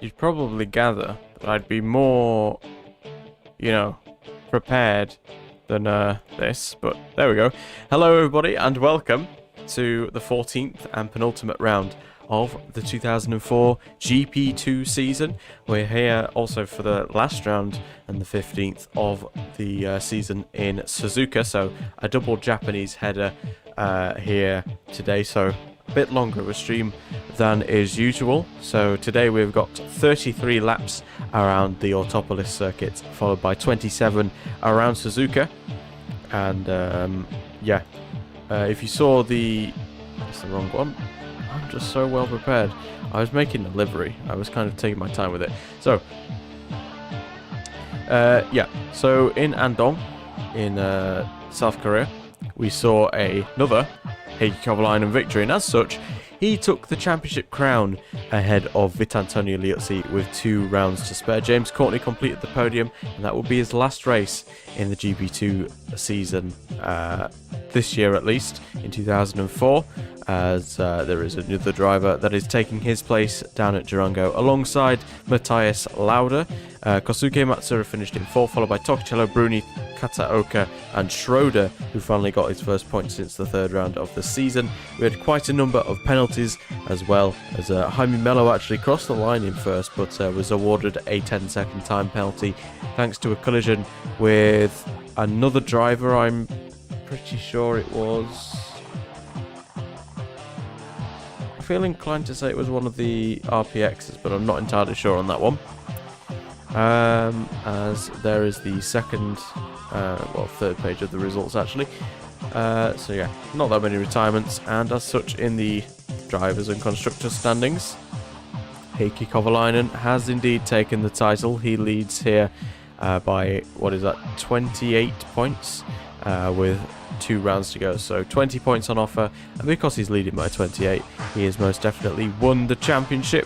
you'd probably gather that I'd be more, prepared than this, but there we go. Hello everybody and welcome to the 14th and penultimate round of the 2004 GP2 season. We're here also for the last round and the 15th of the season in Suzuka, so a double Japanese header here today, so a bit longer of a stream than is usual. So today we've got 33 laps around the Autopolis circuit, followed by 27 around Suzuka. And if you saw that's the wrong one. I'm just so well prepared. I was making a livery. I was kind of taking my time with it. So so in Andong in South Korea, we saw another Heikki Kovalainen victory, and as such, he took the championship crown ahead of Vitantonio Liuzzi with 2 rounds to spare. James Courtney completed the podium, and that will be his last race in the GP2 season this year, at least, in 2004, as there is another driver that is taking his place down at Durango alongside Matthias Lauda. Kosuke Matsura finished in 4th, followed by Tokicello, Bruni, Kataoka and Schroeder, who finally got his first point since the 3rd round of the season. We had quite a number of penalties, as well as Jaime Mello actually crossed the line in 1st, but was awarded a 10-second time penalty thanks to a collision with another driver. I'm pretty sure it was... I feel inclined to say it was one of the RPXs, but I'm not entirely sure on that one. As there is the third page of the results actually. So yeah, not that many retirements, and as such in the drivers and constructors standings, Heikki Kovalainen has indeed taken the title. He leads here by 28 points with 2 rounds to go, so 20 points on offer, and because he's leading by 28, he has most definitely won the championship.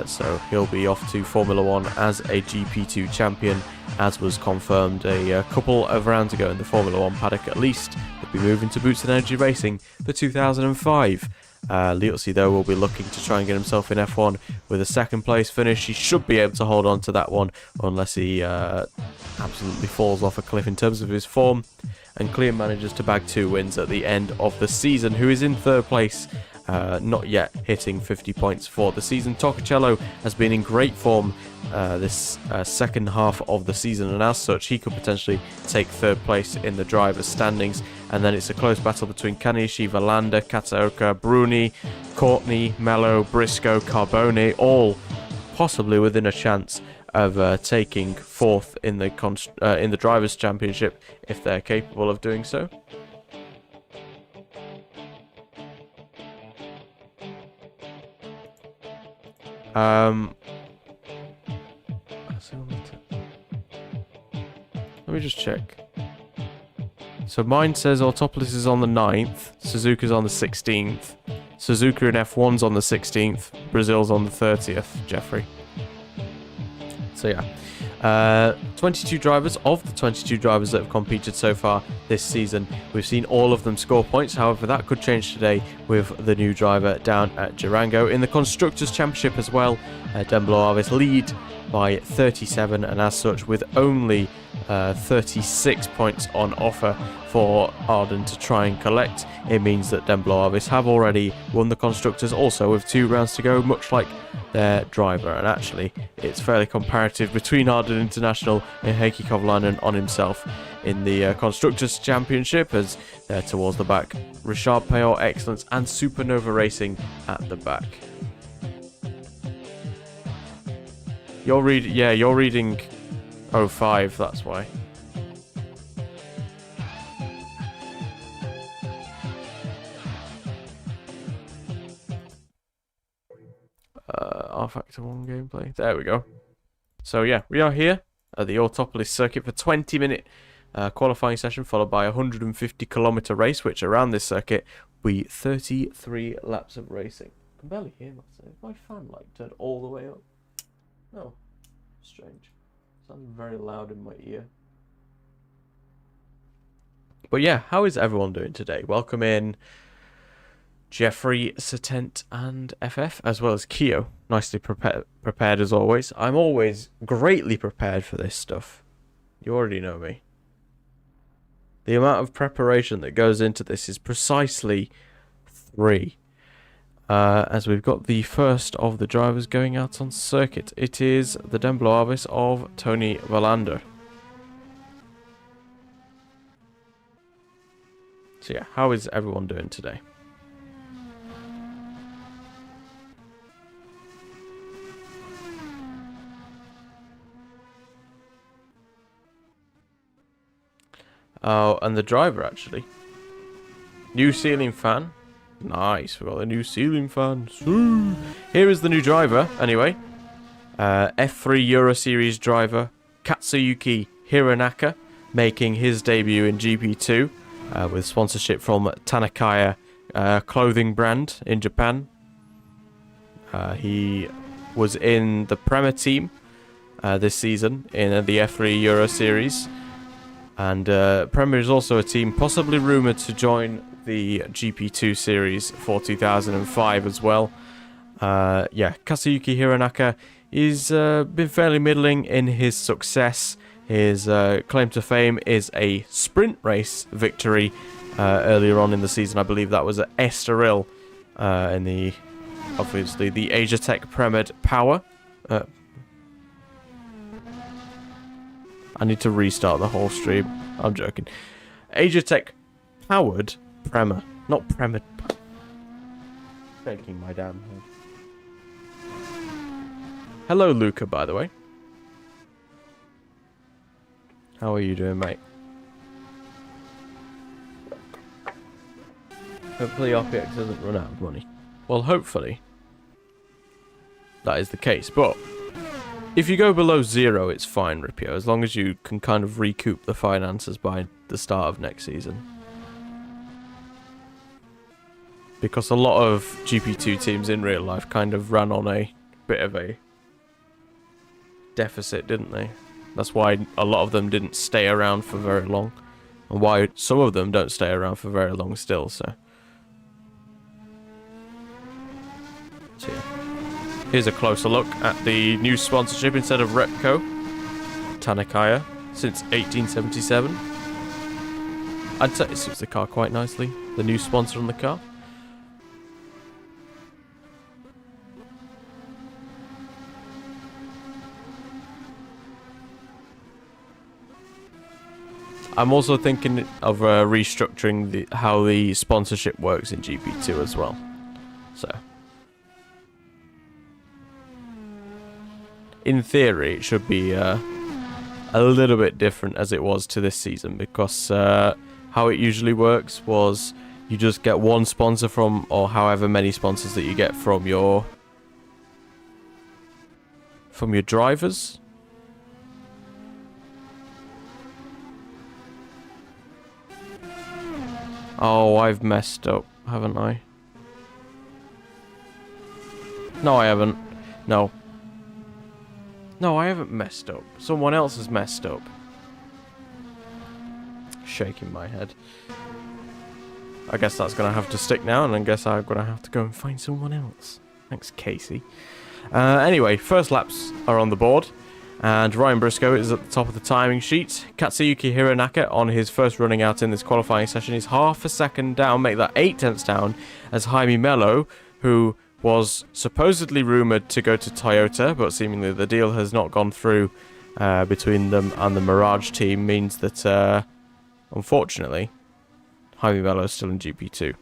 So he'll be off to Formula 1 as a GP2 champion, as was confirmed a couple of rounds ago in the Formula 1 paddock at least. He'll be moving to Boots & Energy Racing for 2005. Liuzzi, though, will be looking to try and get himself in F1 with a 2nd place finish. He should be able to hold on to that one unless he absolutely falls off a cliff in terms of his form. And Clear manages to bag 2 wins at the end of the season, who is in 3rd place, not yet hitting 50 points for the season. Tokicello has been in great form this second half of the season, and as such he could potentially take 3rd place in the drivers' standings. And then it's a close battle between Kanishi, Valanda, Kataoka, Bruni, Courtney, Mello, Briscoe, Carbone, all possibly within a chance of taking 4th in the drivers' championship if they're capable of doing so. Let me just check. So mine says Autopolis is on the 9th, Suzuka's on the 16th, Suzuka and F1's on the 16th, Brazil's on the 30th, Jeffrey. So yeah, 22 drivers. Of the 22 drivers that have competed so far this season, we've seen all of them score points. However, that could change today with the new driver down at Durango. In the Constructors' Championship as well, Den Bla Avis lead by 37, and as such, with only 36 points on offer for Arden to try and collect, it means that Den Bla Avis have already won the Constructors, also with 2 rounds to go, much like their driver. And actually, it's fairly comparative between Arden International and Heikki Kovalainen on himself in the Constructors' Championship, as they're towards the back. Richard Payot Excellence and Supernova Racing at the back. You're reading 05, that's why. R-Factor 1 gameplay. There we go. So yeah, we are here at the Autopolis circuit for 20-minute qualifying session, followed by a 150-kilometer race, which around this circuit will be 33 laps of racing. I can barely hear myself. My fan light turned all the way up. Oh, strange. Sounds very loud in my ear. But yeah, how is everyone doing today? Welcome in Jeffrey, Satent, and FF, as well as Keo. Nicely prepared as always. I'm always greatly prepared for this stuff. You already know me. The amount of preparation that goes into this is precisely 3. As we've got the first of the drivers going out on circuit. It is the Den Bla Avis of Tony Wallander. So yeah, how is everyone doing today? Oh, and the driver actually. New ceiling fan. Nice, we've got a new ceiling fan. Here is the new driver, anyway. F3 Euro Series driver Katsuyuki Hironaka, making his debut in GP2 with sponsorship from Tanakaya clothing brand in Japan. He was in the Prema team this season in the F3 Euro Series. And Prema is also a team possibly rumoured to join the GP2 series for 2005 as well. Yeah, Katsuyuki Hironaka is been fairly middling in his success. His claim to fame is a sprint race victory earlier on in the season. I believe that was at Estoril in the, obviously, the Asiatech Premad Power. I need to restart the whole stream. I'm joking. Asiatech Powered Prema, not Premad. Shaking my damn head. Hello, Luca, by the way. How are you doing, mate? Hopefully RPX doesn't run out of money. Well, hopefully that is the case, but if you go below 0, it's fine, Ripio, as long as you can kind of recoup the finances by the start of next season. Because a lot of GP2 teams in real life kind of ran on a bit of a deficit, didn't they? That's why a lot of them didn't stay around for very long. And why some of them don't stay around for very long still, so yeah. Here's a closer look at the new sponsorship instead of Repco. Tanakaya, since 1877. I'd say it suits the car quite nicely. The new sponsor on the car. I'm also thinking of restructuring how the sponsorship works in GP2 as well. So, in theory, it should be a little bit different as it was to this season, because how it usually works was you just get one sponsor from, or however many sponsors that you get from your drivers. Oh, I've messed up, haven't I? No, I haven't. No. No, I haven't messed up. Someone else has messed up. Shaking my head. I guess that's going to have to stick now, and I guess I'm going to have to go and find someone else. Thanks, Casey. Anyway, first laps are on the board. And Ryan Briscoe is at the top of the timing sheet. Katsuyuki Hironaka, on his first running out in this qualifying session, is half a second down, make that 8 tenths down, as Jaime Mello, who was supposedly rumoured to go to Toyota, but seemingly the deal has not gone through between them and the Mirage team, means that, unfortunately, Jaime Mello is still in GP2.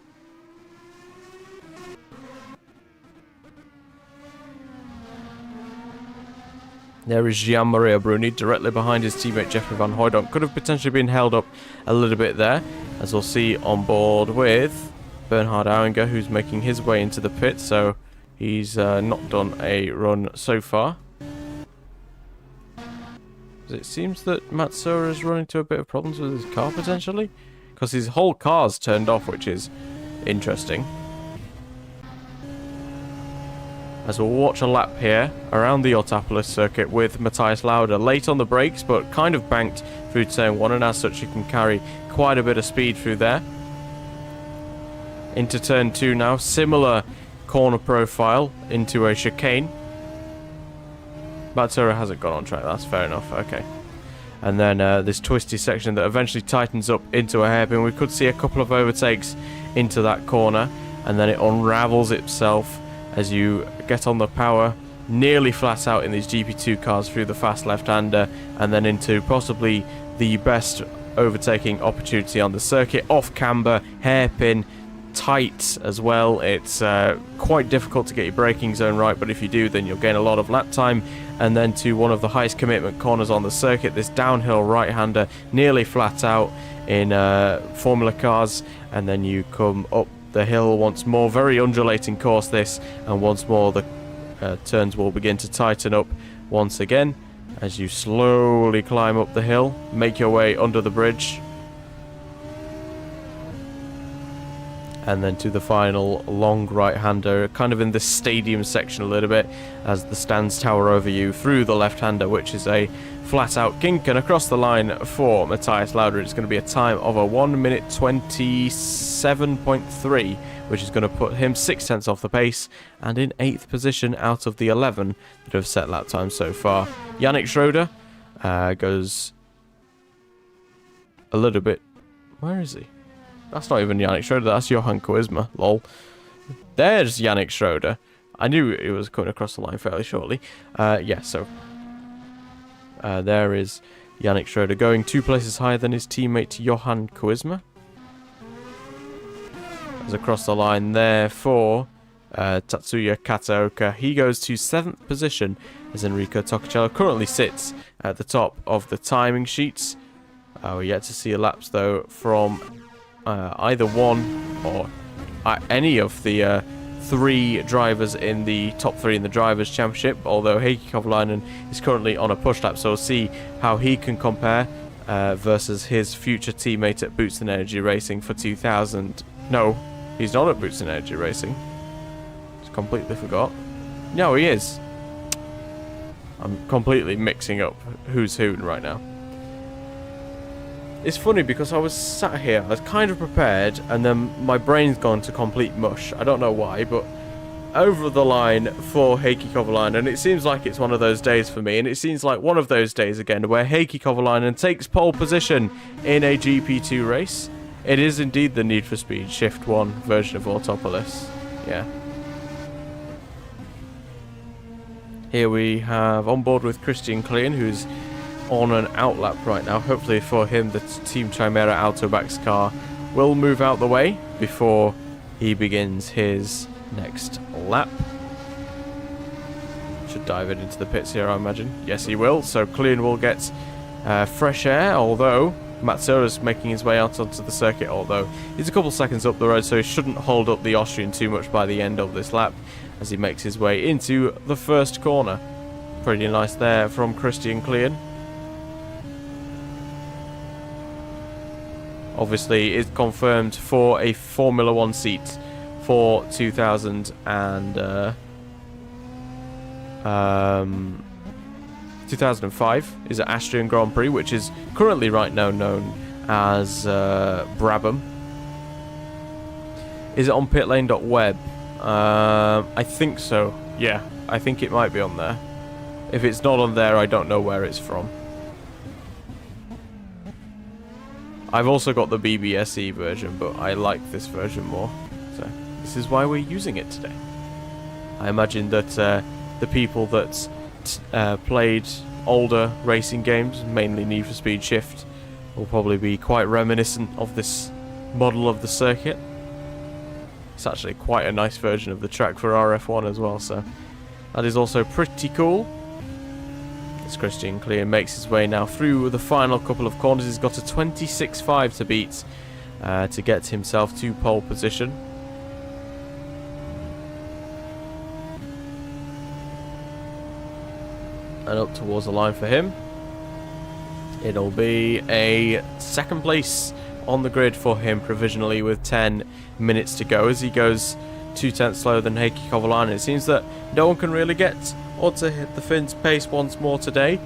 There is Gian-Maria Bruni directly behind his teammate Jeffrey Van Hooydonk. Could have potentially been held up a little bit there, as we'll see on board with Bernhard Auinger, who's making his way into the pit, so he's not done a run so far. It seems that Matsuura is running into a bit of problems with his car, potentially, because his whole car's turned off, which is interesting. As we'll watch a lap here around the Autopolis circuit with Matthias Lauda late on the brakes, but kind of banked through turn 1, and as such he can carry quite a bit of speed through there. into turn 2 now. Similar corner profile into a chicane. Matsura hasn't gone on track, that's fair enough, okay. And then this twisty section that eventually tightens up into a hairpin. We could see a couple of overtakes into that corner, and then it unravels itself as you get on the power, nearly flat out in these GP2 cars through the fast left-hander, and then into possibly the best overtaking opportunity on the circuit. Off camber, hairpin, tight as well. It's quite difficult to get your braking zone right, but if you do, then you'll gain a lot of lap time. And then to one of the highest commitment corners on the circuit, this downhill right-hander, nearly flat out in Formula cars, and then you come up the hill once more. Very undulating course this, and once more the turns will begin to tighten up once again as you slowly climb up the hill, make your way under the bridge, and then to the final long right-hander, kind of in the stadium section a little bit, as the stands tower over you through the left-hander, which is a flat-out kink. And across the line for Matthias Lauda, it's going to be a time of a 1 minute 27.3, which is going to put him 6 tenths off the pace and in 8th position out of the 11 that have set lap time so far. Yannick Schroeder goes a little bit... Where is he? That's not even Yannick Schroeder, that's Johan Koisma, lol. There's Yannick Schroeder. I knew it was coming across the line fairly shortly. Yeah, so... there is Yannick Schroeder going 2 places higher than his teammate Johan Koisma. As across the line there for Tatsuya Kataoka. He goes to 7th position as Enrico Toccacello currently sits at the top of the timing sheets. We're yet to see a laps though from either one or any of the 3 drivers in the top 3 in the Drivers' Championship, although Heikki Kovalainen is currently on a push lap, so we'll see how he can compare versus his future teammate at Boots and Energy Racing for 2000. No, he's not at Boots and Energy Racing. Just completely forgot. No, he is. I'm completely mixing up who's who right now. It's funny because I was sat here, I was kind of prepared, and then my brain's gone to complete mush. I don't know why, but over the line for Heikki Kovalainen, and it seems like it's one of those days for me, and it seems like one of those days again where Heikki Kovalainen takes pole position in a GP2 race. It is indeed the Need for Speed Shift 1 version of Autopolis. Yeah. Here we have on board with Christian Klein, who's on an outlap right now. Hopefully for him the Team Chimera Autobacks car will move out the way before he begins his next lap. Should dive it into the pits here, I imagine. Yes, he will. So Klein will get fresh air, although Matsura's making his way out onto the circuit, although he's a couple seconds up the road, so he shouldn't hold up the Austrian too much by the end of this lap as he makes his way into the first corner. Pretty nice there from Christian Klein. Obviously, it's confirmed for a Formula 1 seat for 2005 is an Austrian Grand Prix, which is currently right now known as Brabham. Is it on pitlane.web? I think so. Yeah, I think it might be on there. If it's not on there, I don't know where it's from. I've also got the BBSE version, but I like this version more. So this is why we're using it today. I imagine that the people that played older racing games, mainly Need for Speed Shift, will probably be quite reminiscent of this model of the circuit. It's actually quite a nice version of the track for RF1 as well, so that is also pretty cool. As Christian Klein makes his way now through the final couple of corners, he's got a 26.5 to beat to get himself to pole position. And up towards the line for him. It'll be a second place on the grid for him provisionally with 10 minutes to go as he goes 2 tenths slower than Heikki Kovalainen. It seems that no one can really get or to hit the Finn's pace once more today.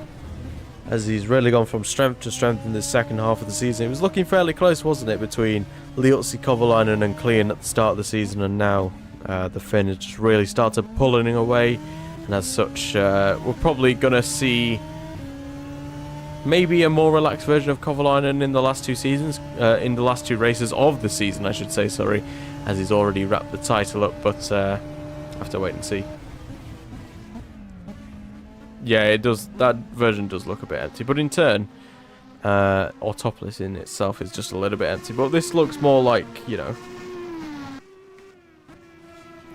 as he's really gone from strength to strength in the second half of the season. It was looking fairly close, wasn't it, between Liuzzi, Kovalainen and Klein at the start of the season, and now the Finn has just really started pulling away, and as such, we're probably going to see maybe a more relaxed version of Kovalainen in the last two seasons, in the last two races of the season, I should say, sorry, as he's already wrapped the title up, but I have to wait and see. Yeah, it does. That version does look a bit empty, but in turn, Autopolis in itself is just a little bit empty. But this looks more like, you know,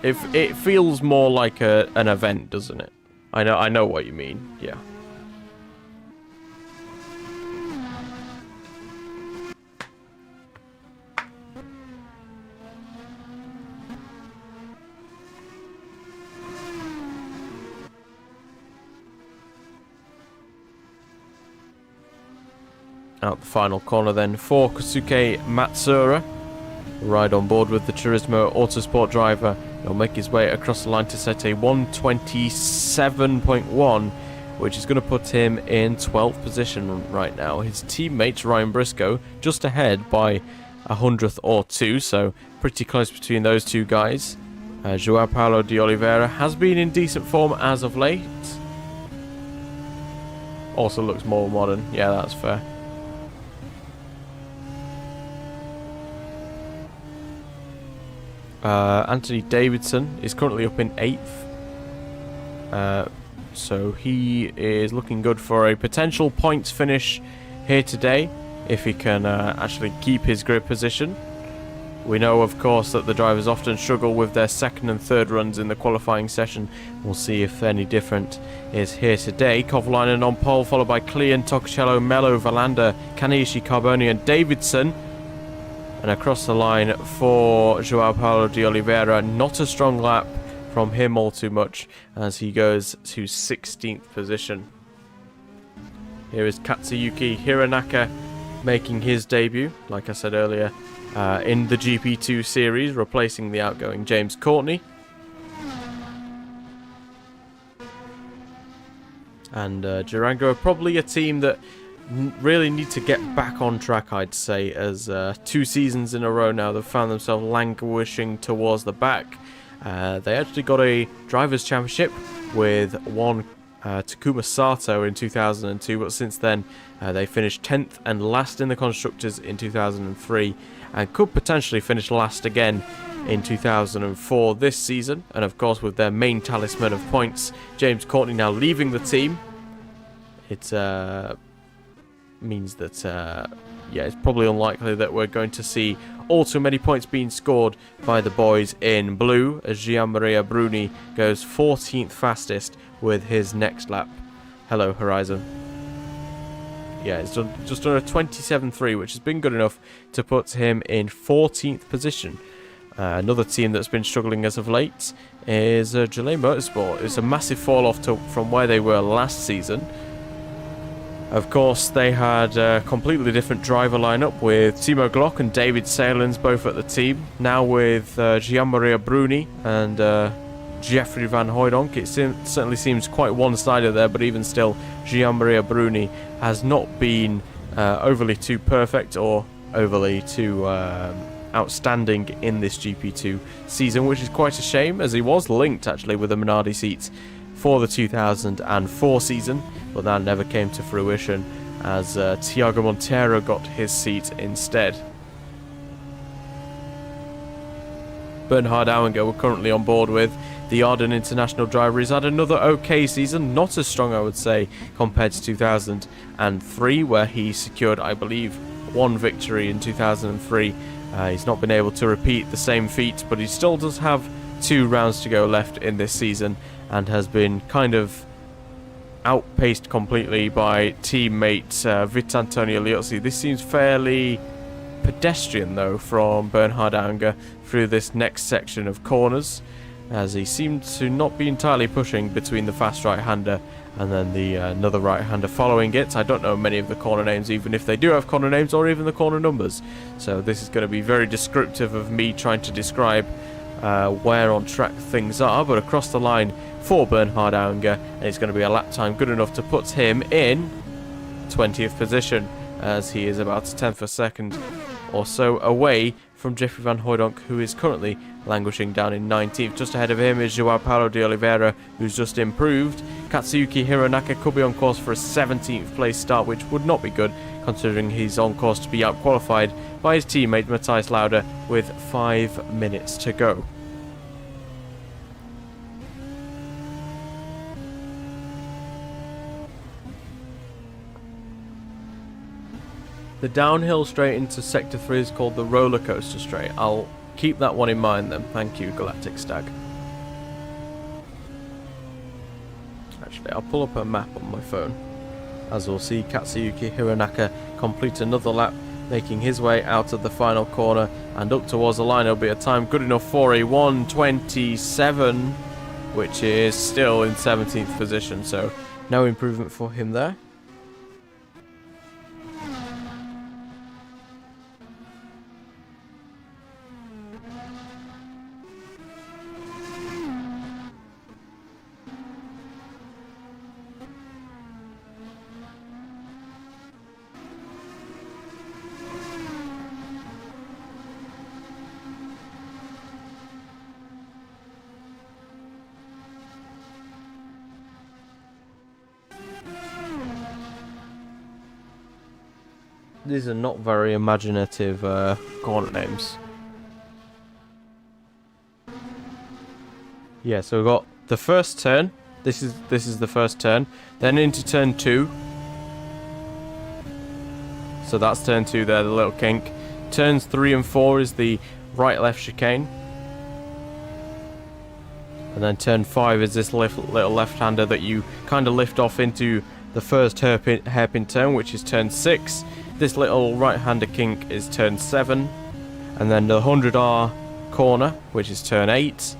it feels more like an event, doesn't it? I know what you mean. Yeah. Out the final corner then for Kosuke Matsuura. Ride on board with the Turismo Autosport driver. He'll make his way across the line to set a 127.1, which is going to put him in 12th position right now. His teammate Ryan Briscoe just ahead by a hundredth or two, so pretty close between those two guys. João Paulo de Oliveira has been in decent form as of late. Also looks more modern. Yeah, that's fair. Anthony Davidson is currently up in 8th. So he is looking good for a potential points finish here today, if he can actually keep his grid position. We know, of course, that the drivers often struggle with their second and third runs in the qualifying session. We'll see if any different is here today. Kovalainen on pole, followed by Klein, Tococello, Mello, Valander, Kanishi, Carboni and Davidson. And across the line for João Paulo de Oliveira, not a strong lap from him all too much, as he goes to 16th position. Here is Katsuyuki Hironaka making his debut, like I said earlier, in the GP2 series, replacing the outgoing James Courtney. And Durango are probably a team that really need to get back on track, I'd say, as 2 seasons in a row now they've found themselves languishing towards the back. They actually got a Drivers' Championship with one Takuma Sato in 2002, but since then they finished 10th and last in the Constructors in 2003, and could potentially finish last again in 2004 this season. And of course, with their main talisman of points, James Courtney, now leaving the team, it means that yeah, it's probably unlikely that we're going to see all too many points being scored by the boys in blue, as Gianmaria Bruni goes 14th fastest with his next lap. Hello, Horizon. Yeah, it's done just done a 27.3, which has been good enough to put him in 14th position. Another team that's been struggling as of late is Gillette Motorsport. It's a massive fall off from where they were last season. Of course, they had a completely different driver lineup with Timo Glock and David Salins both at the team. Now with Gianmaria Bruni and Jeffrey Van Hooydonk, it certainly seems quite one-sided there, but even still, Gianmaria Bruni has not been overly too perfect or overly too outstanding in this GP2 season, which is quite a shame, as he was linked actually with the Minardi seats for the 2004 season, but that never came to fruition as Thiago Monteiro got his seat instead. Bernhard Auinger we're currently on board with. The Arden International driver has had another okay season, not as strong I would say compared to 2003, where he secured, I believe, 1 victory in 2003. He's not been able to repeat the same feat, but he still does have 2 rounds to go left in this season, and has been kind of outpaced completely by teammate Vitantonio Liuzzi. This seems fairly pedestrian though from Bernhard Auinger through this next section of corners, as he seemed to not be entirely pushing between the fast right-hander and then the another right-hander following it. I don't know many of the corner names, even if they do have corner names or even the corner numbers, so this is going to be very descriptive of me trying to describe where on track things are. But across the line for Bernhard Auinger, and it's going to be a lap time good enough to put him in 20th position, as he is about a tenth of a second or so away from Jeffrey Van Hooydonk, who is currently languishing down in 19th. Just ahead of him is Joao Paulo de Oliveira, who's just improved. Katsuyuki Hironaka could be on course for a 17th place start, which would not be good, considering he's on course to be outqualified by his teammate Matthias Lauda with 5 minutes to go. The downhill straight into Sector 3 is called the roller coaster straight. I'll keep that one in mind then. Thank you, Galactic Stag. Actually, I'll pull up a map on my phone, as we'll see Katsuyuki Hironaka complete another lap, making his way out of the final corner and up towards the line. It'll be a time good enough for a 1:27, which is still in 17th position, so no improvement for him there. These are not very imaginative corner names. Yeah, so we've got the first turn. This is the first turn. Then into turn 2. So that's turn 2 there, the little kink. Turns 3 and 4 is the right-left chicane. And then turn 5 is this little left-hander that you kind of lift off into the first hairpin turn, which is turn 6. This little right-hander kink is turn 7. And then the 100R corner, which is turn 8.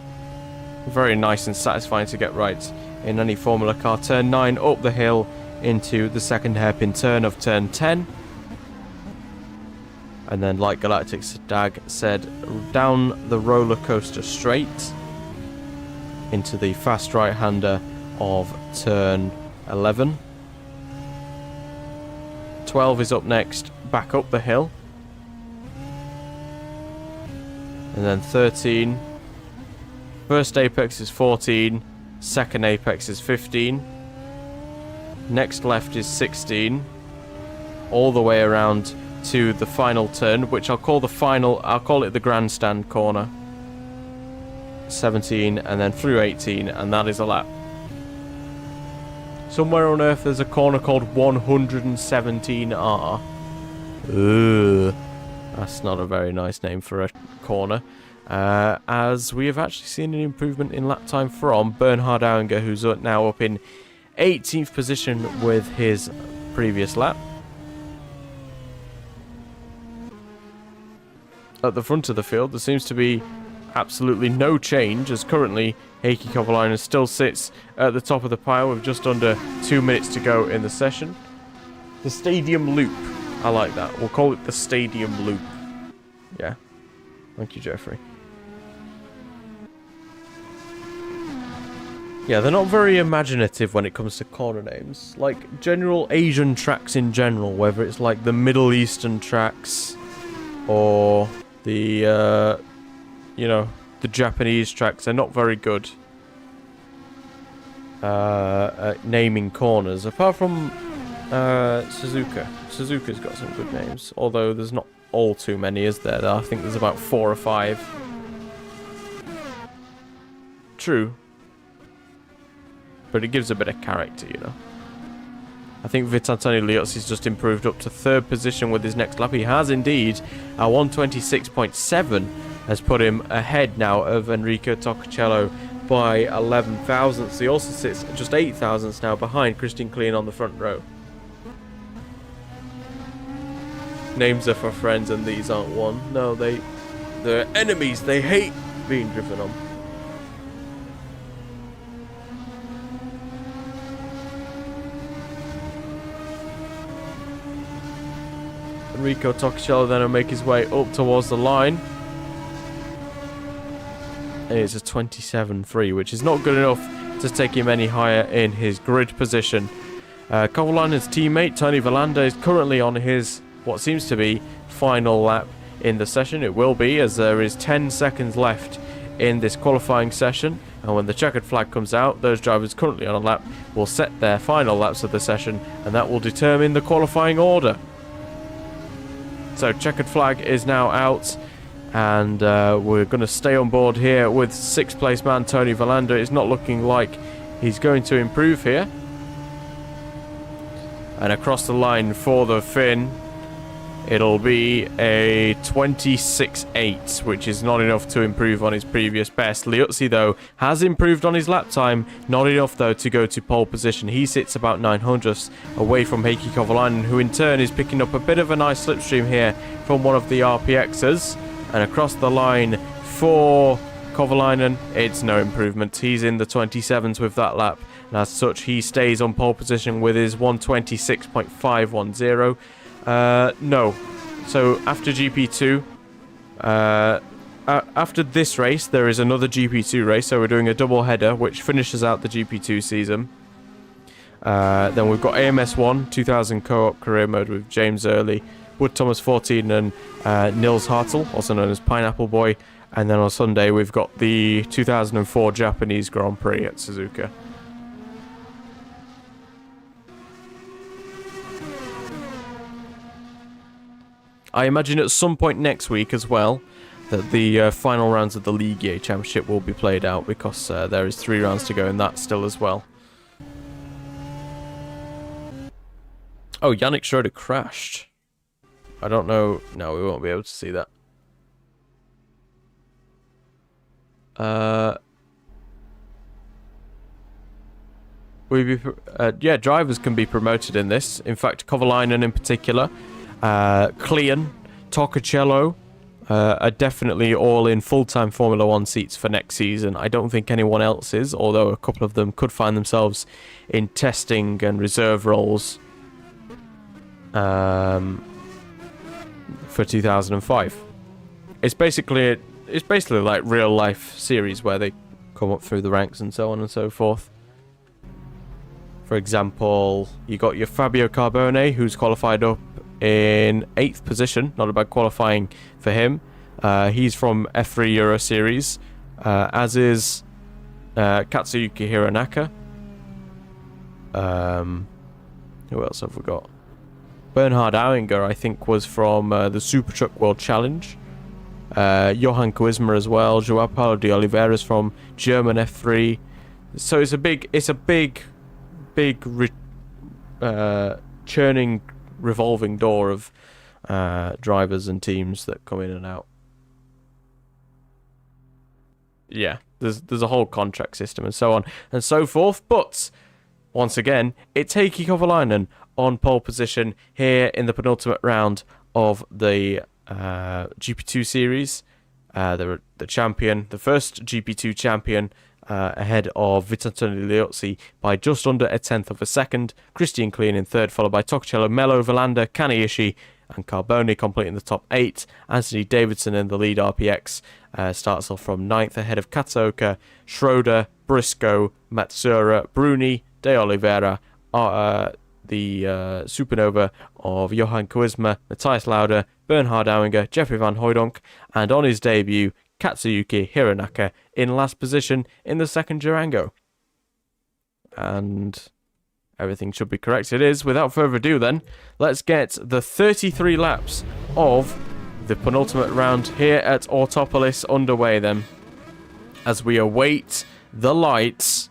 Very nice and satisfying to get right in any Formula car. Turn 9 up the hill into the second hairpin turn of turn 10. And then, like Galactic Stag said, down the roller coaster straight into the fast right-hander of turn 11. 12 is up next, back up the hill. And then 13. First apex is 14. Second apex is 15. Next left is 16. All the way around to the final turn, which I'll call it the grandstand corner. 17, and then through 18, and that is a lap. Somewhere on Earth there's a corner called 117R. Ugh. That's not a very nice name for a corner. As we have actually seen an improvement in lap time from Bernhard Auinger, who's now up in 18th position with his previous lap. At the front of the field, there seems to be absolutely no change, as currently Heikki Kovalainen still sits at the top of the pile with just under 2 minutes to go in the session. The Stadium Loop. I like that. We'll call it the Stadium Loop. Yeah. Thank you, Jeffrey. Yeah, they're not very imaginative when it comes to corner names. Like, general Asian tracks in general, whether it's like the Middle Eastern tracks or the, the Japanese tracks, they're not very good at naming corners, apart from Suzuka. Suzuka's got some good names, although there's not all too many, is there? I think there's about 4 or 5. True. But it gives a bit of character, you know. I think Vitantonio Liozzi's just improved up to 3rd position with his next lap. He has indeed. 126.7 has put him ahead now of Enrico Toccocello by 11 thousandths. He also sits just 8 thousandths now behind Christian Klein on the front row. Names are for friends and these aren't one. No, they're enemies. They hate being driven on. Enrico Toccocello then will make his way up towards the line. And it's a 27.3, which is not good enough to take him any higher in his grid position. Kovalainen's teammate, Tony Verlander, is currently on his, what seems to be, final lap in the session. It will be, as there is 10 seconds left in this qualifying session. And when the checkered flag comes out, those drivers currently on a lap will set their final laps of the session, and that will determine the qualifying order. So checkered flag is now out, and we're going to stay on board here with 6th place man Tony Verlander. It's not looking like he's going to improve here. And across the line for the Finn, it'll be a 26.8, which is not enough to improve on his previous best. Liuzzi, though, has improved on his lap time. Not enough, though, to go to pole position. He sits about 900ths away from Heikki Kovalainen, who in turn is picking up a bit of a nice slipstream here from one of the RPXs. And across the line for Kovalainen, it's no improvement. He's in the 27s with that lap. And as such, he stays on pole position with his 126.510. No. So after GP2, after this race, there is another GP2 race. So we're doing a double header, which finishes out the GP2 season. Then we've got AMS1 2000 co-op career mode with James Early, Wood Thomas 14, and Nils Hartel, also known as Pineapple Boy. And then on Sunday, we've got the 2004 Japanese Grand Prix at Suzuka. I imagine at some point next week as well that the final rounds of the Ligue Championship will be played out, because there is 3 rounds to go in that still as well. Oh, Yannick Schroeder crashed. I don't know. No, we won't be able to see that. Yeah, drivers can be promoted in this. In fact, Kovalainen in particular. Clean, Toccacello are definitely all in full-time Formula 1 seats for next season. I don't think anyone else is, although a couple of them could find themselves in testing and reserve roles for 2005. It's basically like real-life series where they come up through the ranks and so on and so forth. For example, you got your Fabio Carbone, who's qualified up in 8th position. Not a bad qualifying for him. He's from F3 Euro Series, as is Katsuyuki Hironaka. Who else have we got? Bernhard Auinger, I think, was from the Super Truck World Challenge. Johan Koisma as well. Joao Paulo de Oliveira is from German F3. So it's a big churning, revolving door of drivers and teams that come in and out. Yeah, there's a whole contract system and so on and so forth. But once again, it's Heikki Kovalainen on pole position here in the penultimate round of the GP2 series. The champion, the first GP2 champion, ahead of Vittorio Liuzzi by just under a tenth of a second. Christian Klein in 3rd, followed by Toccacello, Mello, Verlander, Kaneishi, and Carboni completing the top 8. Anthony Davidson in the lead RPX starts off from 9th, ahead of Katsuoka, Schroeder, Briscoe, Matsura, Bruni, De Oliveira, the supernova of Johan Koisma, Matthias Lauda, Bernhard Auinger, Jeffrey Van Hooydonk, and on his debut, Katsuyuki Hironaka in last position in the 2nd Durango. And everything should be correct. It is. Without further ado then, let's get the 33 laps of the penultimate round here at Autopolis underway then, as we await the lights.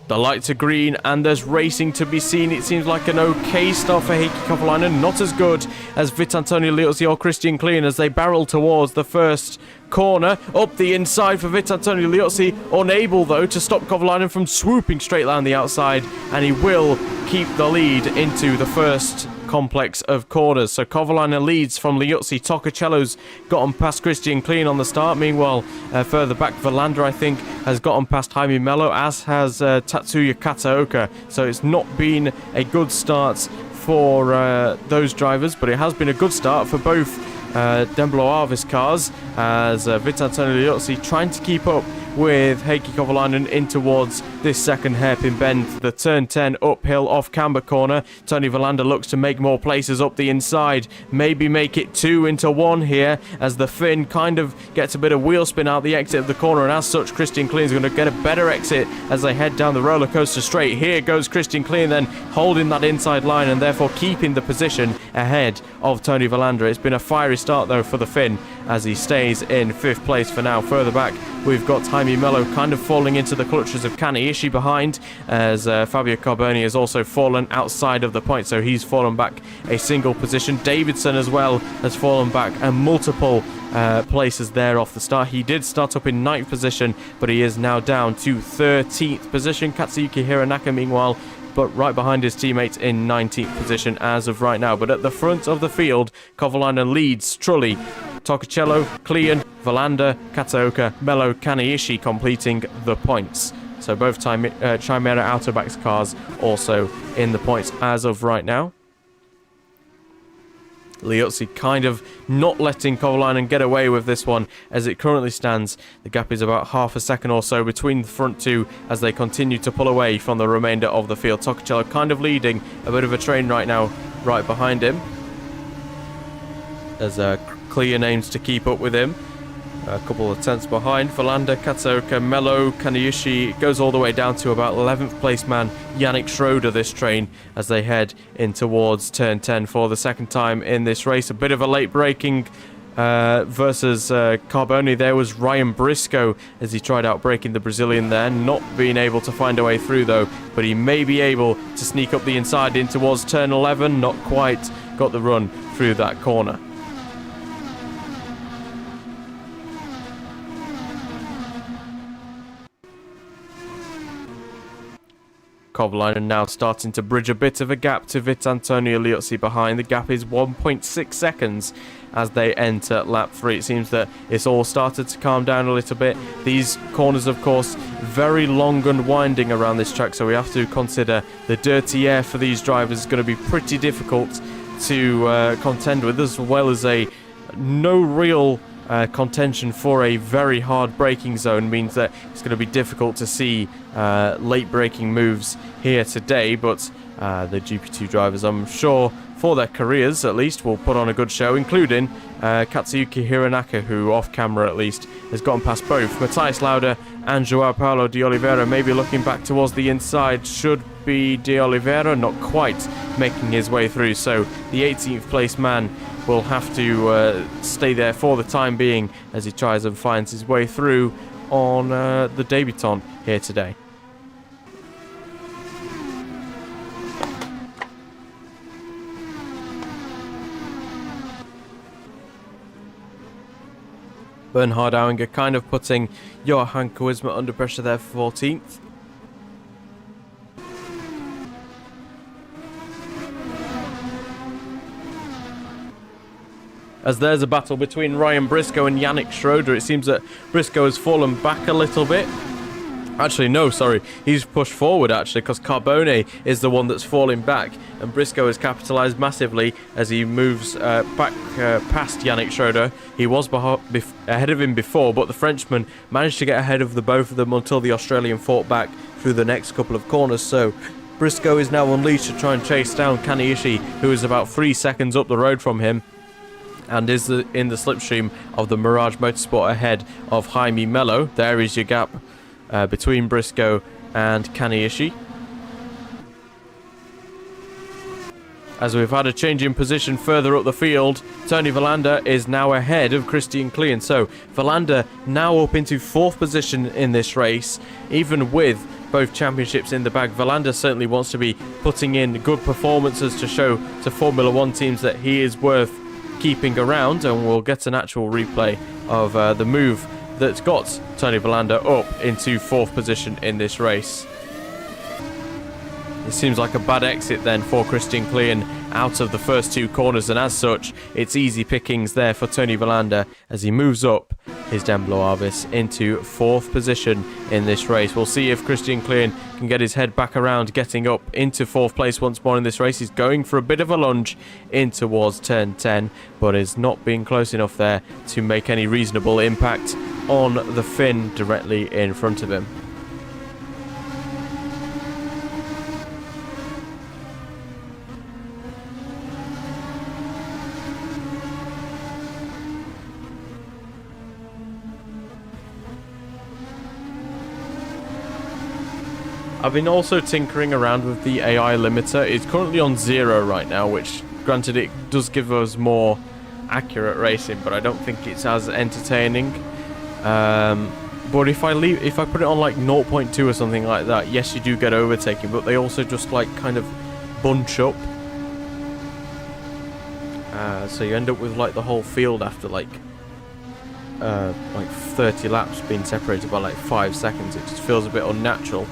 The lights are green and there's racing to be seen. It seems like an okay start for Heikki Kovalainen. Not as good as Vittorio Liuzzi or Christian Klein as they barrel towards the first corner. Up the inside for Vittorio Liuzzi. Unable, though, to stop Kovalainen from swooping straight down the outside. And he will keep the lead into the first complex of corners. So Kovalainen leads from Liuzzi. Toccacello's gotten past Christian Klein on the start. Meanwhile, further back, Verlander, I think, has gotten past Jaime Mello, as has Tatsuya Kataoka. So it's not been a good start for those drivers, but it has been a good start for both Den Bla Avis cars, as Vittorio Liuzzi trying to keep up with Heikki Kovalainen in towards this second hairpin bend, the turn 10 uphill off camber corner. Tony Vilander looks to make more places up the inside, maybe make it 2 into 1 here as the Finn kind of gets a bit of wheel spin out the exit of the corner, and as such Christian Klein is going to get a better exit as they head down the roller coaster straight. Here goes Christian Klein then holding that inside line and therefore keeping the position ahead of Tony Vilander. It's been a fiery start though for the Finn as he stays in 5th place for now. Further back we've got Jaime Mello kind of falling into the clutches of Kaniishi behind, as Fabio Carboni has also fallen outside of the point, so he's fallen back a single position. Davidson as well has fallen back and multiple places there off the start. He did start up in 9th position, but he is now down to 13th position. Katsuyuki Hironaka meanwhile but right behind his teammates in 19th position as of right now. But at the front of the field, Kovalainen leads Trulli, Tokicello, Klein, Vilander, Kataoka, Mello, Kaniishi completing the points. So both Chimera Autobacks cars also in the points as of right now. Liuzzi kind of not letting Kovalainen get away with this one. As it currently stands, the gap is about half a second or so between the front two as they continue to pull away from the remainder of the field. Tokicello kind of leading a bit of a train right now, right behind him, as Klein aims to keep up with him. A couple of tenths behind. Vilander, Kataoka, Mello, Kaniishi goes all the way down to about 11th place man Yannick Schroeder this train as they head in towards turn 10 for the second time in this race. A bit of a late braking versus Carboni. There was Ryan Briscoe as he tried out braking the Brazilian there, not being able to find a way through though, but he may be able to sneak up the inside in towards turn 11. Not quite got the run through that corner. Kovalainen now starting to bridge a bit of a gap to Vitantonio Liuzzi behind. The gap is 1.6 seconds as they enter lap 3. It seems that it's all started to calm down a little bit. These corners, of course, very long and winding around this track, so we have to consider the dirty air for these drivers is going to be pretty difficult to contend with, as well as no real contention for a very hard braking zone means that it's going to be difficult to see late braking moves here today, but the GP2 drivers, I'm sure, for their careers at least, will put on a good show, including Katsuyuki Hironaka, who off camera at least has gotten past both Matthias Lauda and Joao Paulo de Oliveira. Maybe looking back towards the inside should be de Oliveira, not quite making his way through, so the 18th place man will have to stay there for the time being as he tries and finds his way through on the debutant here today. Bernhard Auinger kind of putting Johan Koisma under pressure there for 14th. As there's a battle between Ryan Briscoe and Yannick Schroeder. It seems that Briscoe has fallen back a little bit. Actually, no, sorry. He's pushed forward, actually, because Carboni is the one that's falling back. And Briscoe has capitalised massively as he moves back past Yannick Schroeder. He was ahead of him before, but the Frenchman managed to get ahead of the both of them until the Australian fought back through the next couple of corners. So Briscoe is now unleashed to try and chase down Kaniishi, who is about 3 seconds up the road from him, and is in the slipstream of the Mirage Motorsport ahead of Jaime Mello. There is your gap between Briscoe and Kaniishi. As we've had a change in position further up the field, Tony Vilander is now ahead of Christian Klein. So Vilander now up into 4th position in this race, even with both championships in the bag. Vilander certainly wants to be putting in good performances to show to Formula 1 teams that he is worth keeping around, and we'll get an actual replay of the move that's got Tony Vilander up into 4th position in this race. It seems like a bad exit then for Christian Klein out of the first 2 corners, and as such it's easy pickings there for Tony Vilander as he moves up his Den Bla Avis into 4th position in this race. We'll see if Christian Klein can get his head back around, getting up into 4th place once more in this race. He's going for a bit of a lunge in towards turn 10, but is not being close enough there to make any reasonable impact on the fin directly in front of him. I've been also tinkering around with the AI limiter. It's currently on 0 right now, which granted it does give us more accurate racing, but I don't think it's as entertaining. But if I put it on like 0.2 or something like that, yes, you do get overtaking, but they also just like kind of bunch up. So you end up with like the whole field after like 30 laps being separated by like 5 seconds. It just feels a bit unnatural.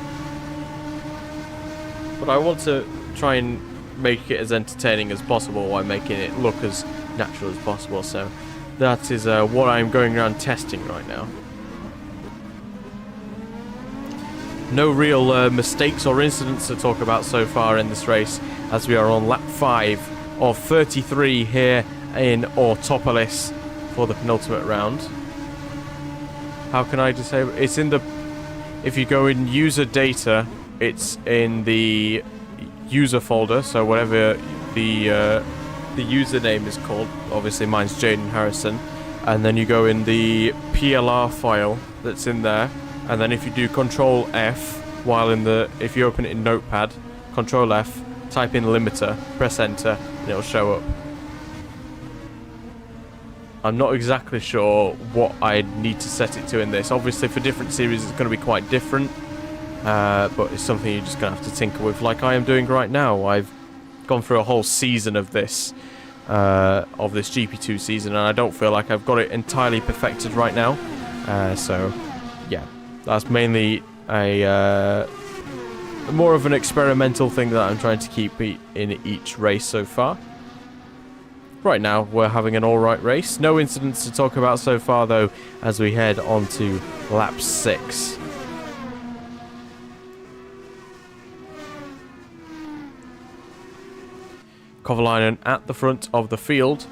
But I want to try and make it as entertaining as possible while making it look as natural as possible. So that is what I'm going around testing right now. No real mistakes or incidents to talk about so far in this race, as we are on lap 5 of 33 here in Autopolis for the penultimate round. How can I disable? It's in the... If you go in user data, it's in the user folder, so whatever the username is called. Obviously mine's Jaden Harrison, and then you go in the PLR file that's in there, and then if you do Control F while in the, if you open it in Notepad, Control F, type in limiter, press enter, and it'll show up. I'm not exactly sure what I need to set it to in this. Obviously for different series it's going to be quite different. But it's something you're just going to have to tinker with, like I am doing right now. I've gone through a whole season of this GP2 season, and I don't feel like I've got it entirely perfected right now. So, yeah, that's mainly a more of an experimental thing that I'm trying to keep in each race so far. Right now, we're having an alright race. No incidents to talk about so far, though, as we head on to lap 6. Kovalainen at the front of the field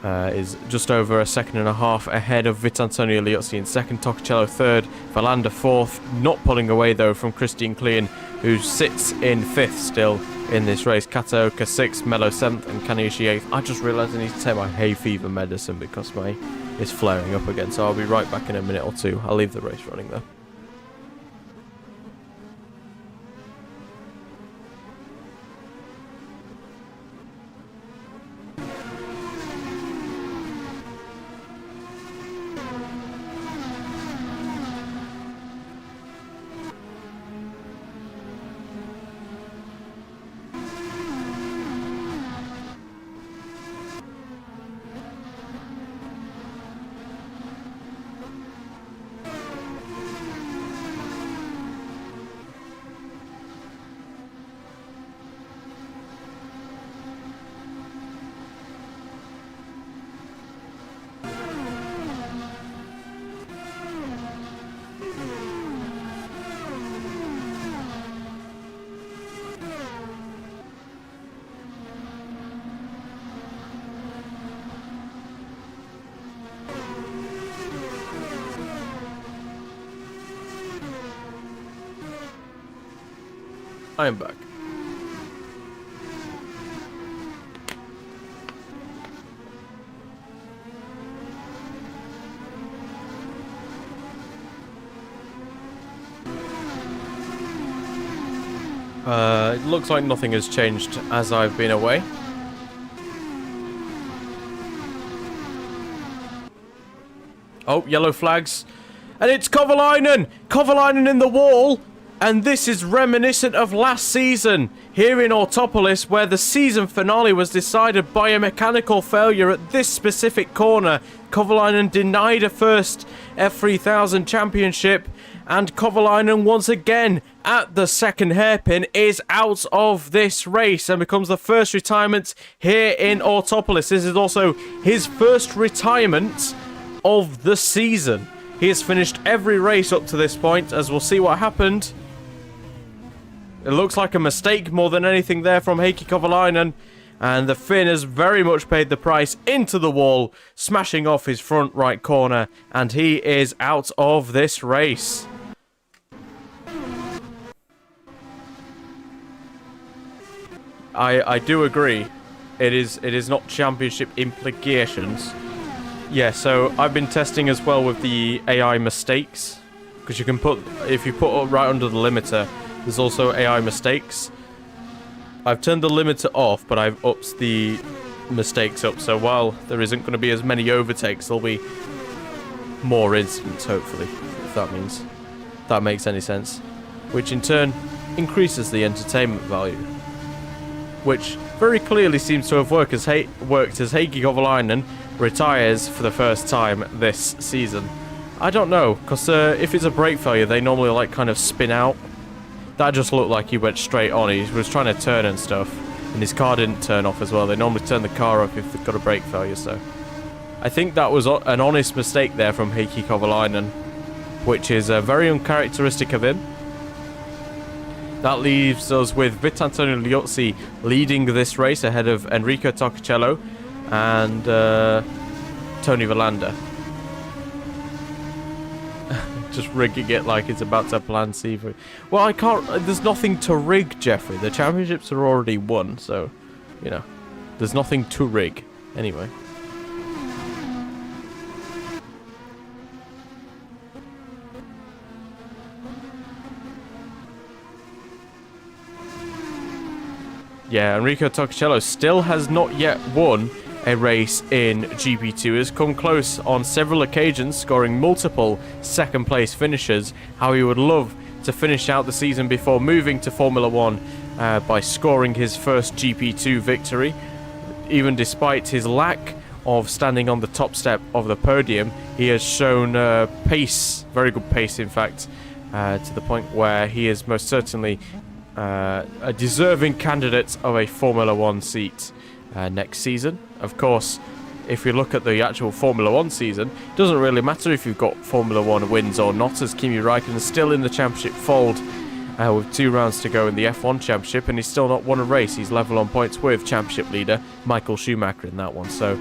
is just over a second and a half ahead of Vitantonio Liozzi in second, Tocciello third, Valander fourth, not pulling away though from Christian Klein, who sits in fifth still in this race. Kataoka sixth, Mello seventh, and Kanishi eighth. I just realised I need to take my hay fever medicine because my is flaring up again, so I'll be right back in a minute or two. I'll leave the race running though. I am back. It looks like nothing has changed as I've been away. Oh, yellow flags. And it's Kovalainen! Kovalainen in the wall! And this is reminiscent of last season, here in Autopolis, where the season finale was decided by a mechanical failure at this specific corner. Kovalainen denied a first F3000 championship, and Kovalainen once again, at the second hairpin, is out of this race and becomes the first retirement here in Autopolis. This is also his first retirement of the season. He has finished every race up to this point, as we'll see what happened. It looks like a mistake more than anything there from Heikki Kovalainen, And the Finn has very much paid the price into the wall, smashing off his front right corner, and he is out of this race. I do agree. It is not championship implications. Yeah, so I've been testing as well with the AI mistakes, because you can put, if you put it right under the limiter, there's also AI mistakes. I've turned the limiter off, but I've upped the mistakes up, so while there isn't going to be as many overtakes, there'll be more incidents, hopefully, if that makes any sense. Which in turn increases the entertainment value. Which very clearly seems to have worked as Heikki Kovalainen retires for the first time this season. I don't know, because if it's a brake failure, they normally like kind of spin out. That just looked like he went straight on. He was trying to turn and stuff, and his car didn't turn off as well. They normally turn the car off if they've got a brake failure, so I think that was an honest mistake there from Heikki Kovalainen, which is very uncharacteristic of him. That leaves us with Vitantonio Liuzzi leading this race ahead of Enrico Torricello and Tony Villander. Just rigging it like it's about to plan C. Well, I can't. There's nothing to rig, Jeffrey. The championships are already won, so, you know, there's nothing to rig. Anyway. Yeah, Enrico Torricello still has not yet won a race in GP2. Has come close on several occasions, scoring multiple second-place finishes. How he would love to finish out the season before moving to Formula 1 by scoring his first GP2 victory. Even despite his lack of standing on the top step of the podium, he has shown pace, very good pace in fact, to the point where he is most certainly a deserving candidate of a Formula 1 seat next season. Of course, if we look at the actual Formula 1 season, it doesn't really matter if you've got Formula 1 wins or not, as Kimi Räikkönen is still in the championship fold with 2 rounds to go in the F1 championship, and he's still not won a race. He's level on points with championship leader Michael Schumacher in that one, so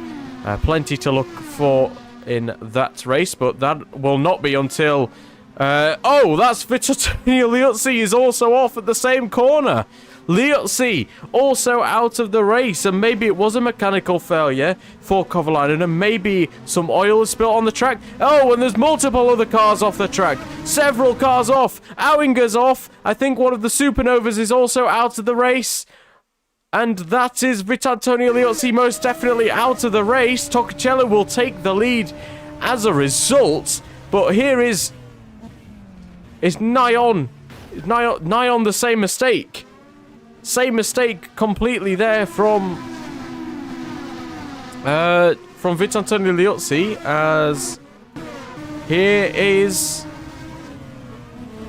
plenty to look for in that race, but that will not be until... oh, that's Vitantonio Liuzzi is also off at the same corner. Liuzzi also out of the race, and maybe it was a mechanical failure for Kovalainen, and maybe some oil is spilt on the track. Oh, and there's multiple other cars off the track. Several cars off. Auinger's off. I think one of the Supernovas is also out of the race. And that is Vitantonio Liuzzi most definitely out of the race. Torricello will take the lead as a result, but here is nigh on the same mistake. Same mistake completely there from Vitantonio Liuzzi, as here is...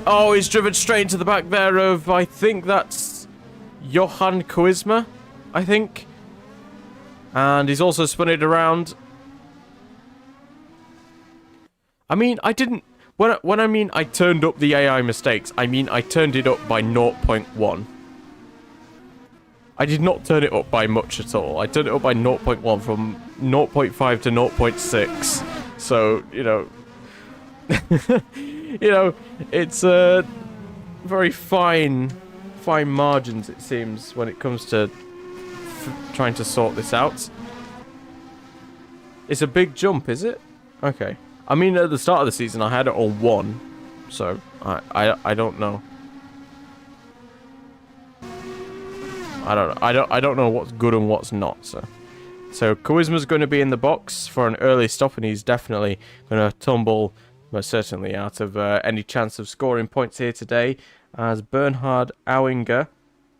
Oh, he's driven straight into the back there of, I think that's Johan Koisma, I think. And he's also spun it around. I mean, I didn't... When I mean I turned up the AI mistakes, I mean I turned it up by 0.1. I did not turn it up by much at all. I turned it up by 0.1 from 0.5 to 0.6. So, you know... you know, it's very fine margins, it seems, when it comes to trying to sort this out. It's a big jump, is it? Okay. I mean, at the start of the season, I had it on 1, so I don't know. I don't know what's good and what's not. So Koisma's going to be in the box for an early stop, and he's definitely going to tumble, most certainly, out of any chance of scoring points here today, as Bernhard Auinger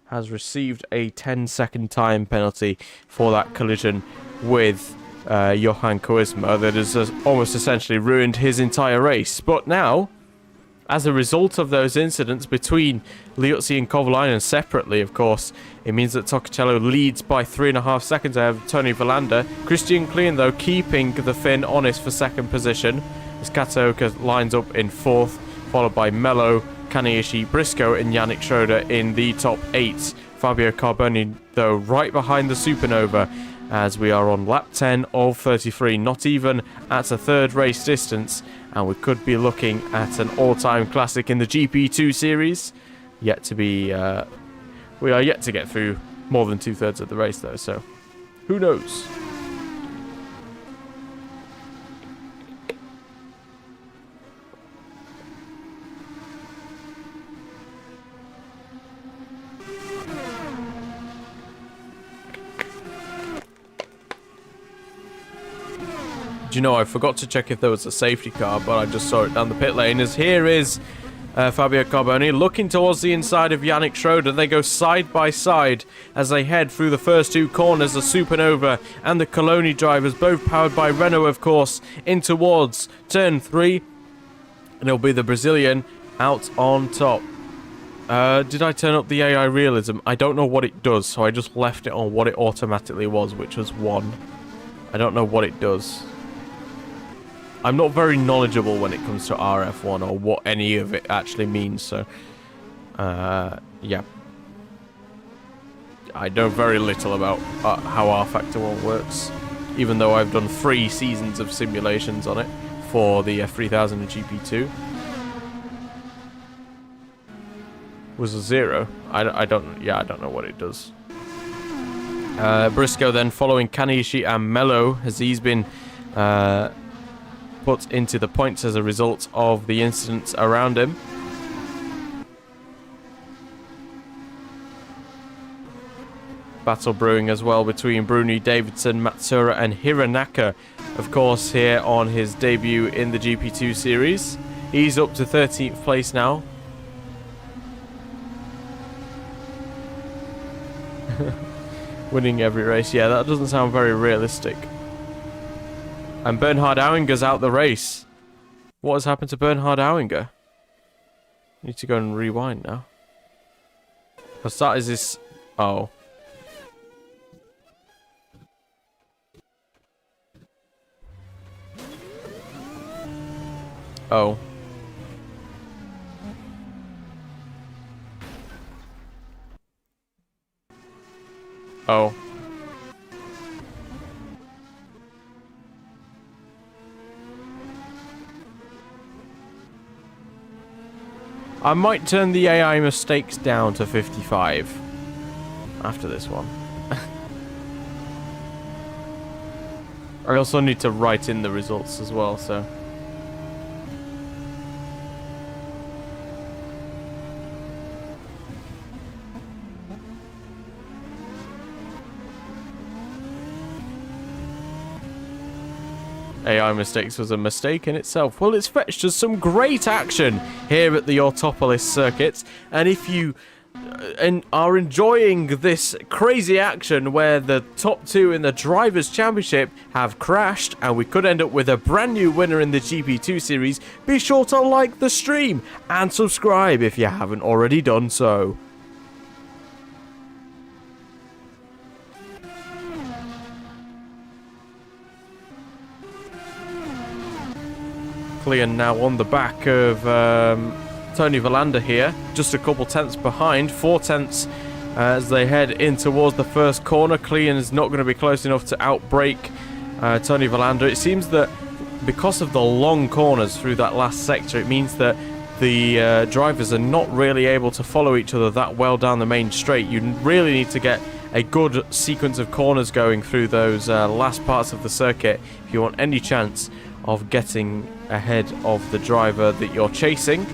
has received a 10-second time penalty for that collision with Johan Koisma that has almost essentially ruined his entire race. But now, as a result of those incidents between Liuzzi and Kovalainen separately, of course, it means that Torricello leads by 3.5 seconds ahead of Tony Villander. Christian Klein, though, keeping the Finn honest for second position, as Kataoka lines up in 4th, followed by Mello Kaneishi Briscoe and Yannick Schroeder in the top 8. Fabio Carboni, though, right behind the Supernova as we are on lap 10 of 33, not even at a third race distance, and we could be looking at an all-time classic in the GP2 series. Yet to be, we are yet to get through more than 2/3 of the race, though, so who knows? Do you know, I forgot to check if there was a safety car, but I just saw it down the pit lane, as here is Fabio Carboni looking towards the inside of Yannick Schroeder. They go side by side as they head through the first 2 corners. The Supernova and the Coloni drivers, both powered by Renault, of course, in towards turn 3. And it'll be the Brazilian out on top. Did I turn up the AI realism? I don't know what it does, so I just left it on what it automatically was, which was 1. I don't know what it does. I'm not very knowledgeable when it comes to RF1 or what any of it actually means, so yeah. I know very little about how R Factor 1 works, even though I've done 3 seasons of simulations on it for the F3000 and GP2. Was a 0. I don't know what it does. Briscoe then following Kaneishi and Mello, as he's been put into the points as a result of the incidents around him. Battle brewing as well between Bruni, Davidson, Matsura and Hiranaka, of course, here on his debut in the GP2 series. He's up to 13th place now. Winning every race. Yeah, that doesn't sound very realistic. And Bernhard Auinger's out the race. What has happened to Bernhard Auinger? Need to go and rewind now. Because that is this... Oh. Oh. Oh. I might turn the AI mistakes down to 55 after this one. I also need to write in the results as well, so... AI mistakes was a mistake in itself. Well, it's fetched us some great action here at the Autopolis circuit, and if you are enjoying this crazy action where the top 2 in the Drivers' Championship have crashed and we could end up with a brand new winner in the GP2 series, be sure to like the stream and subscribe if you haven't already done so. And now on the back of Tony Verlander here, just a couple tenths behind, 4 tenths as they head in towards the first corner. Klein is not going to be close enough to outbrake Tony Verlander. It seems that because of the long corners through that last sector, it means that the drivers are not really able to follow each other that well down the main straight. You really need to get a good sequence of corners going through those last parts of the circuit if you want any chance of getting ahead of the driver that you're chasing.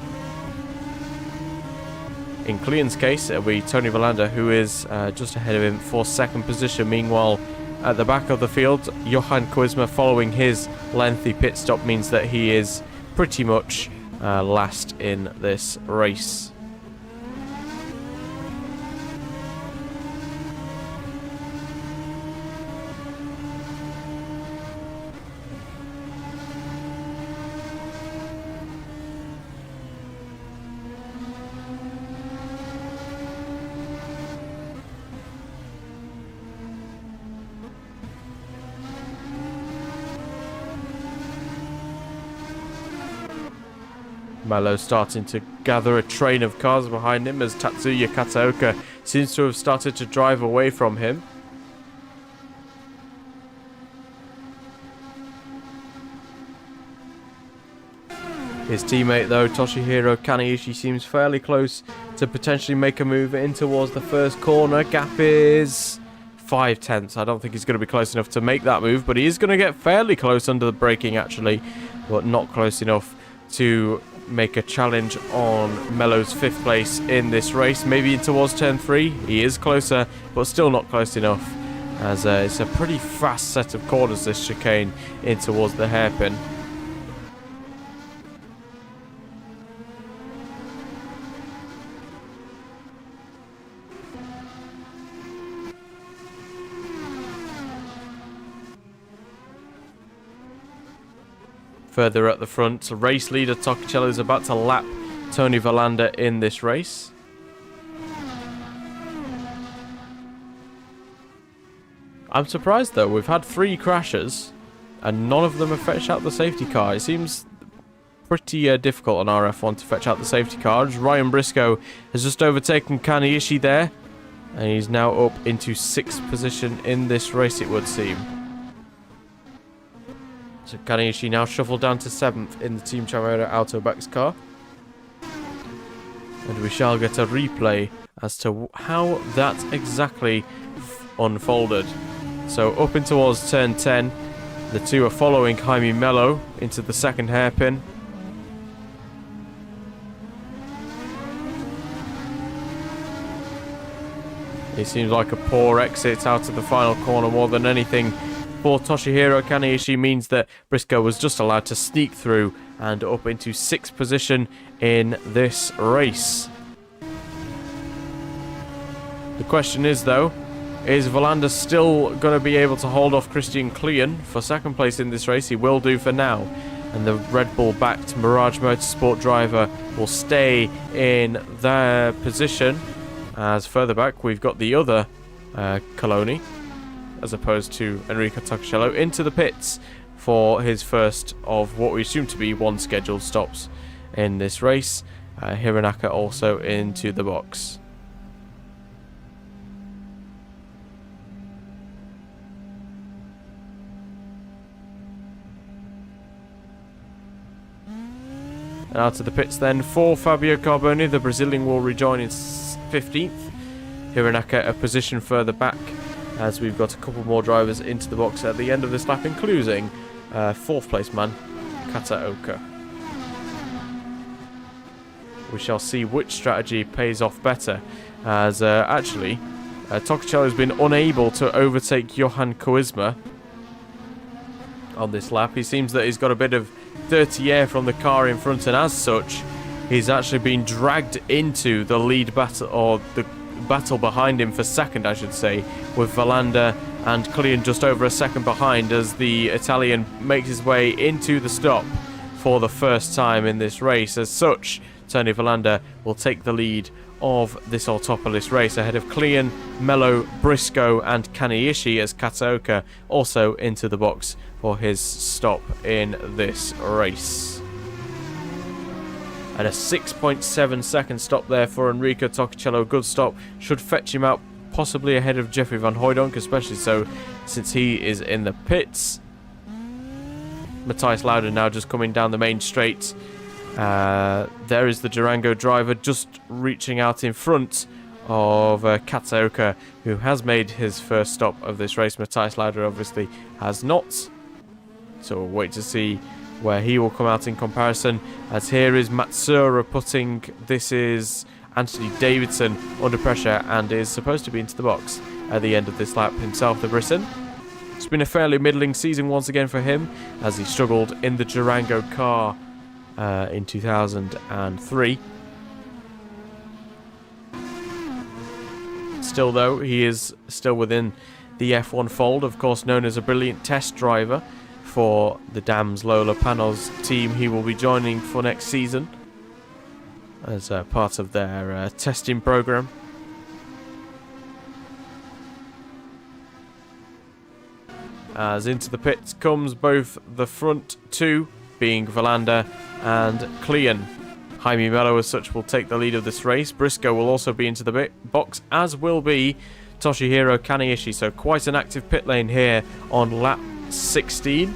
In Klein's case, it'll be Tony Verlander, who is just ahead of him for 2nd position. Meanwhile, at the back of the field, Johan Koisma following his lengthy pit stop means that he is pretty much last in this race. Melo starting to gather a train of cars behind him as Tatsuya Kataoka seems to have started to drive away from him. His teammate, though, Toshihiro Kaneishi, seems fairly close to potentially make a move in towards the first corner. Gap is 5/10. I don't think he's going to be close enough to make that move, but he is going to get fairly close under the braking, actually, but not close enough to make a challenge on Melo's 5th place in this race. Maybe in towards turn 3. He is closer, but still not close enough, as it's a pretty fast set of corners, this chicane, in towards the hairpin. Further at the front, race leader Tokicello is about to lap Tony Valander in this race. I'm surprised though, we've had 3 crashes and none of them have fetched out the safety car. It seems pretty difficult on RF1 to fetch out the safety car. Ryan Briscoe has just overtaken Kaneishi there, and he's now up into 6th position in this race, it would seem. So Kaneishi now shuffled down to 7th in the Team Chamada Autobacks car. And we shall get a replay as to how that exactly unfolded. So up in towards turn 10, the two are following Jaime Melo into the second hairpin. It seems like a poor exit out of the final corner more than anything for Toshihiro Kaneishi means that Briscoe was just allowed to sneak through and up into 6th position in this race. The question is, though, is Valander still going to be able to hold off Christian Klein for 2nd place in this race? He will do for now. And the Red Bull-backed Mirage Motorsport driver will stay in their position. As further back, we've got the other Coloni, as opposed to Enrico Tokicello, into the pits for his first of what we assume to be 1 scheduled stops in this race. Hironaka also into the box. And out of the pits then for Fabio Carboni. The Brazilian will rejoin in 15th. Hironaka a position further back, as we've got a couple more drivers into the box at the end of this lap, including 4th place man Kataoka. We shall see which strategy pays off better, as actually Tokicello has been unable to overtake Johan Koisma on this lap. He seems that he's got a bit of dirty air from the car in front, and as such he's actually been dragged into the lead battle, or the battle behind him for 2nd, I should say, with Valander and Klein just over a 2nd behind, as the Italian makes his way into the stop for the first time in this race. As such, Tony Valander will take the lead of this Autopolis race ahead of Klein, Melo, Briscoe and Kaneishi, as Kataoka also into the box for his stop in this race. And a 6.7 second stop there for Enrico Tokicello. Good stop. Should fetch him out possibly ahead of Jeffrey Van Hooydonk, especially so since he is in the pits. Matthias Lauda now just coming down the main straight. There is the Durango driver just reaching out in front of Kataoka, who has made his first stop of this race. Matthias Lauda obviously has not. So we'll wait to see where he will come out in comparison, as here is Matsura putting, this is Anthony Davidson, under pressure and is supposed to be into the box at the end of this lap himself, the Briton. It's been a fairly middling season once again for him, as he struggled in the Durango car in 2003. Still though, he is still within the F1 fold, of course known as a brilliant test driver for the Dams Lola Panos team. He will be joining for next season as part of their testing program. As into the pits comes both the front two, being Valander and Klein. Jaime Mello, as such, will take the lead of this race. Briscoe will also be into the box, as will be Toshihiro Kaneishi. So quite an active pit lane here on lap 16.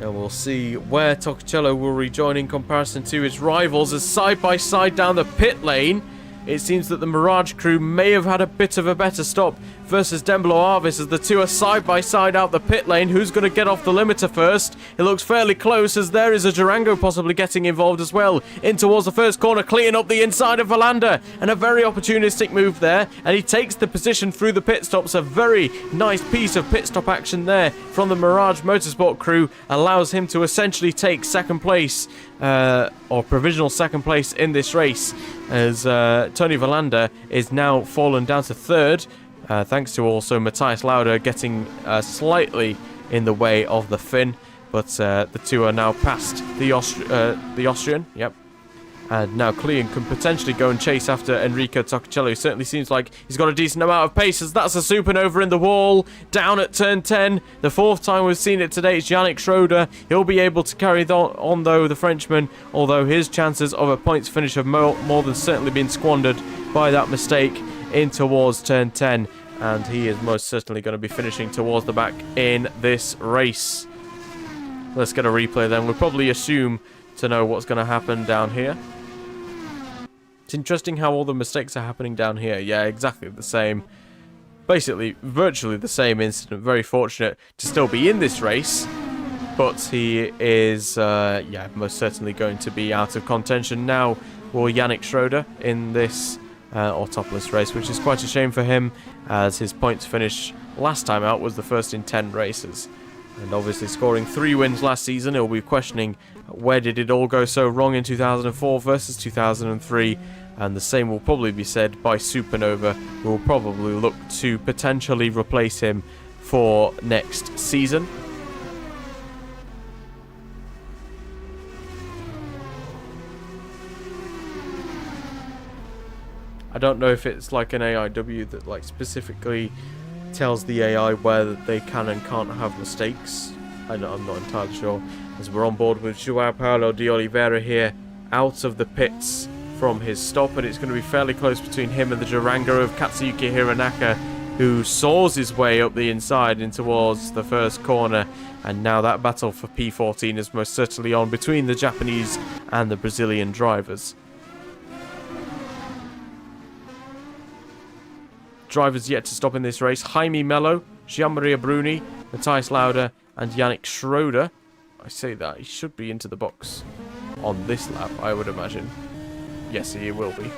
And we'll see where Tokicello will rejoin in comparison to his rivals, as side by side down the pit lane. It seems that the Mirage crew may have had a bit of a better stop versus Den Bla Avis, as the two are side by side out the pit lane. Who's going to get off the limiter first? It looks fairly close, as there is a Durango possibly getting involved as well. In towards the first corner, clearing up the inside of Valander. And a very opportunistic move there. And he takes the position through the pit stops. A very nice piece of pit stop action there from the Mirage Motorsport crew. Allows him to essentially take second place, or provisional second place in this race, as Tony Valander is now fallen down to third, thanks to also Matthias Lauda getting slightly in the way of the Finn, but the two are now past the Austrian. Yep. And now Clean can potentially go and chase after Enrico Tokicello. Certainly seems like he's got a decent amount of pace, as that's a supernova in the wall, down at turn 10. The fourth time we've seen it today. It's Yannick Schroeder. He'll be able to carry on, though, the Frenchman, although his chances of a points finish have more than certainly been squandered by that mistake in towards turn 10. And he is most certainly going to be finishing towards the back in this race. Let's get a replay then. We'll probably assume to know what's going to happen down here. It's interesting how all the mistakes are happening down here. Yeah, exactly the same. Basically, virtually the same incident. Very fortunate to still be in this race. But he is, yeah, most certainly going to be out of contention now for Yannick Schroeder in this Autopolis race, which is quite a shame for him, as his points finish last time out was the first in 10 races. And obviously scoring 3 wins last season, he'll be questioning where did it all go so wrong in 2004 versus 2003. And the same will probably be said by Supernova, who will probably look to potentially replace him for next season. I don't know if it's like an AIW that like specifically tells the AI where they can and can't have mistakes. I'm not entirely sure. As we're on board with João Paulo de Oliveira here, out of the pits from his stop, and it's going to be fairly close between him and the Durango of Katsuyuki Hironaka, who saws his way up the inside in towards the first corner. And now that battle for P14 is most certainly on between the Japanese and the Brazilian drivers. Drivers yet to stop in this race: Jaime Mello, Gian-Maria Bruni, Matthias Lauda, and Yannick Schroeder. I say that, he should be into the box on this lap, I would imagine. Yes, he will be.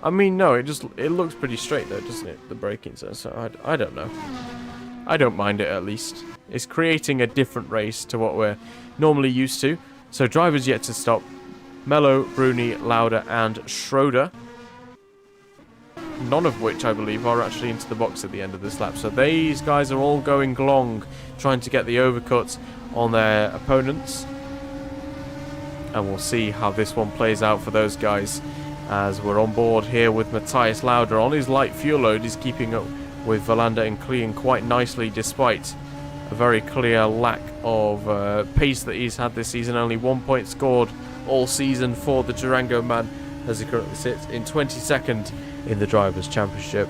I mean, no, it looks pretty straight though, doesn't it? The braking zone, so I don't know. I don't mind it, at least. It's creating a different race to what we're normally used to. So drivers yet to stop: Mello, Bruni, Lauda, and Schroeder. None of which, I believe, are actually into the box at the end of this lap. So these guys are all going long, trying to get the overcuts on their opponents. And we'll see how this one plays out for those guys, as we're on board here with Matthias Lauda. On his light fuel load, he's keeping up with Valander and Klein quite nicely, despite a very clear lack of pace that he's had this season. Only 1 point scored all season for the Durango man, as he currently sits in 22nd in the Drivers' Championship.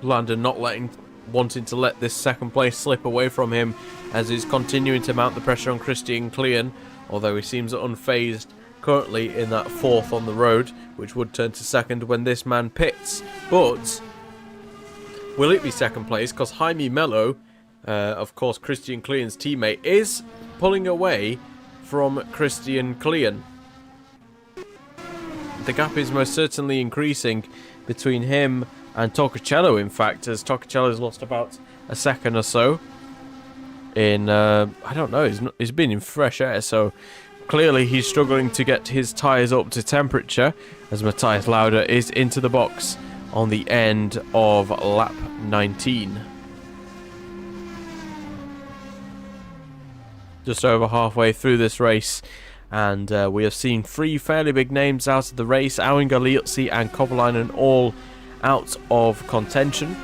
Landa not wanting to let this second place slip away from him, as he's continuing to mount the pressure on Christian Klein, although he seems unfazed currently in that fourth on the road, which would turn to second when this man pits. But will it be second place? Because Jaime Mello, of course Christian Klein's teammate, is pulling away from Christian Klein. The gap is most certainly increasing between him and Tokicello, in fact, as Tokicello's lost about a second or so in, I don't know, he's been in fresh air, so clearly he's struggling to get his tyres up to temperature as Matthias Lauda is into the box on the end of lap 19. Just over halfway through this race, and we have seen three fairly big names out of the race. Auinger, Liuzzi and Kovalainen all out of contention.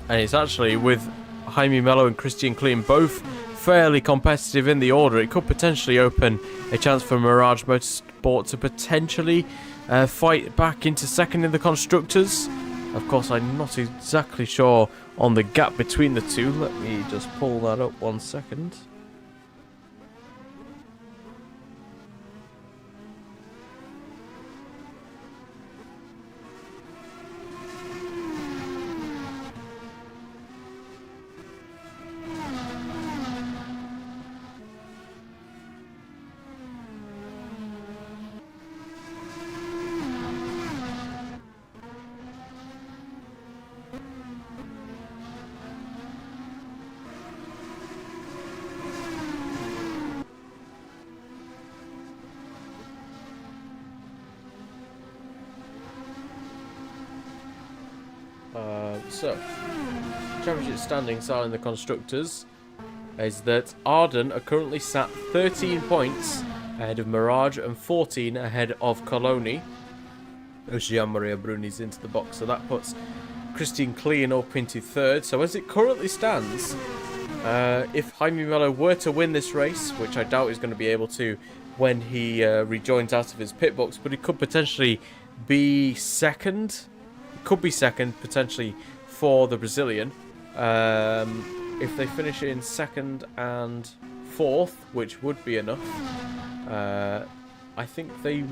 And it's actually with Jaime Mello and Christian Klein both fairly competitive in the order. It could potentially open a chance for Mirage Motorsport to potentially fight back into second in the Constructors. Of course, I'm not exactly sure on the gap between the two. Let me just pull that up 1 second. So, championship standings are in the Constructors is that Arden are currently sat 13 points ahead of Mirage and 14 ahead of Coloni. Gian-Maria Bruni's into the box, so that puts Christian Klein up into third. So as it currently stands, if Jaime Mello were to win this race, which I doubt he's going to be able to when he rejoins out of his pit box, but he could potentially be second. Could be second, potentially, for the Brazilian. If they finish in second and fourth, which would be enough, I think they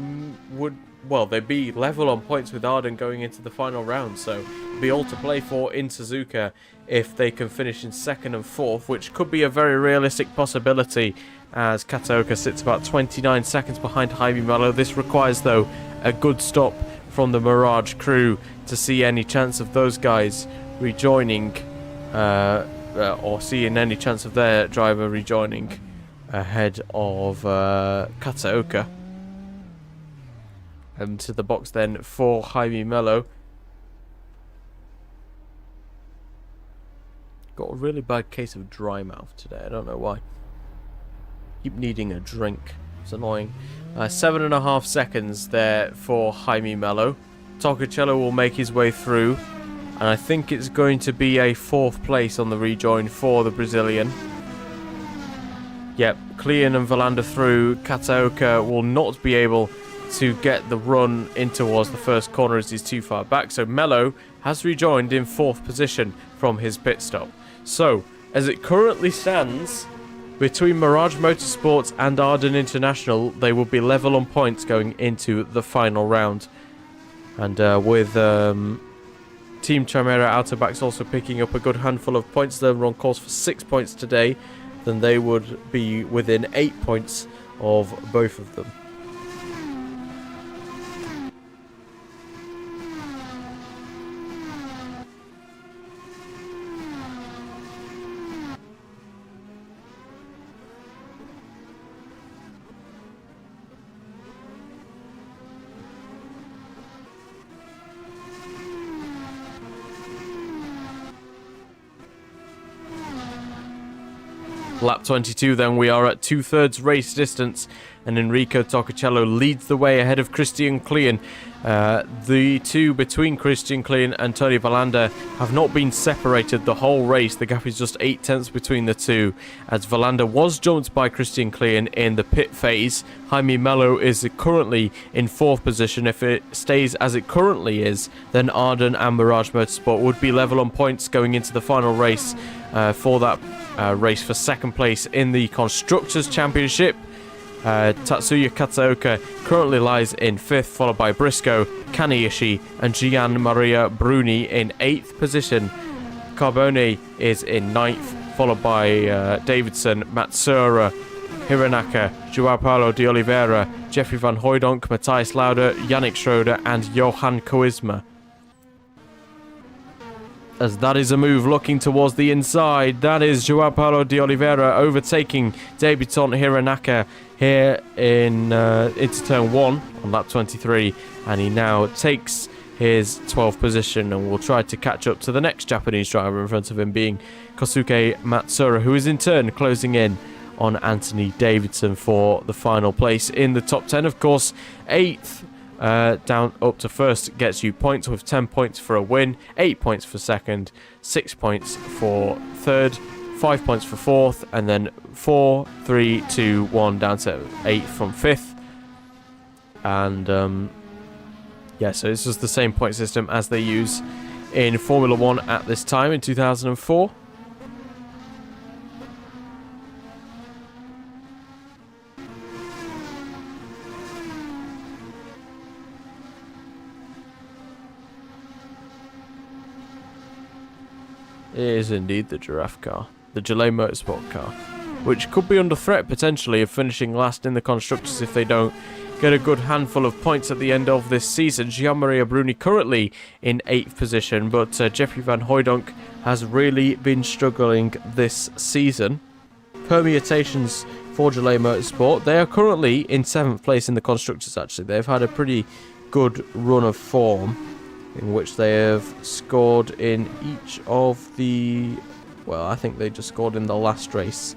would, well, they'd be level on points with Arden going into the final round, so be all to play for in Suzuka if they can finish in second and fourth, which could be a very realistic possibility as Kataoka sits about 29 seconds behind Jaime Mello. This requires, though, a good stop from the Mirage crew to see any chance of those guys rejoining, or seeing any chance of their driver rejoining ahead of Kataoka. And to the box then for Jaime Mello. Got a really bad case of dry mouth today, I don't know why. Keep needing a drink, it's annoying. 7.5 seconds there for Jaime Mello. Toccacello will make his way through, and I think it's going to be a fourth place on the rejoin for the Brazilian. Yep, Klein and Valander through. Kataoka will not be able to get the run in towards the first corner as he's too far back, so Mello has rejoined in fourth position from his pit stop. So, as it currently stands, between Mirage Motorsports and Arden International, they will be level on points going into the final round. And with Team Chimera Autobacks also picking up a good handful of points, they're on course for 6 points today, then they would be within 8 points of both of them. Lap 22 then, we are at 2/3 race distance and Enrico Toccacello leads the way ahead of Christian Klein. The two between Christian Klein and Tony Valander have not been separated the whole race. The gap is just 8 tenths between the two, as Valander was jumped by Christian Klein in the pit phase. Jaime Mello is currently in fourth position. If it stays as it currently is, then Arden and Mirage Motorsport would be level on points going into the final race for that race for second place in the Constructors' Championship. Tatsuya Kataoka currently lies in 5th, followed by Briscoe, Kaniishi and Gian-Maria Bruni in 8th position. Carbone is in 9th, followed by Davidson, Matsura, Hiranaka, Joao Paulo de Oliveira, Jeffrey Van Hooijdonk, Matthias Lauda, Yannick Schroeder and Johan Koisma. as that is a move looking towards the inside. That is Joao Paulo de Oliveira overtaking debutant Hironaka here in into turn 1 on lap 23, and he now takes his 12th position and will try to catch up to the next Japanese driver in front of him, being Kosuke Matsura, who is in turn closing in on Anthony Davidson for the final place in the top 10. Of course, 8th down up to first gets you points, with 10 points for a win, 8 points for second, 6 points for third, 5 points for fourth, and then 4, 3, 2, 1 down to 8 from fifth. And yeah, so it's just the same point system as they use in Formula 1 at this time in 2004. It is indeed the giraffe car, the Gillet Motorsport car, which could be under threat potentially of finishing last in the constructors if they don't get a good handful of points at the end of this season. Gian-Maria Bruni currently in 8th position, but Jeffrey Van Hooijdonk has really been struggling this season. Permutations for Gillet Motorsport, they are currently in 7th place in the constructors actually. They've had a pretty good run of form, in which they have scored in each of the... well, I think they just scored in the last race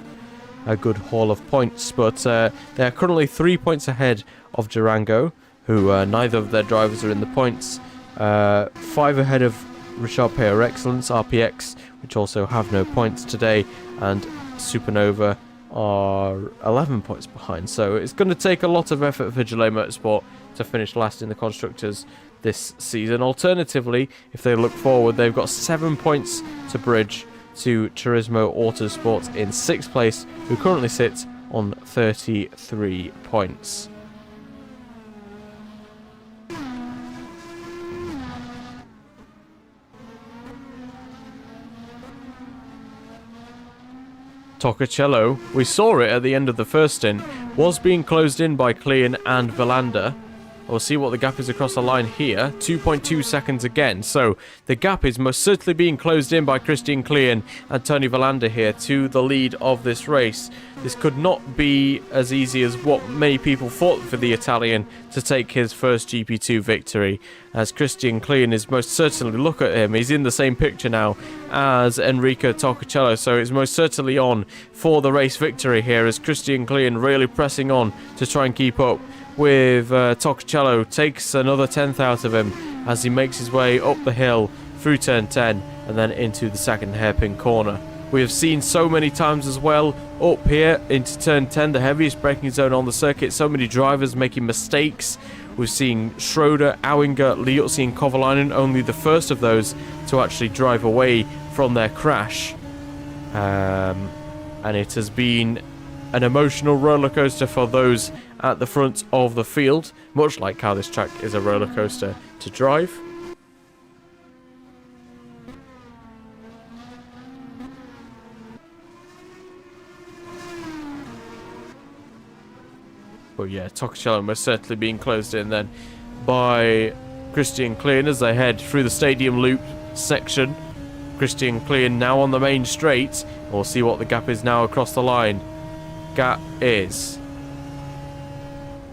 a good haul of points, but they are currently 3 points ahead of Durango, who neither of their drivers are in the points, 5 ahead of Richard Peyer Excellence, RPX, which also have no points today, and Supernova are 11 points behind. So it's going to take a lot of effort for Gillet Motorsport to finish last in the constructors this season. Alternatively, if they look forward, they've got 7 points to bridge to Turismo Autosport in 6th place, who currently sits on 33 points. Toccocello, we saw it at the end of the first stint, was being closed in by Klein and Villander. We'll see what the gap is across the line here. 2.2 seconds again. So the gap is most certainly being closed in by Christian Klein and Tony Villander here to the lead of this race. This could not be as easy as what many people thought for the Italian to take his first GP2 victory, as Christian Klein is most certainly, look at him, he's in the same picture now as Enrico Toccocello, so it's most certainly on for the race victory here, as Christian Klein really pressing on to try and keep up with Toccocello. Takes another 10th out of him as he makes his way up the hill through turn 10 and then into the second hairpin corner. We have seen so many times as well up here into turn 10, the heaviest braking zone on the circuit, so many drivers making mistakes. We've seen Schroeder, Auinger, Liuzzi and Kovalainen, only the first of those to actually drive away from their crash. And it has been an emotional roller coaster for those at the front of the field, much like how this track is a roller coaster to drive. But yeah, Toccocello most certainly being closed in then by Christian Klein as they head through the stadium loop section. Christian Klein now on the main straight. We'll see what the gap is now across the line. Gap is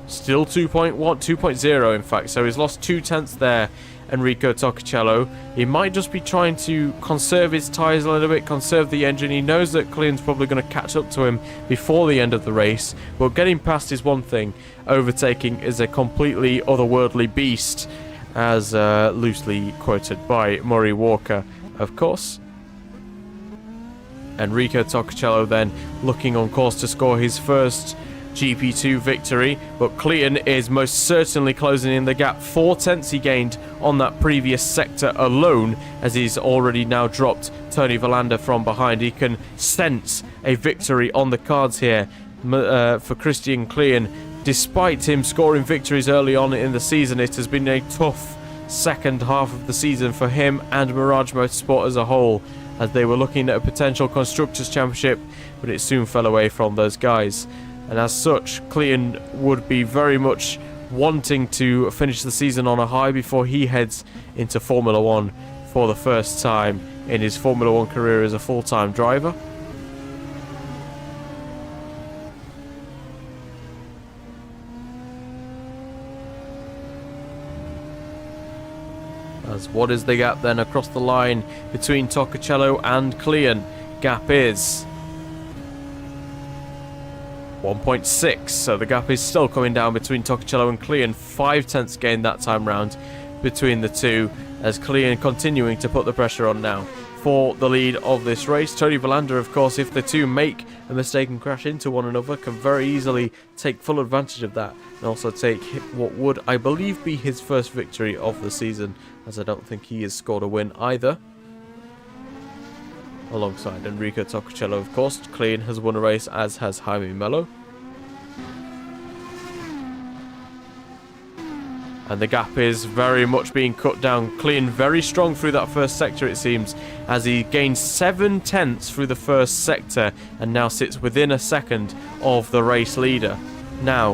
still 2.0 in fact, so he's lost 0.2 there, Enrico Toccocello. He might just be trying to conserve his tyres a little bit, conserve the engine. He knows that Klein's probably going to catch up to him before the end of the race, but getting past is one thing, overtaking is a completely otherworldly beast, as loosely quoted by Murray Walker, of course. Enrico Toccocello then looking on course to score his first GP2 victory, but Klein is most certainly closing in the gap. 0.4 he gained on that previous sector alone, as he's already now dropped Tony Villander from behind. He can sense a victory on the cards here for Christian Klein. Despite him scoring victories early on in the season, it has been a tough second half of the season for him and Mirage Motorsport as a whole, as they were looking at a potential Constructors' Championship, but it soon fell away from those guys. And as such, Klein would be very much wanting to finish the season on a high before he heads into Formula 1 for the first time in his Formula 1 career as a full-time driver. As what is the gap then across the line between Toccocello and Klein? Gap is 1.6, so the gap is still coming down between Toccocello and Klein. 5 tenths gain that time round between the two, as Klein continuing to put the pressure on now for the lead of this race. Tony Villander, of course, if the two make a mistake and crash into one another, can very easily take full advantage of that and also take what would, I believe, be his first victory of the season, as I don't think he has scored a win either. Alongside Enrico Toccocello, of course. Klein has won a race, as has Jaime Mello. And the gap is very much being cut down. Klein very strong through that first sector, it seems, as he gains 7 tenths through the first sector and now sits within a second of the race leader. Now,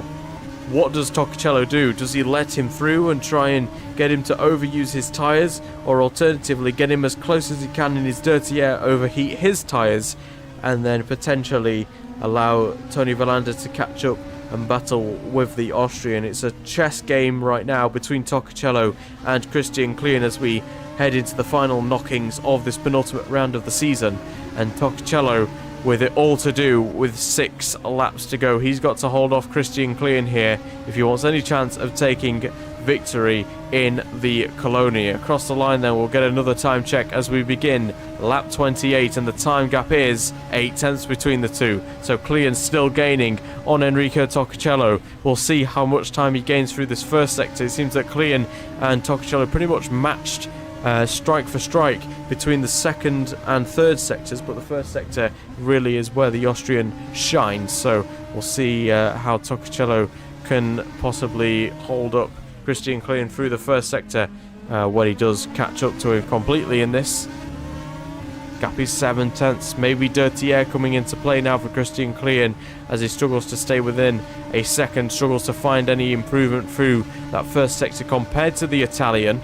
what does Toccocello do? Does he let him through and try and get him to overuse his tyres, or alternatively get him as close as he can in his dirty air, overheat his tyres, and then potentially allow Tony Villander to catch up and battle with the Austrian? It's a chess game right now between Toccocello and Christian Klein as we head into the final knockings of this penultimate round of the season, and Toccocello with it all to do with 6 laps to go. He's got to hold off Christian Klein here if he wants any chance of taking victory in the Colonia. Across the line then, we'll get another time check as we begin lap 28, and the time gap is 8 tenths between the two. So Klein still gaining on Enrico Toccocello. We'll see how much time he gains through this first sector. It seems that Klein and Toccocello pretty much matched strike for strike between the second and third sectors, but the first sector really is where the Austrian shines. So we'll see how Toccocello can possibly hold up Christian Klein through the first sector when he does catch up to him completely in this. Gap is 7 tenths, maybe dirty air coming into play now for Christian Klein as he struggles to stay within a second, struggles to find any improvement through that first sector compared to the Italian.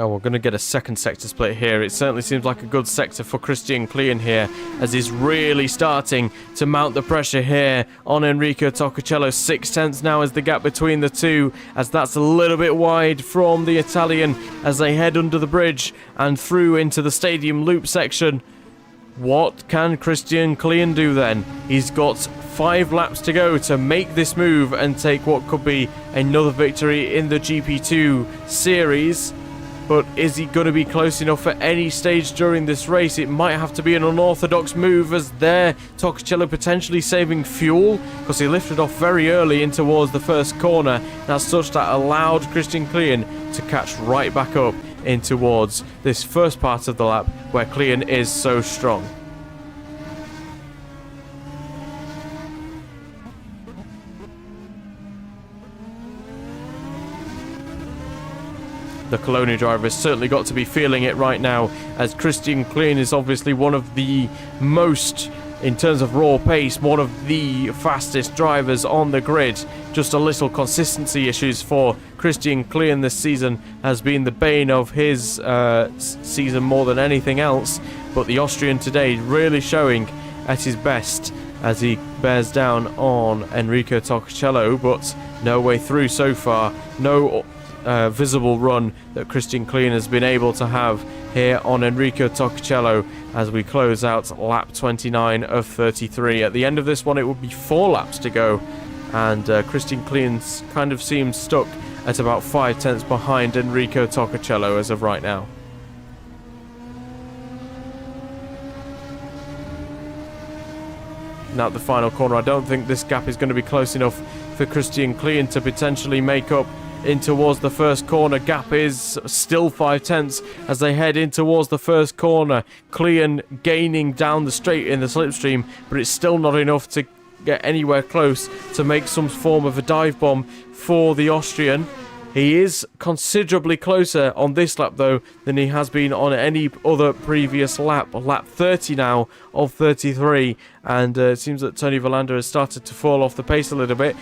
Oh, we're going to get a second sector split here. It certainly seems like a good sector for Christian Klein here, as he's really starting to mount the pressure here on Enrico Toccocello. 6 tenths now is the gap between the two, as that's a little bit wide from the Italian as they head under the bridge and through into the stadium loop section. What can Christian Klein do then? He's got 5 laps to go to make this move and take what could be another victory in the GP2 series. But is he going to be close enough at any stage during this race? It might have to be an unorthodox move, as there Toccocello potentially saving fuel, because he lifted off very early in towards the first corner. As such, that allowed Christian Klein to catch right back up in towards this first part of the lap where Klein is so strong. The Colonia driver has certainly got to be feeling it right now, as Christian Klein is obviously one of the most, in terms of raw pace, one of the fastest drivers on the grid. Just a little consistency issues for Christian Klein this season has been the bane of his season more than anything else. But the Austrian today really showing at his best as he bears down on Enrico Toccocello, but no way through so far. No visible run that Christian Klein has been able to have here on Enrico Toccocello as we close out lap 29 of 33. At the end of this one, it would be 4 laps to go, and Christian Klein kind of seems stuck at about 5 tenths behind Enrico Toccocello as of right now. Now at the final corner, I don't think this gap is going to be close enough for Christian Klein to potentially make up in towards the first corner. Gap is still 5 tenths as they head in towards the first corner. Klein gaining down the straight in the slipstream, but it's still not enough to get anywhere close to make some form of a dive bomb for the Austrian. He is considerably closer on this lap, though, than he has been on any other previous lap. Lap 30 now of 33, and it seems that Tony Villander has started to fall off the pace a little bit.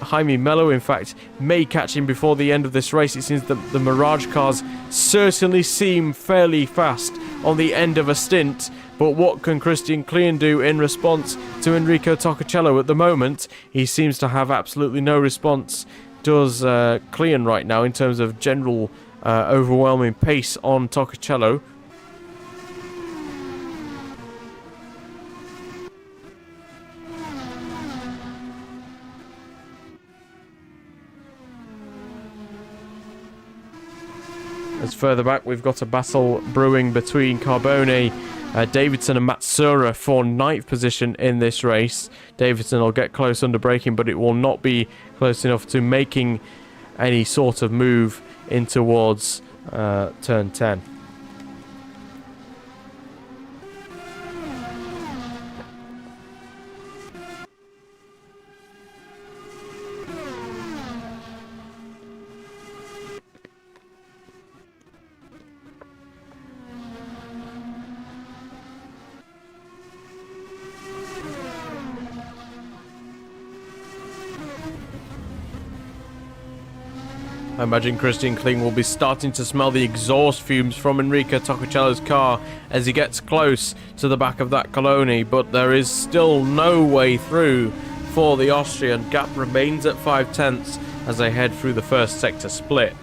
Jaime Mello, in fact, may catch him before the end of this race. It seems that the Mirage cars certainly seem fairly fast on the end of a stint. But what can Christian Klien do in response to Enrico Torricello at the moment? He seems to have absolutely no response, does Klien right now, in terms of general overwhelming pace on Torricello. As further back, we've got a battle brewing between Carbone, Davidson and Matsura for 9th position in this race. Davidson will get close under braking, but it will not be close enough to making any sort of move in towards turn 10. I imagine Christian Klien will be starting to smell the exhaust fumes from Enrico Torricello's car as he gets close to the back of that Coloni, but there is still no way through for the Austrian. Gap remains at 5/10 as they head through the first sector split.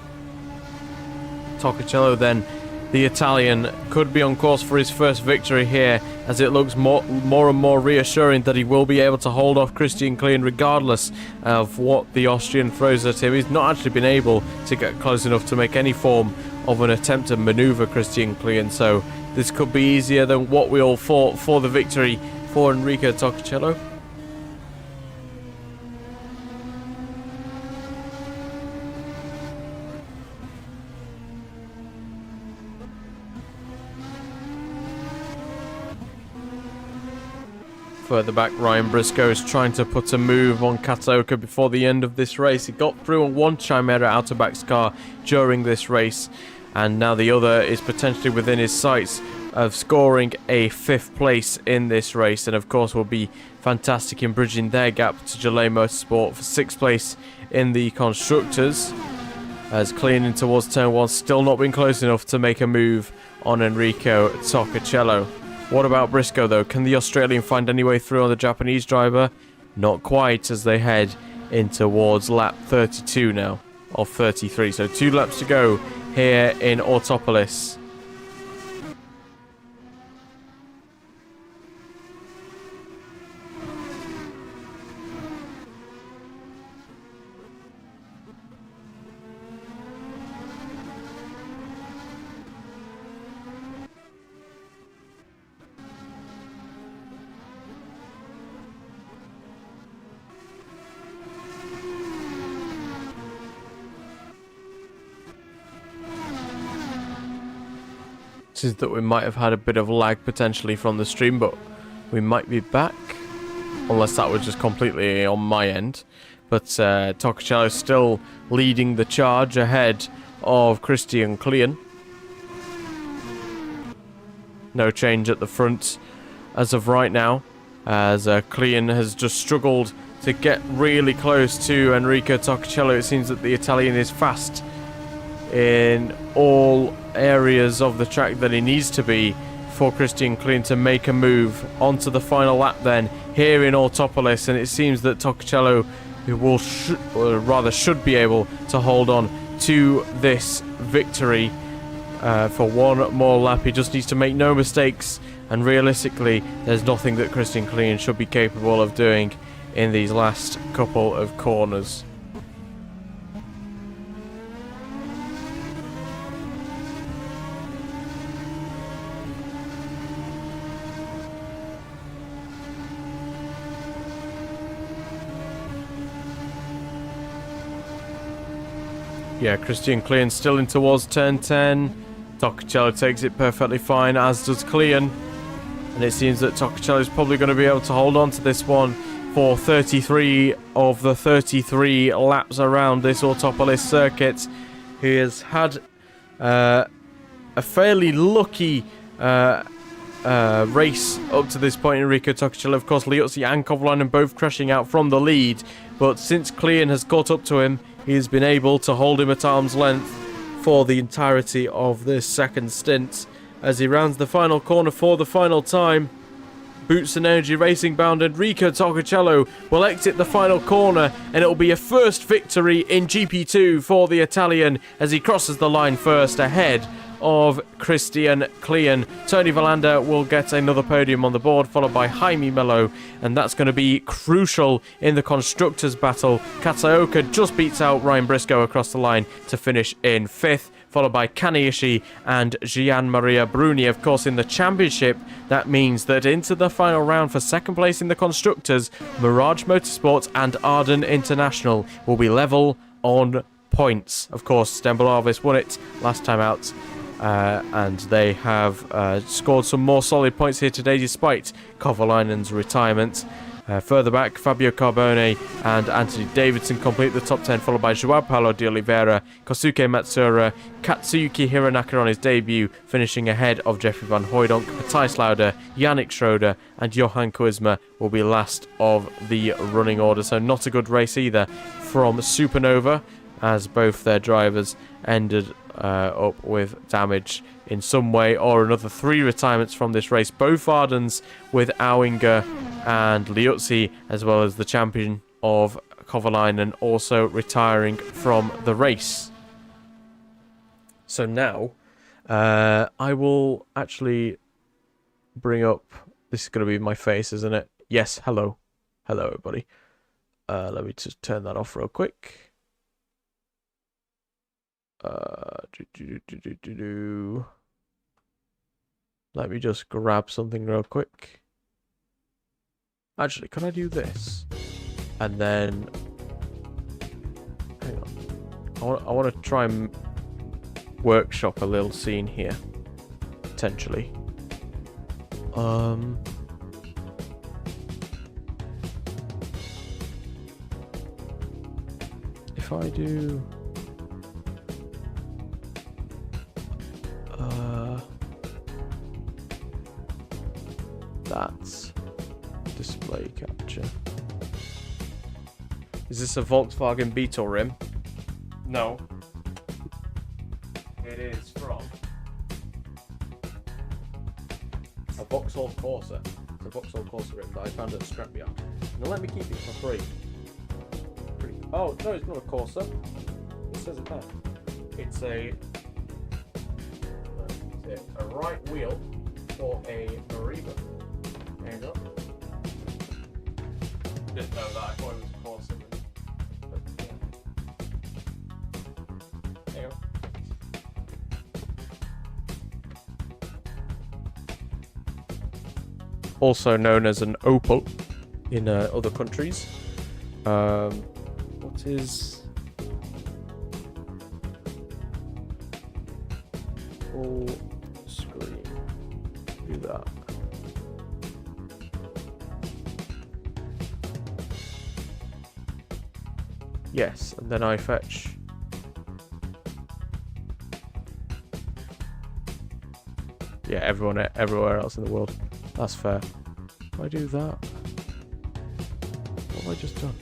Torricello then, the Italian, could be on course for his first victory here, as it looks more and more reassuring that he will be able to hold off Christian Klien regardless of what the Austrian throws at him. He's not actually been able to get close enough to make any form of an attempt to manoeuvre Christian Klien, so this could be easier than what we all thought for the victory for Enrico Torricello. Further back, Ryan Briscoe is trying to put a move on Kataoka before the end of this race. He got through on one Chimera Autobacks car during this race, and now the other is potentially within his sights of scoring a 5th place in this race, and of course will be fantastic in bridging their gap to Gillet Motorsport for 6th place in the Constructors. As Klien in towards turn 1, still not been close enough to make a move on Enrico Torricello. What about Briscoe, though? Can the Australian find any way through on the Japanese driver? Not quite, as they head in towards lap 32 now, of 33. So 2 laps to go here in Autopolis. Is that we might have had a bit of lag potentially from the stream, but we might be back, unless that was just completely on my end. But Torricello still leading the charge ahead of Christian Klien. No change at the front as of right now, as Klien has just struggled to get really close to Enrico Torricello. It seems that the Italian is fast in all areas of the track that he needs to be for Christian Klien to make a move onto the final lap then here in Autopolis, and it seems that Torricello should be able to hold on to this victory for one more lap. He just needs to make no mistakes, and realistically there's nothing that Christian Klien should be capable of doing in these last couple of corners. Yeah, Christian Klien still in towards turn 10. Torricello takes it perfectly fine, as does Klien. And it seems that Torricello is probably going to be able to hold on to this one for 33 of the 33 laps around this Autopolis circuit. He has had a fairly lucky race up to this point. Enrico Toccicello, of course, Liuzzi and Kovalainen both crashing out from the lead, but since Klein has caught up to him, he has been able to hold him at arm's length for the entirety of this second stint. As he rounds the final corner for the final time, Boots and Energy Racing bound Enrico Toccicello will exit the final corner, and it will be a first victory in GP2 for the Italian as he crosses the line first ahead of Christian Klein. Tony Valander will get another podium on the board, followed by Jaime Mello, and that's going to be crucial in the constructors' battle. Katsuoka just beats out Ryan Briscoe across the line to finish in 5th, followed by Kaneishi and Gian Maria Bruni. Of course, in the championship, that means that into the final round for second place in the constructors, Mirage Motorsports and Arden International will be level on points. Of course, Den Bla Avis won it last time out, and they have scored some more solid points here today despite Kovalainen's retirement. Further back, Fabio Carbone and Anthony Davidson complete the top 10, followed by Joao Paulo de Oliveira, Kosuke Matsura, Katsuyuki Hironaka on his debut, finishing ahead of Jeffrey Van Hooydonk. Matthijs Lauda, Yannick Schroeder and Johan Koisma will be last of the running order. So not a good race either from Supernova, as both their drivers ended up with damage in some way or another. 3 retirements from this race, both Ardens with Auinger and Liuzzi, as well as the champion of Kovalainen also retiring from the race. So now I will actually bring up, this is going to be my face, isn't it? Yes, hello everybody. Let me just turn that off real quick. Let me just grab something real quick. Actually, can I do this? And then, hang on. I want to try and workshop a little scene here, potentially. If I do. That's display capture. Is this a Volkswagen Beetle rim? No. It is from a Vauxhall Corsa. It's a Vauxhall Corsa rim that I found at a scrapyard. Now let me keep it for free. Oh, no, it's not a Corsa. It says it there. It's a right wheel for a Mariva. There you go. Didn't know that. I thought it was a Corsa. But yeah. There you go. Also known as an Opel in other countries. What is full screen? Do that. Yes, and then I fetch. Yeah, everywhere else in the world. That's fair. If I do that, what have I just done?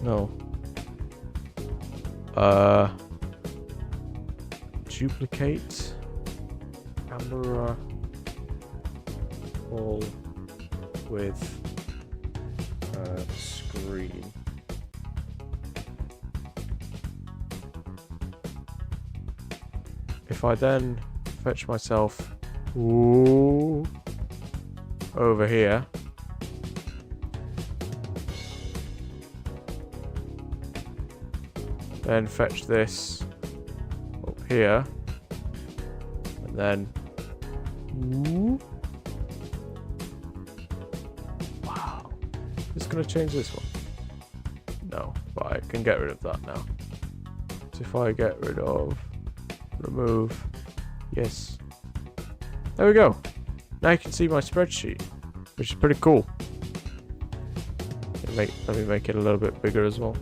No. Duplicate camera all with screen. If I then fetch myself over here, then fetch this up here, and then wow, it's gonna change this one. No, but I can get rid of that now. So if I get rid of remove, yes, there we go. Now you can see my spreadsheet, which is pretty cool. let me make it a little bit bigger as well.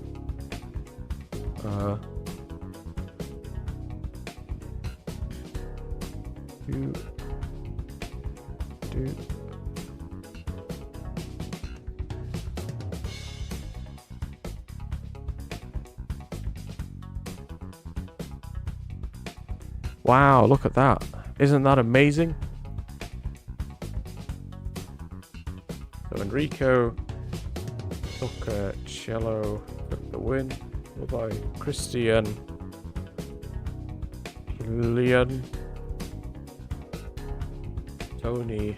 Wow, look at that. Isn't that amazing? So Enrico took Cello, took the win. By Christian, Julian, Tony,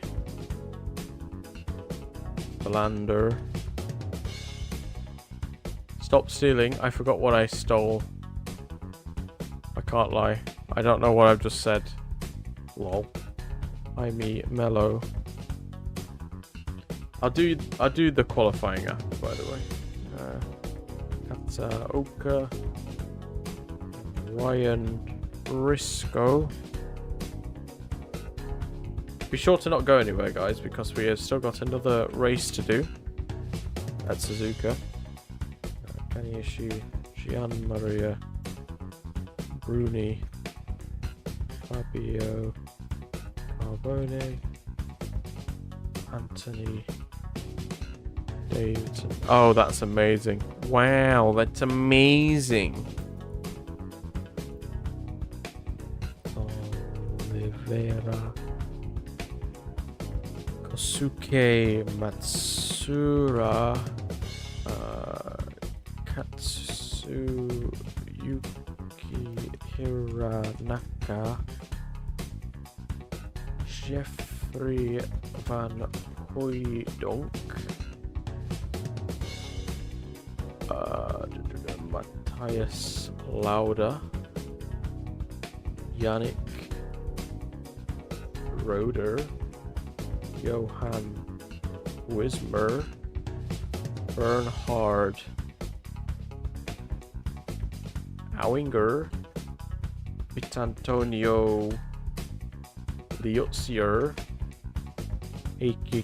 Valander. Stop stealing. I forgot what I stole. I can't lie. I don't know what I've just said. Lol. Jaime Mello. I'll do the qualifying after, by the way. Oka, Ryan Briscoe. Be sure to not go anywhere, guys, because we have still got another race to do at Suzuka. Kaniyoshi, Gian Maria, Bruni, Fabio, Carbone, Anthony Davidson. Oh, that's amazing. Wow, that's amazing. Oliveira. Kosuke Matsura. Katsuyuki Hiranaka. Jeffrey Van Hooydonk. Matthias Lauda, Yannick Roder, Johan Wismer, Bernhard Auinger, Vitantonio Liotzier, Heikki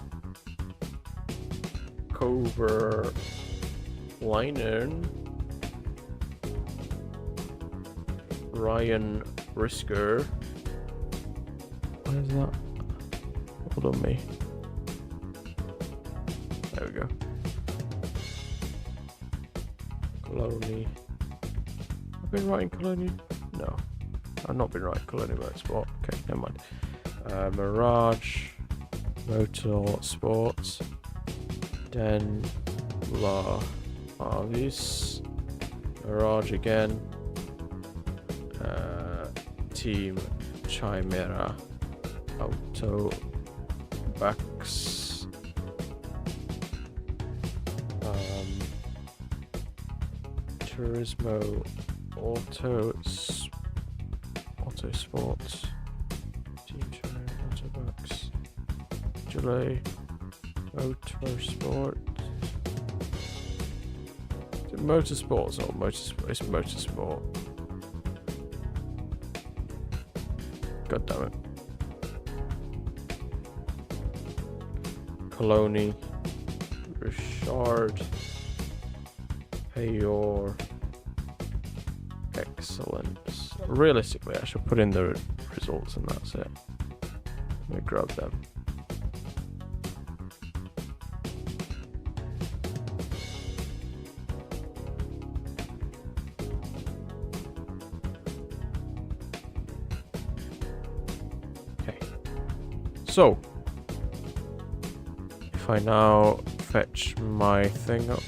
Kovalainen, Ryan Brisker. What is that? Hold on me. There we go. Colony. I've been writing Colony? No. I've not been writing Colony Motorsport. Okay, never mind. Mirage. Motorsports. Den Bla Avis. Mirage again. Team Chimera, Autobox, Turismo, Autosports, Team Chimera, Autobox, July, Motorsport. Is it Motorsports or Motorsport? It's Motorsport. God damn it. Colony, Richard, Payor, Excellence. Realistically, I should put in the results and that's it. Let me grab them. So, if I now fetch my thing up,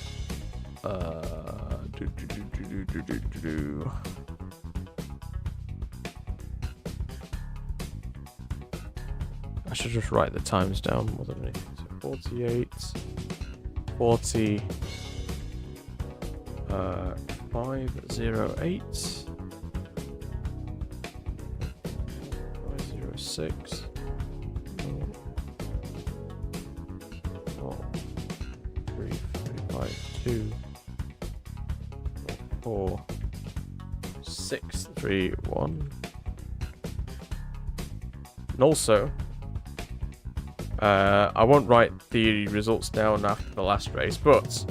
I should just write the times down more than anything. So 48, 40, 508, 506. 2, 4, 6, 3, 1. And also, I won't write the results down after the last race, but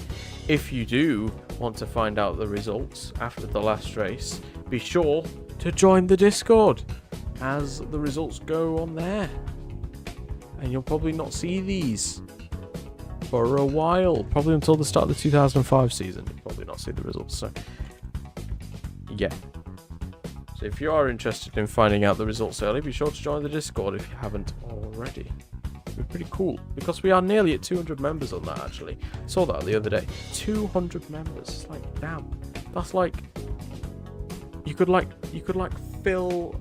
if you do want to find out the results after the last race, be sure to join the Discord, as the results go on there. And you'll probably not see these for a while, probably until the start of the 2005 season. You'll probably not see the results, so yeah. So if you are interested in finding out the results early, be sure to join the Discord if you haven't already. It'd be pretty cool, because we are nearly at 200 members on that, actually. Saw that the other day. 200 members. It's like, damn. That's like, you could fill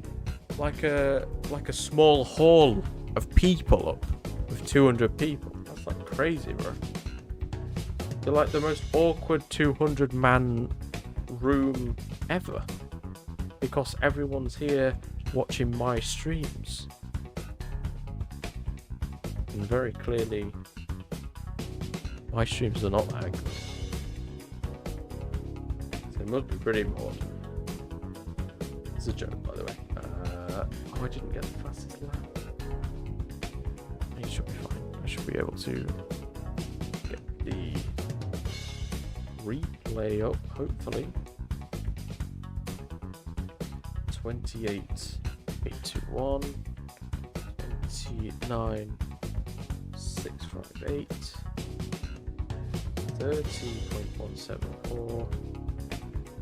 like a small hall of people up with 200 people. That's like crazy, bro. They're like the most awkward 200-man room ever, because everyone's here watching my streams. And very clearly, my streams are not that good. So it must be pretty bored. It's a joke, by the way. I didn't get the fastest lap. It should be fine. I should be able to get the replay up, hopefully. 28.821, 29. 658, 30.174,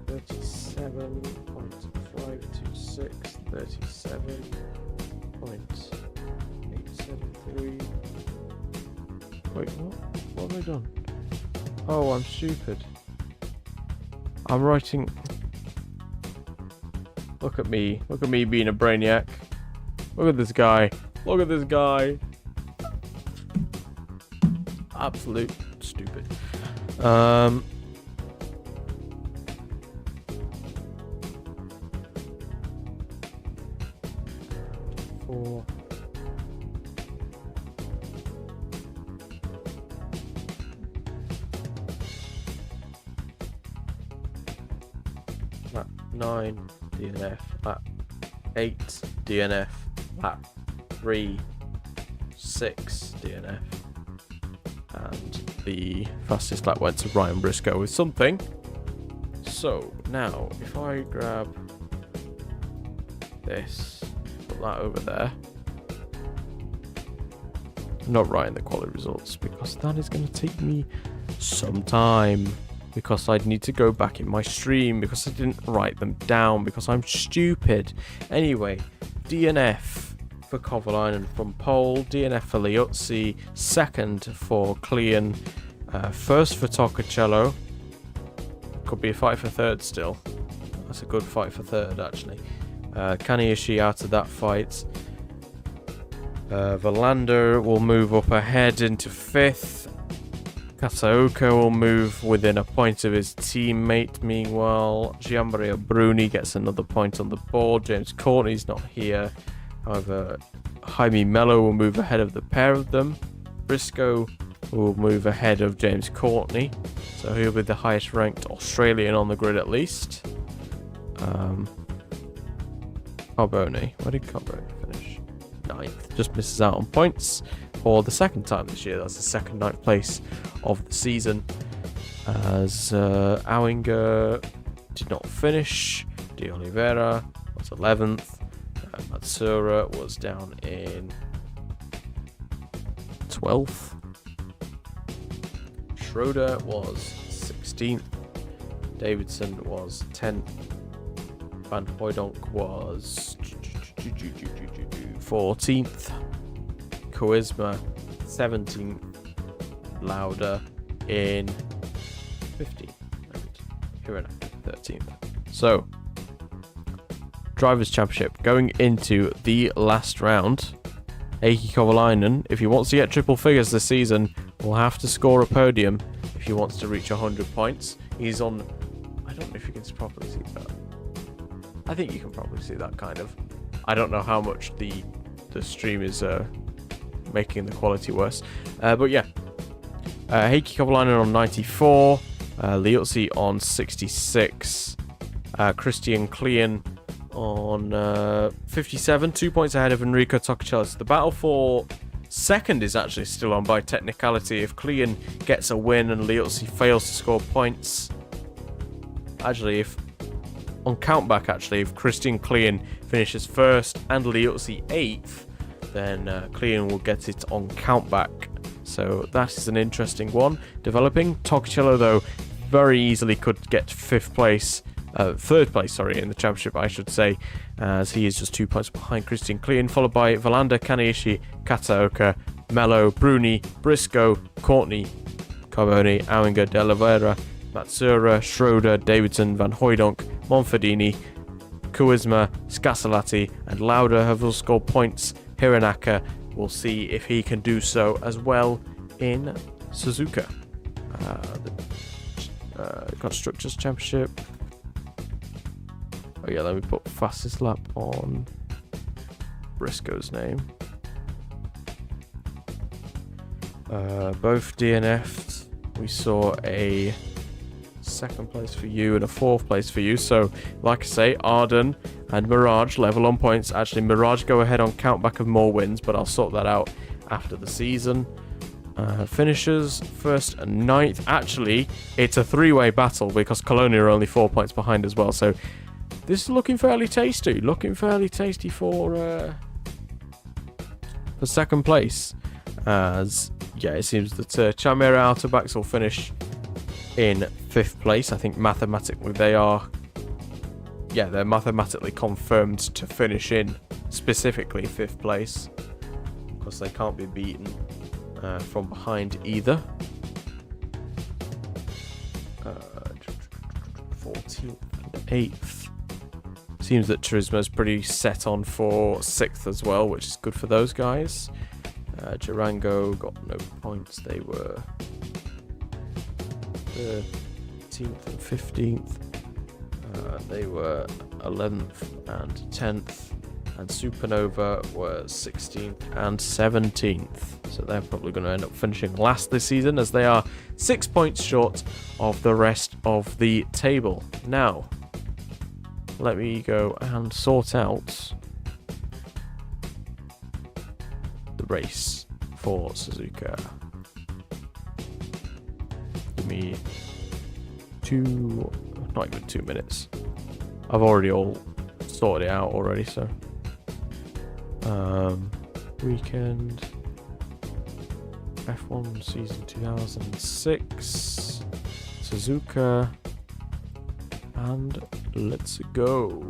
37.526, 37.873. Wait, what? What have I done? Oh, I'm stupid. I'm writing. Look at me. Look at me being a brainiac. Look at this guy. Look at this guy. Absolute stupid. Four. Lap 9 DNF. Lap 8 DNF. Lap 3 6 DNF. And the fastest lap went to Ryan Briscoe with something. So now, if I grab this, put that over there. I'm not writing the quality results, because that is going to take me some time. Because I'd need to go back in my stream, because I didn't write them down, because I'm stupid. Anyway, DNF for Kovalainen from pole, DNF for Liuzzi, second for Klein, first for Toccacello. Could be a fight for third still. That's a good fight for third, actually. Kaniishi out of that fight. Verlander will move up ahead into fifth. Kasaoka will move within a point of his teammate. Meanwhile, Gianmaria Bruni gets another point on the board. James Courtney's not here. However, Jaime Mello will move ahead of the pair of them. Briscoe will move ahead of James Courtney. So he'll be the highest ranked Australian on the grid at least. Carbone. Where did Carbone finish? 9th. Just misses out on points for the second time this year. That's the second 9th place of the season. As Auinger did not finish. De Oliveira was 11th. Matsura was down in 12th. Schroeder was 16th. Davidson was 10th. Van Hooydonk was 14th. Koisma 17th. Lauda in 15th. And Hirona 13th. So, Drivers' Championship going into the last round. Heikki Kovalainen, if he wants to get triple figures this season, will have to score a podium if he wants to reach 100 points. He's on... I don't know if you can properly see that. I think you can probably see that, kind of. I don't know how much the stream is making the quality worse. But yeah. Heikki Kovalainen on 94. Liuzzi on 66. Christian Klein on 57, 2 points ahead of Enrico Toccacello. So the battle for Second is actually still on by technicality. If Klein gets a win and Liuzzi fails to score points, actually, if on countback, actually, if Christian Klein finishes first and Liuzzi 8th, then Klein will get it on countback. So that is an interesting one developing. Tokicello, though, very easily could get third place, in the championship, I should say, as he is just 2 points behind Christian Klein, followed by Valander, Kaneishi, Kataoka, Mello, Bruni, Briscoe, Courtney, Carboni, Auinger, De Oliveira, Matsura, Schroeder, Davidson, Van Hooijdonk, Monfordini, Kuisma, Scasalati, and Lauda have all scored points. Hiranaka, we'll see if he can do so as well in Suzuka. The Constructors' Championship. Oh yeah, let me put fastest lap on Briscoe's name. Both DNF'd. We saw a second place for you and a fourth place for you. So, like I say, Arden and Mirage level on points. Actually, Mirage go ahead on countback of more wins, but I'll sort that out after the season. Finishers first and 9th. Actually, it's a three-way battle because Colonia are only 4 points behind as well. So, this is looking fairly tasty. Looking fairly tasty for second place. As yeah, it seems that Chamera Autobacks will finish in 5th place. I think mathematically they're mathematically confirmed to finish in specifically 5th place because they can't be beaten from behind either. 14th and 8th. Seems that Turismo's pretty set on for 6th as well, which is good for those guys. Durango got no points. They were 13th and 15th. They were 11th and 10th. And Supernova were 16th and 17th. So they're probably going to end up finishing last this season as they are 6 points short of the rest of the table. Now, let me go and sort out the race for Suzuka. Give me not even 2 minutes. I've already all sorted it out already, so weekend F1 season 2006 Suzuka, and let's go.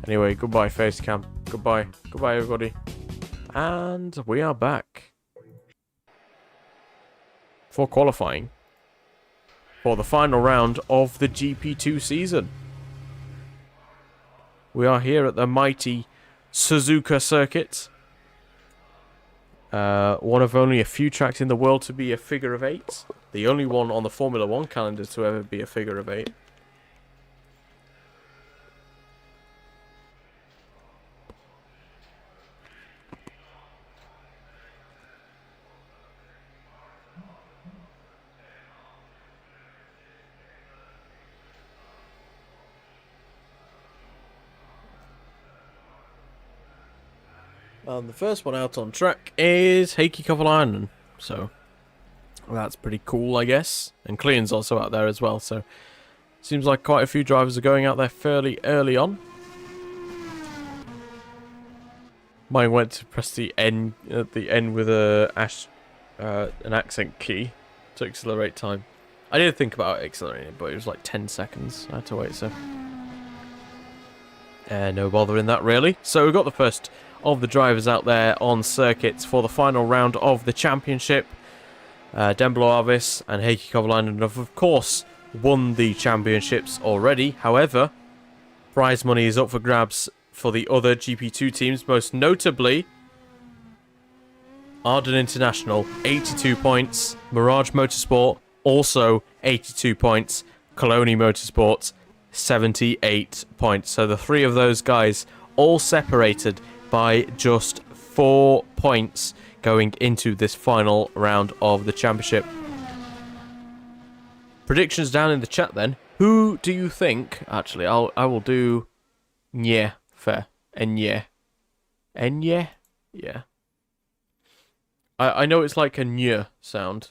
Anyway, goodbye Facecam. Goodbye everybody. And we are back for qualifying for the final round of the GP2 season. We are here at the mighty Suzuka circuit. One of only a few tracks in the world to be a figure of 8. The only one on the Formula 1 calendar to ever be a figure of 8. The first one out on track is Heikki Kovalainen, so that's pretty cool, I guess. And Klein's also out there as well, so seems like quite a few drivers are going out there fairly early on. Mine went to press the N at the end with an accent key to accelerate time. I did think about accelerating, but it was like 10 seconds. I had to wait, so no bother in that really. So we've got the first of the drivers out there on circuits for the final round of the championship. Den Bla Avis and Heikki Kovalainen have of course won the championships already. However, prize money is up for grabs for the other GP2 teams, most notably Arden International, 82 points. Mirage Motorsport, also 82 points. Coloni Motorsport, 78 points. So the three of those guys all separated by just 4 points going into this final round of the championship. Predictions down in the chat then. Who do you think... Actually, I will do... Yeah, Fair. Enye. Enye? Yeah. I know it's like a nya sound.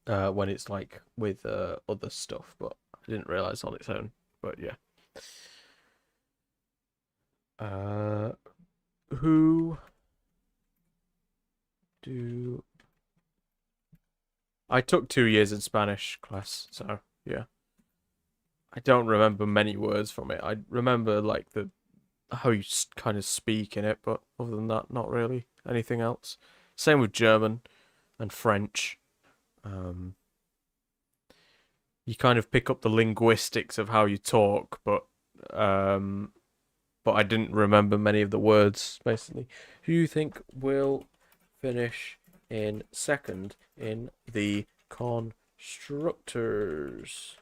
When it's like with other stuff, but I didn't realise on its own. But yeah. Who do... I took 2 years in Spanish class, so yeah. I don't remember many words from it. I remember like how you kind of speak in it, but other than that, not really anything else. Same with German and French. You kind of pick up the linguistics of how you talk, but I didn't remember many of the words, basically. Who do you think will finish in second in the constructors?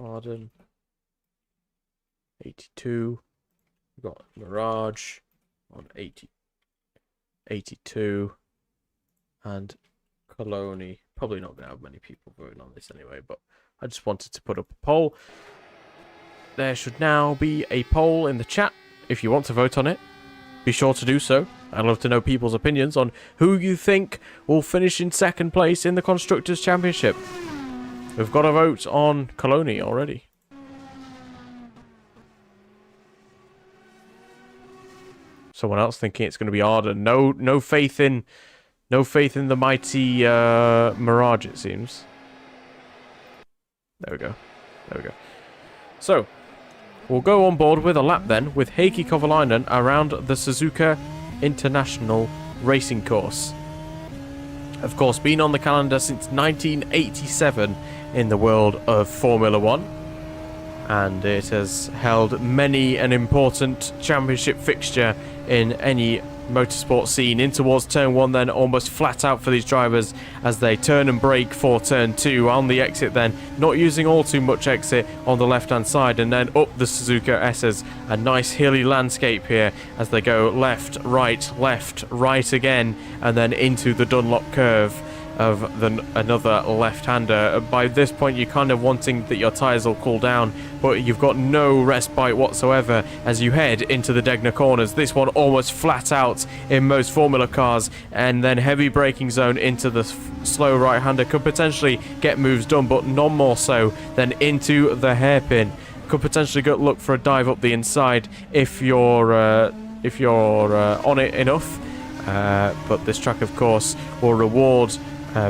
Arden. 82. We've got Mirage on 82. And Coloni. Probably not going to have many people voting on this anyway, but I just wanted to put up a poll. There should now be a poll in the chat. If you want to vote on it, be sure to do so. I'd love to know people's opinions on who you think will finish in second place in the Constructors' Championship. We've got a vote on Coloni already. Someone else thinking it's going to be Arden. No faith in the mighty Mirage, it seems. There we go. So, we'll go on board with a lap then with Heikki Kovalainen around the Suzuka International Racing Course. Of course, been on the calendar since 1987 in the world of Formula 1. And it has held many an important championship fixture in any motorsport scene. In towards turn 1 then, almost flat out for these drivers as they turn and brake for turn 2 on the exit then, not using all too much exit on the left hand side, and then up the Suzuka S's. A nice hilly landscape here as they go left right again, and then into the Dunlop curve of another left-hander. By this point you're kind of wanting that your tyres will cool down, but you've got no respite whatsoever as you head into the Degner corners. This one almost flat out in most Formula cars, and then heavy braking zone into the slow right-hander. Could potentially get moves done, but none more so than into the hairpin. Could potentially look for a dive up the inside if you're on it enough, but this track of course will reward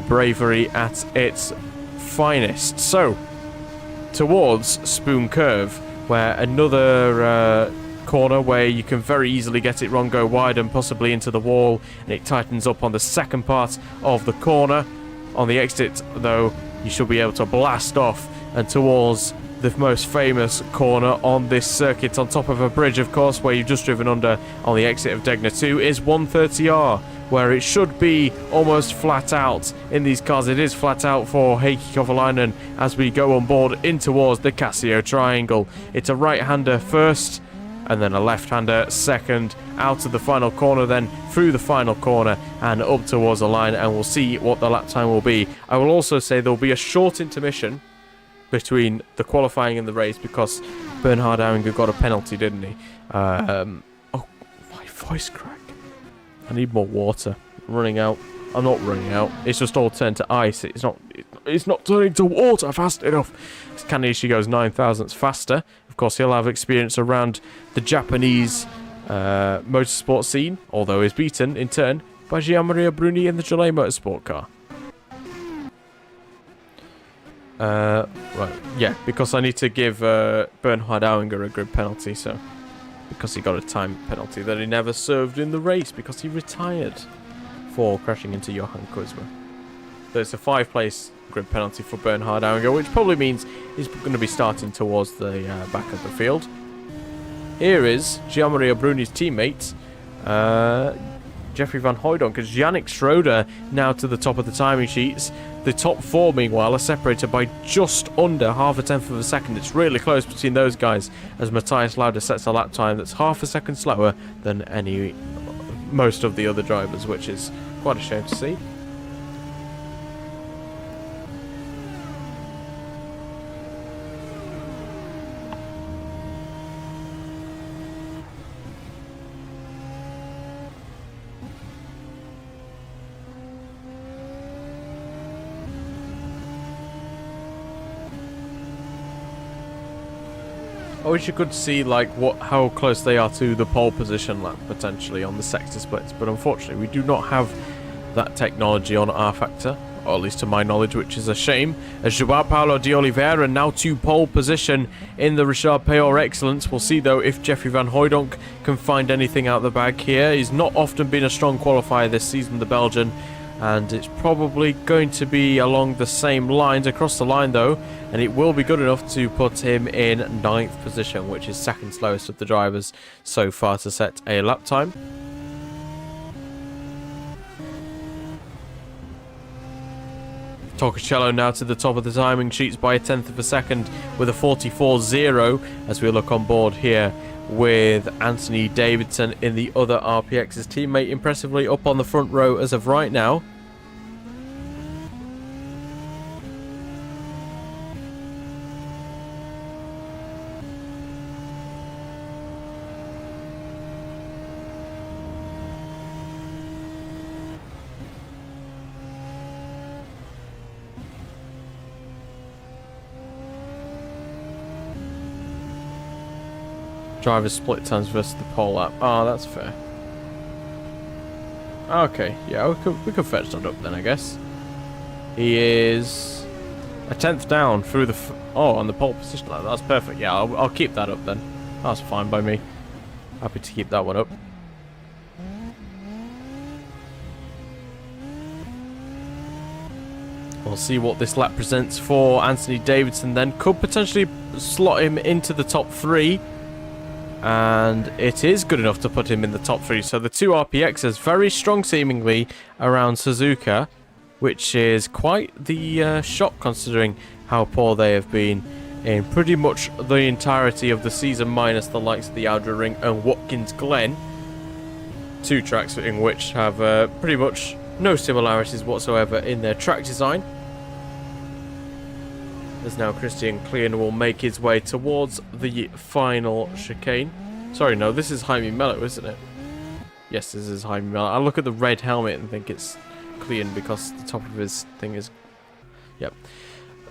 bravery at its finest. So, towards Spoon Curve, where another corner where you can very easily get it wrong, go wide and possibly into the wall, and it tightens up on the second part of the corner. On the exit, though, you should be able to blast off and towards the most famous corner on this circuit, on top of a bridge, of course, where you've just driven under on the exit of Degner 2, is 130R, where it should be almost flat out in these cars. It is flat out for Heikki Kovalainen as we go on board in towards the Casio Triangle. It's a right-hander first, and then a left-hander second, out of the final corner, then through the final corner and up towards the line, and we'll see what the lap time will be. I will also say there will be a short intermission between the qualifying and the race because Bernhard Auinger got a penalty, didn't he? Oh, my voice crack. I need more water. I'm running out. I'm not running out. It's just all turned to ice. It's not turning to water fast enough. Kanishi goes 9 thousandths faster. Of course, he'll have experience around the Japanese motorsport scene, although he's beaten in turn by Gianmaria Bruni in the Gillet Motorsport car. Right, yeah, because I need to give Bernhard Auinger a grid penalty, so because he got a time penalty that he never served in the race because he retired for crashing into Johan Kuzma. So it's a 5-place grid penalty for Bernhard Auinger, which probably means he's going to be starting towards the back of the field. Here is Gianmaria Bruni's teammate, Jeffrey Van Hooydonk, as Yannick Schroeder now to the top of the timing sheets. The top 4, meanwhile, are separated by just under half a tenth of a second. It's really close between those guys as Matthias Lauda sets a lap time that's half a second slower than most of the other drivers, which is quite a shame to see. I wish you could see like how close they are to the pole position lap potentially on the sector splits, but unfortunately we do not have that technology on R Factor, or at least to my knowledge, which is a shame. As João Paulo de Oliveira now to pole position in the Richard Peor Excellence. We'll see though if Jeffrey Van Hooijdonk can find anything out the bag here. He's not often been a strong qualifier this season, the Belgian, and it's probably going to be along the same lines across the line though, and it will be good enough to put him in 9th position, which is second slowest of the drivers so far to set a lap time. Torricello now to the top of the timing sheets by a 10th of a second with a 44.0 as we look on board here with Anthony Davidson in the other RPX's teammate impressively up on the front row as of right now. Driver's split times versus the pole lap. Oh, that's fair. Okay, yeah, we could fetch that up then, I guess. He is a 10th down through the... on the pole position lap. That's perfect. Yeah, I'll keep that up then. That's fine by me. Happy to keep that one up. We'll see what this lap presents for Anthony Davidson then. Could potentially slot him into the top 3. And it is good enough to put him in the top 3. So the two RPXs very strong seemingly around Suzuka, which is quite the shock considering how poor they have been in pretty much the entirety of the season, minus the likes of the Aldra Ring and Watkins Glen. Two tracks in which have pretty much no similarities whatsoever in their track design. As now Christian Klein will make his way towards the final chicane. Sorry, no, this is Jaime Mello, isn't it? Yes, this is Jaime Mello. I look at the red helmet and think it's Klein because the top of his thing is... Yep.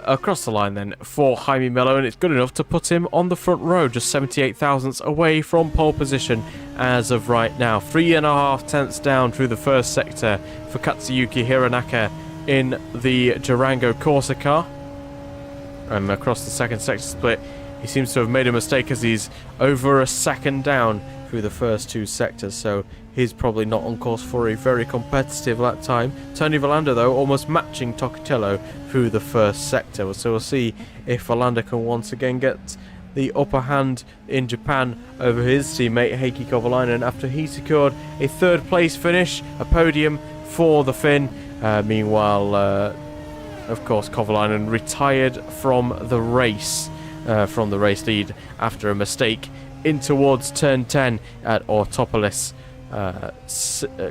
Across the line then for Jaime Mello, and it's good enough to put him on the front row, just 78 thousandths away from pole position as of right now. 3.5 tenths down through the first sector for Katsuyuki Hironaka in the Durango Corsa car. And across the second sector split, he seems to have made a mistake as he's over a second down through the first two sectors, so he's probably not on course for a very competitive lap time. Tony Volander, though, almost matching Torricello through the first sector, so we'll see if Volander can once again get the upper hand in Japan over his teammate Heikki Kovalainen after he secured a third place finish, a podium for the Finn. Meanwhile, of course, Kovalainen retired from the race lead after a mistake in towards turn 10 at Autopolis.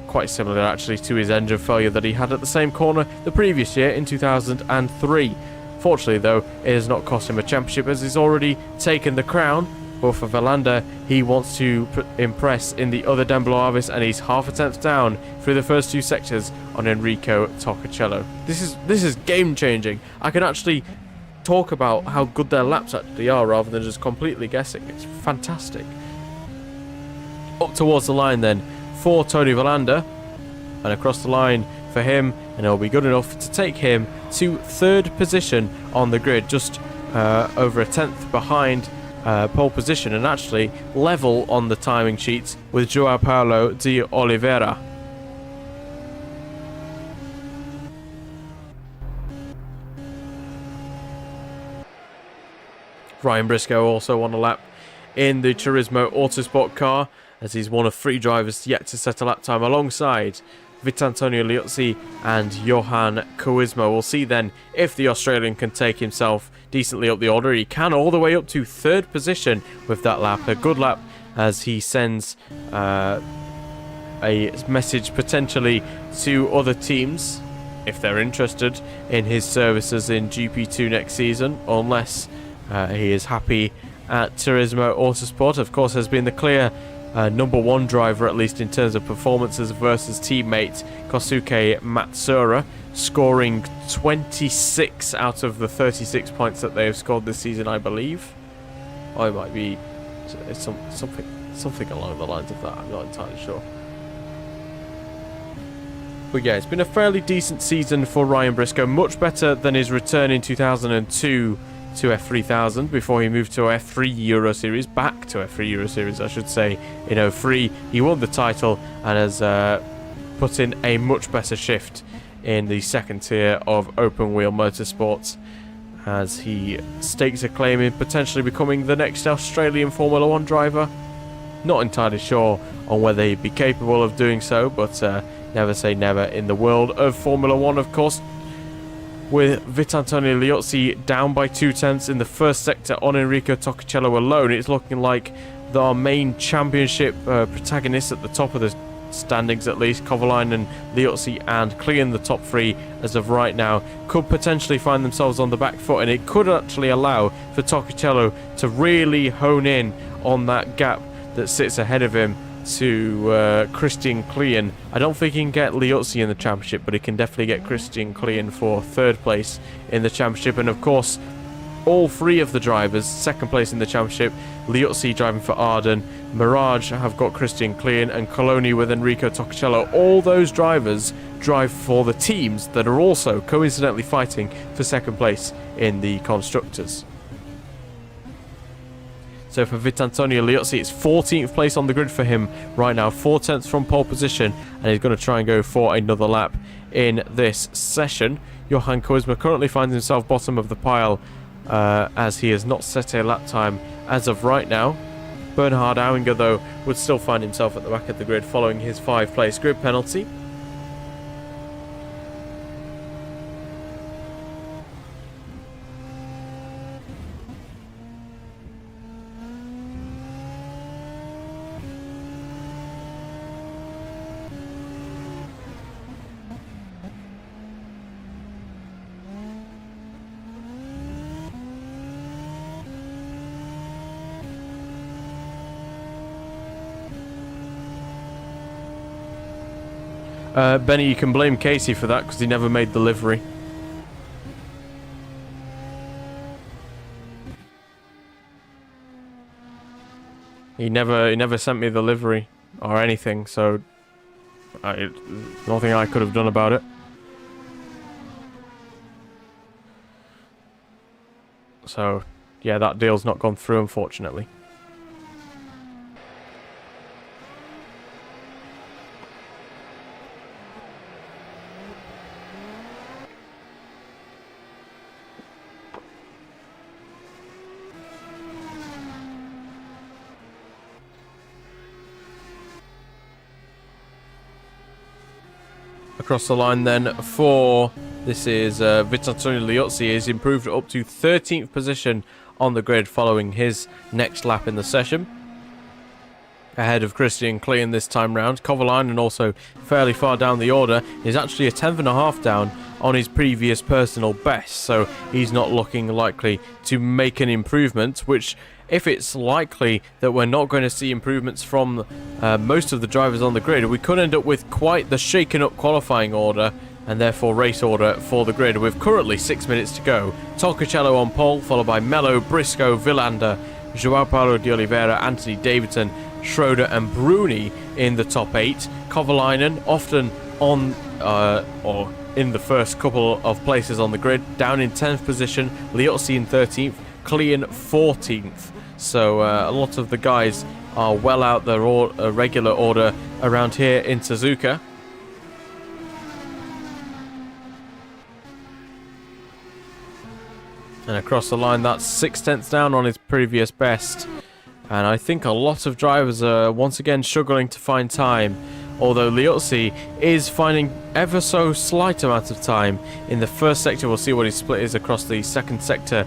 Quite similar actually to his engine failure that he had at the same corner the previous year in 2003. Fortunately though, it has not cost him a championship as he's already taken the crown. But for Volander, he wants to impress in the other Den Bla Avis, and he's half a tenth down through the first two sectors on Enrico Torricello. This is game changing. I can actually talk about how good their laps actually are rather than just completely guessing. It's fantastic. Up towards the line then for Tony Volander, and across the line for him, and it'll be good enough to take him to third position on the grid, just over a tenth behind pole position, and actually level on the timing sheets with João Paulo de Oliveira. Ryan Briscoe also on a lap in the Turismo Autosport car, as he's one of 3 drivers yet to set a lap time alongside Vitantonio Liuzzi and Johan Koismo. We'll see then if the Australian can take himself decently up the order. He can, all the way up to third position with that lap. A good lap as he sends a message potentially to other teams if they're interested in his services in GP2 next season, unless he is happy at Turismo Autosport. Of course, has been the clear number 1 driver, at least in terms of performances, versus teammate Kosuke Matsura, scoring 26 out of the 36 points that they have scored this season, I believe. Or it might be something along the lines of that. I'm not entirely sure. But yeah, it's been a fairly decent season for Ryan Briscoe. Much better than his return in 2002 to F3000 before he moved to F3 Euro Series. Back to F3 Euro Series, I should say. In 03, he won the title and has put in a much better shift in the second tier of open wheel motorsports, as he stakes a claim in potentially becoming the next Australian Formula 1 driver. Not entirely sure on whether he'd be capable of doing so, but never say never in the world of Formula 1, of course. With Vitantonio Liozzi down by 2/10 in the first sector on Enrico Toccicello alone, it's looking like our main championship protagonists at the top of the standings, at least Kovalainen, Liozzi and Klein, the top three as of right now, could potentially find themselves on the back foot, and it could actually allow for Toccicello to really hone in on that gap that sits ahead of him to Christian Klein. I don't think he can get Liozzi in the championship, but he can definitely get Christian Klein for third place in the championship. And of course, all three of the drivers, second place in the championship, Liozzi driving for Arden, Mirage have got Christian Klein, and Coloni with Enrico Toccicello. All those drivers drive for the teams that are also coincidentally fighting for second place in the Constructors. So for Vitantonio Liozzi, it's 14th place on the grid for him right now, 4/10 from pole position, and he's going to try and go for another lap in this session. Johan Koisma currently finds himself bottom of the pile, as he has not set a lap time as of right now. Bernhard Auinger, though, would still find himself at the back of the grid following his 5-place grid penalty. Benny, you can blame Casey for that because he never made the livery. He never sent me the livery or anything, so nothing I could have done about it. So yeah, that deal's not gone through, unfortunately. Across the line then for this is Vitantonio Liozzi is improved up to 13th position on the grid following his next lap in the session, ahead of Christian Klein this time round. Kovalainen also fairly far down the order, is actually a 10th.5 down on his previous personal best, so he's not looking likely to make an improvement, which, if it's likely that we're not going to see improvements from most of the drivers on the grid, we could end up with quite the shaken up qualifying order and therefore race order for the grid, with currently 6 minutes to go. Toccicello on pole, followed by Mello, Briscoe, Villander, João Paulo de Oliveira, Anthony Davidson, Schroeder and Bruni in the top 8. Kovalainen often on or in the first couple of places on the grid, down in 10th position, Liozzi in 13th, Klein 14th. So a lot of the guys are well out their regular order around here in Suzuka. And across the line, that's 6/10 down on his previous best. And I think a lot of drivers are once again struggling to find time, although Liozzi is finding ever so slight amount of time in the first sector. We'll see what his split is across the second sector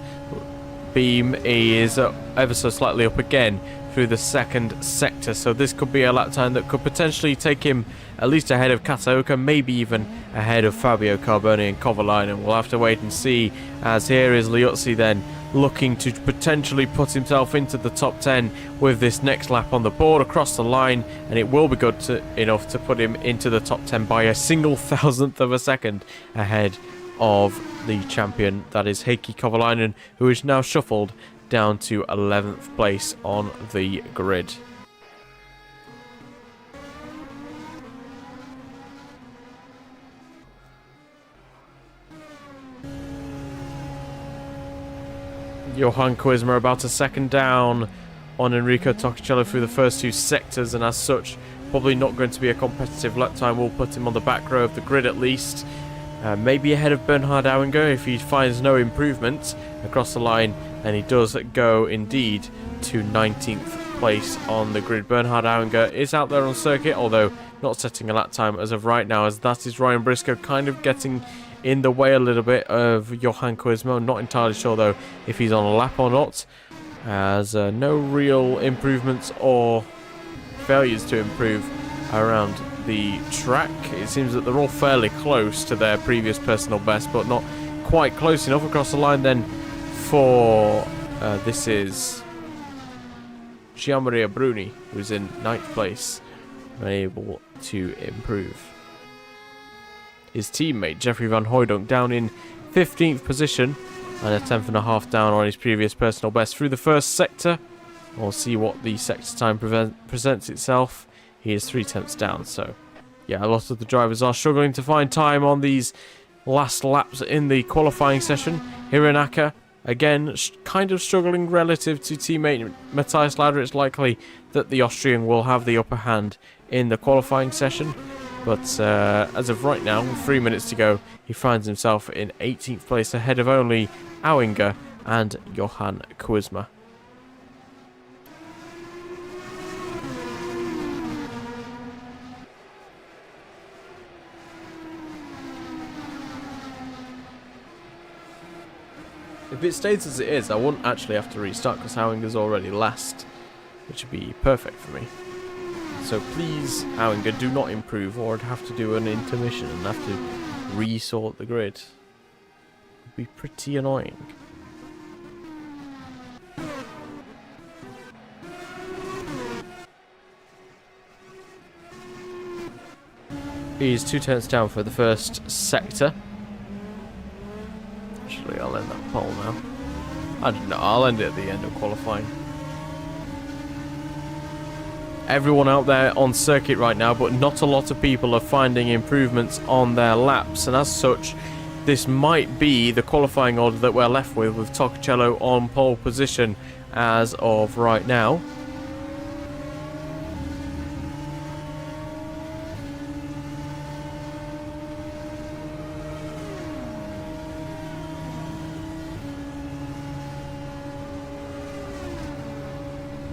beam. He is ever so slightly up again through the second sector, so this could be a lap time that could potentially take him at least ahead of Kataoka, maybe even ahead of Fabio Carboni and Kovalainen. We'll have to wait and see, as here is Liozzi then looking to potentially put himself into the top 10 with this next lap on the board across the line, and it will be good enough to put him into the top 10 by a single thousandth of a second ahead of the champion, that is Heikki Kovalainen, who is now shuffled down to 11th place on the grid. Johan Quisma about to second down on Enrico Toccicello through the first 2 sectors, and as such probably not going to be a competitive lap time. Will put him on the back row of the grid at least. Maybe ahead of Bernhard Auinger if he finds no improvement across the line, and he does go indeed to 19th place on the grid. Bernhard Auinger is out there on circuit, although not setting a lap time as of right now, as that is Ryan Briscoe kind of getting in the way a little bit of Johan Quisma. Not entirely sure though if he's on a lap or not, as no real improvements or failures to improve around the track. It seems that they're all fairly close to their previous personal best, but not quite close enough. Across the line then for this is Gianmaria Bruni, who's in 9th place, unable to improve. His teammate Jeffrey Van Hooydonk down in 15th position and a 10th and a half down on his previous personal best through the first sector. We'll see what the sector time presents itself. He is 3/10 down, so yeah, a lot of the drivers are struggling to find time on these last laps in the qualifying session. Hironaka, again, kind of struggling relative to teammate Matthias Lauder. It's likely that the Austrian will have the upper hand in the qualifying session, but as of right now, with 3 minutes to go, he finds himself in 18th place ahead of only Auinger and Johan Quisma. If it stays as it is, I wouldn't actually have to restart because Auinger's already last, which would be perfect for me. So please, Auinger, do not improve, or I'd have to do an intermission and have to resort the grid. It would be pretty annoying. He's 2/10 down for the first sector. Actually, I'll end that poll now. I don't know, I'll end it at the end of qualifying. Everyone out there on circuit right now, but not a lot of people are finding improvements on their laps, and as such, this might be the qualifying order that we're left with Toccicello on pole position as of right now.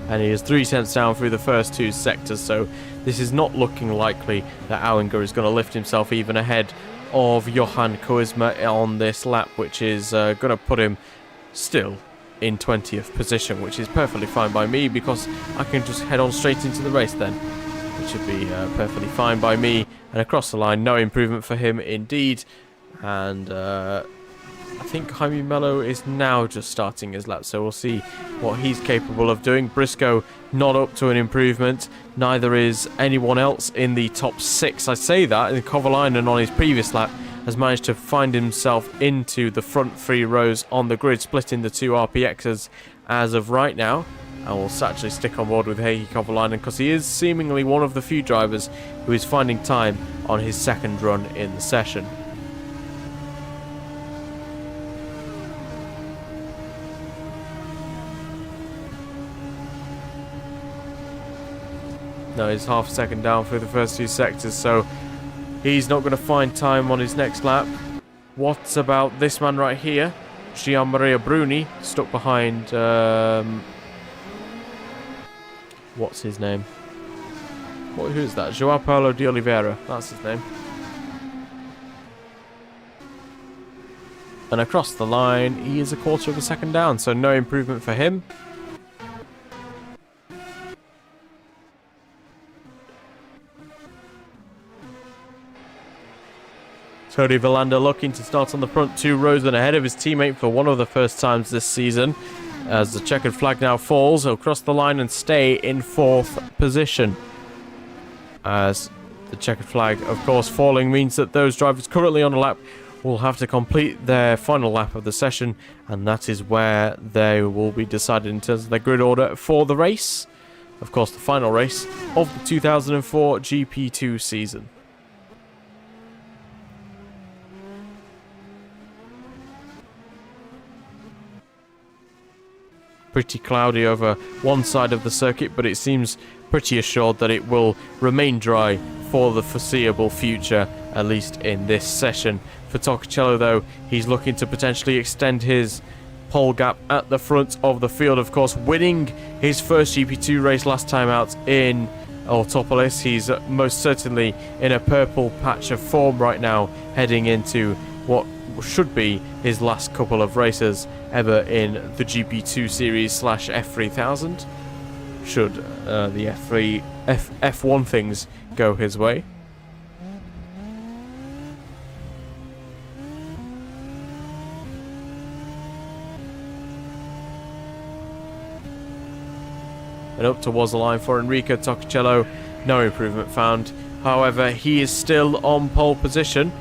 And he is 3/10 down through the first 2 sectors, so this is not looking likely that Auinger is going to lift himself even ahead of Johan Quisma on this lap, which is going to put him still in 20th position, which is perfectly fine by me because I can just head on straight into the race then, which should be perfectly fine by me. And across the line, no improvement for him indeed, and I think Jaime Mello is now just starting his lap, so we'll see what he's capable of doing. Briscoe not up to an improvement, neither is anyone else in the top 6. I say that, and Kovalainen on his previous lap has managed to find himself into the front 3 rows on the grid, splitting the 2 RPXs as of right now. And we'll actually stick on board with Heikki Kovalainen because he is seemingly one of the few drivers who is finding time on his second run in the session. No, he's half a second down through the first 2 sectors, so he's not going to find time on his next lap. What about this man right here? Gianmaria Bruni, stuck behind... what's his name? Who's that? João Paulo de Oliveira, that's his name. And across the line, he is a quarter of a second down, so no improvement for him. Tony Villander looking to start on the front 2 rows and ahead of his teammate for one of the first times this season. As the checkered flag now falls, he'll cross the line and stay in 4th position. As the checkered flag, of course, falling means that those drivers currently on a lap will have to complete their final lap of the session, and that is where they will be decided in terms of their grid order for the race. Of course, the final race of the 2004 GP2 season. Pretty cloudy over one side of the circuit, but it seems pretty assured that it will remain dry for the foreseeable future, at least in this session. For Tocacello, though, he's looking to potentially extend his pole gap at the front of the field. Of course, winning his first GP2 race last time out in Autopolis, he's most certainly in a purple patch of form right now, heading into what should be his last couple of races ever in the GP2 series / F3000, should the F1 things go his way. And up towards the line for Enrico Tocacello, no improvement found. However, he is still on pole position.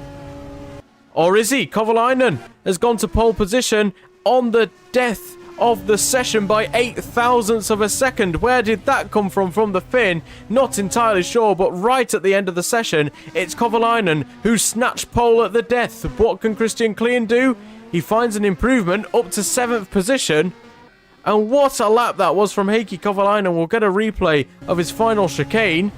Or is he? Kovalainen has gone to pole position on the death of the session by 0.08 of a second. Where did that come from the Finn? Not entirely sure, but right at the end of the session, it's Kovalainen who snatched pole at the death. What can Christian Klein do? He finds an improvement up to 7th position. And what a lap that was from Heikki Kovalainen. We'll get a replay of his final chicane.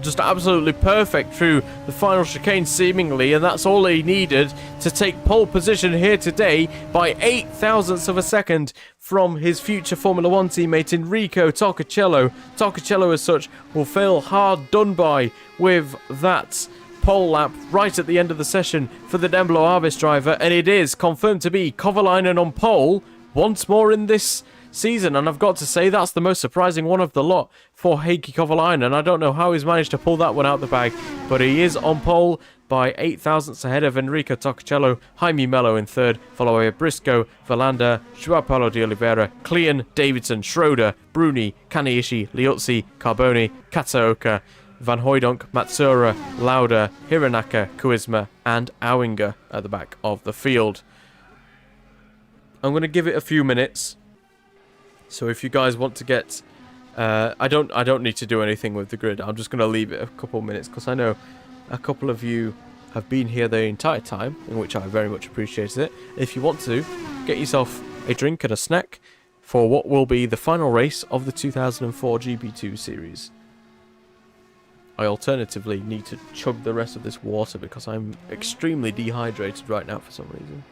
Just absolutely perfect through the final chicane seemingly, and that's all he needed to take pole position here today by 0.08 of a second from his future Formula 1 teammate Enrico Tocacello. Tocacello as such will feel hard done by with that pole lap right at the end of the session for the Den Bla Avis driver, and it is confirmed to be Kovalainen on pole once more in this season, and I've got to say that's the most surprising one of the lot for Heikki Kovalainen. I don't know how he's managed to pull that one out the bag, but he is on pole by 0.08 ahead of Enrico Tocacello, Jaime Mello in third, followed by Briscoe, Verlander, Joao Paulo de Oliveira, Klein, Davidson, Schroeder, Bruni, Kaneishi, Liuzzi, Carboni, Katsuoka, Van Hooijdonk, Matsura, Lauda, Hironaka, Kuizma, and Auinger at the back of the field. I'm going to give it a few minutes. So if you guys want to get, I don't need to do anything with the grid. I'm just going to leave it a couple of minutes because I know a couple of you have been here the entire time, in which I very much appreciated it. If you want to, get yourself a drink and a snack for what will be the final race of the 2004 GP2 series. I alternatively need to chug the rest of this water because I'm extremely dehydrated right now for some reason.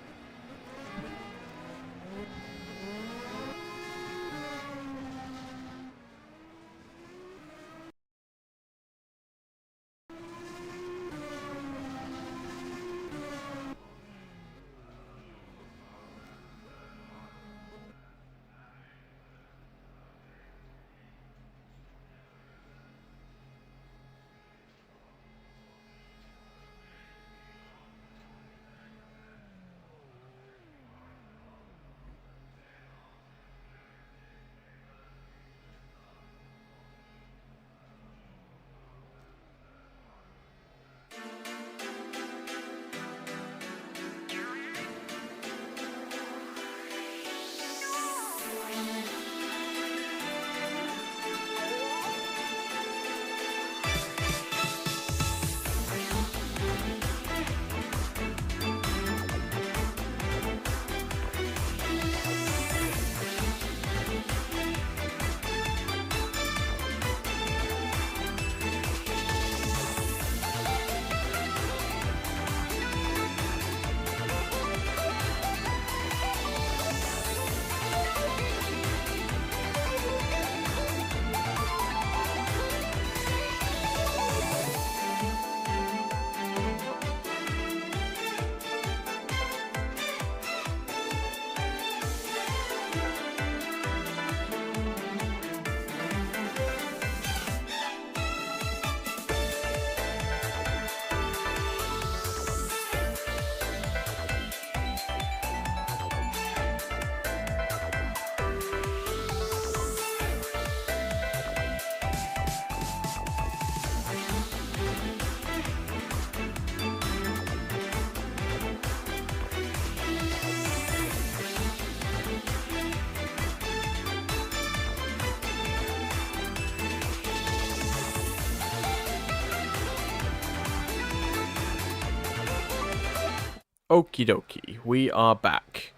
Okie dokie, we are back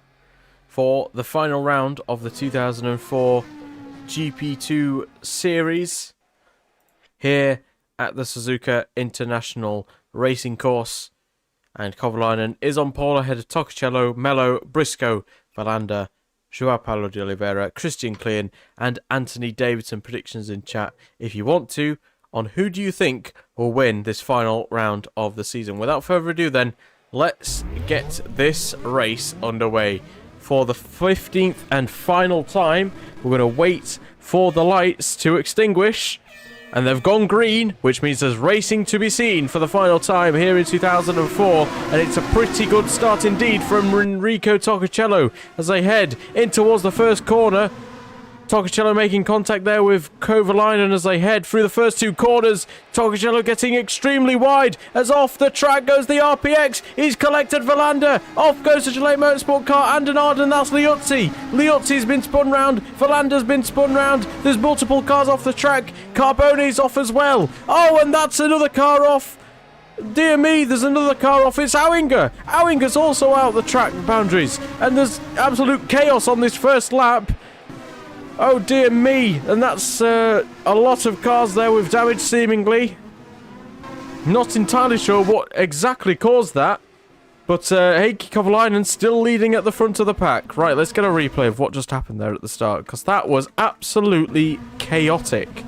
for the final round of the 2004 GP2 series here at the Suzuka International Racing Course. And Kovalainen is on pole ahead of Tokicello, Mello, Briscoe, Valander, João Paulo de Oliveira, Christian Klein, and Anthony Davidson. Predictions in chat if you want to on who do you think will win this final round of the season. Without further ado then, let's get this race underway. For the 15th and final time, we're going to wait for the lights to extinguish. And they've gone green, which means there's racing to be seen for the final time here in 2004. And it's a pretty good start indeed from Enrico Tokicello as they head in towards the first corner. Tokicello making contact there with Kovalainen as they head through the first two corners. Tokicello getting extremely wide as off the track goes the RPX. He's collected Valander. Off goes the Gillette Motorsport car and that's Liuzzi. Liuzzi's been spun round. Valander's been spun round. There's multiple cars off the track. Carbone's off as well. Oh, and that's another car off. Dear me, there's another car off. It's Auinger. Auinger's also out the track boundaries. And there's absolute chaos on this first lap. Oh dear me, and that's a lot of cars there with damage seemingly. Not entirely sure what exactly caused that, but Heikki Kovalainen still leading at the front of the pack. Right, let's get a replay of what just happened there at the start, because that was absolutely chaotic.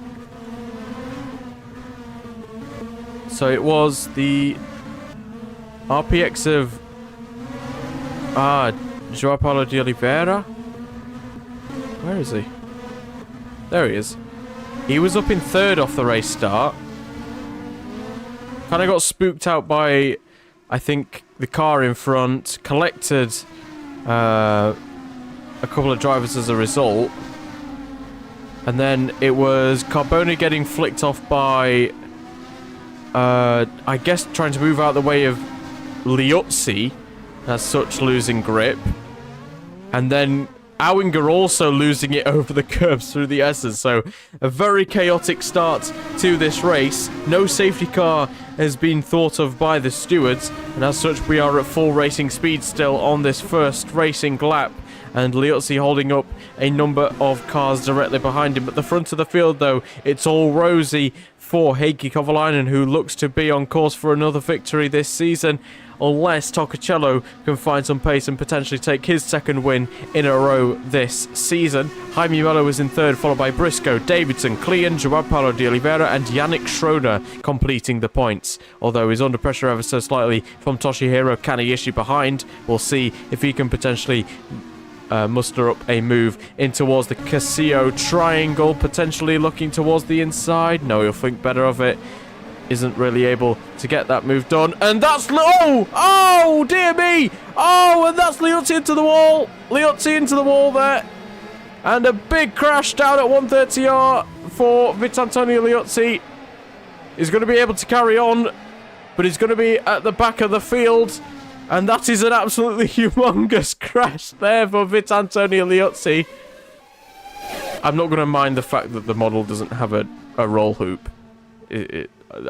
So it was the RPX of João Paulo de Oliveira. Where is he? There he is. He was up in third off the race start. Kind of got spooked out by, I think, the car in front. Collected a couple of drivers as a result. And then it was Carboni getting flicked off by, I guess, trying to move out the way of Liuzzi. As such, losing grip. And then Auinger also losing it over the curbs through the S's. So a very chaotic start to this race. No safety car has been thought of by the stewards, and as such we are at full racing speed still on this first racing lap. And Liuzzi holding up a number of cars directly behind him. At the front of the field though, it's all rosy for Heikki Kovalainen, who looks to be on course for another victory this season, unless Tokicello can find some pace and potentially take his second win in a row this season. Jaime Mello is in third, followed by Briscoe, Davidson, Klein, João Paulo de Oliveira and Yannick Schroeder completing the points. Although he's under pressure ever so slightly from Toshihiro Kaneishi behind. We'll see if he can potentially muster up a move in towards the Casio triangle, potentially looking towards the inside. No, he'll think better of it. Isn't really able to get that move done. And that's... Oh, dear me! Oh, and that's Liuzzi into the wall. Liuzzi into the wall there. And a big crash down at 130R for Vitantonio Liuzzi. He's going to be able to carry on, but he's going to be at the back of the field. And that is an absolutely humongous crash there for Vitantonio Liuzzi. I'm not going to mind the fact that the model doesn't have a roll hoop.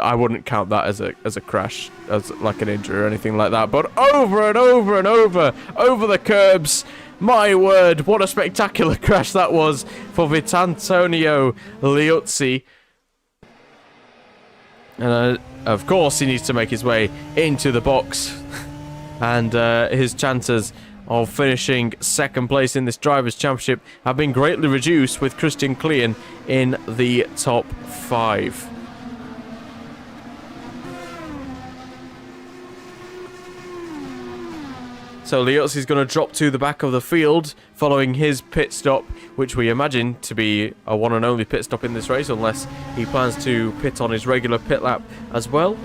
I wouldn't count that as a crash, as like an injury or anything like that. But over and over and over the curbs. My word, what a spectacular crash that was for Vitantonio Liuzzi. And of course, he needs to make his way into the box. And his chances of finishing second place in this Drivers' Championship have been greatly reduced with Christian Klein in the top 5. So Liuzzi's going to drop to the back of the field following his pit stop, which we imagine to be a one and only pit stop in this race, unless he plans to pit on his regular pit lap as well.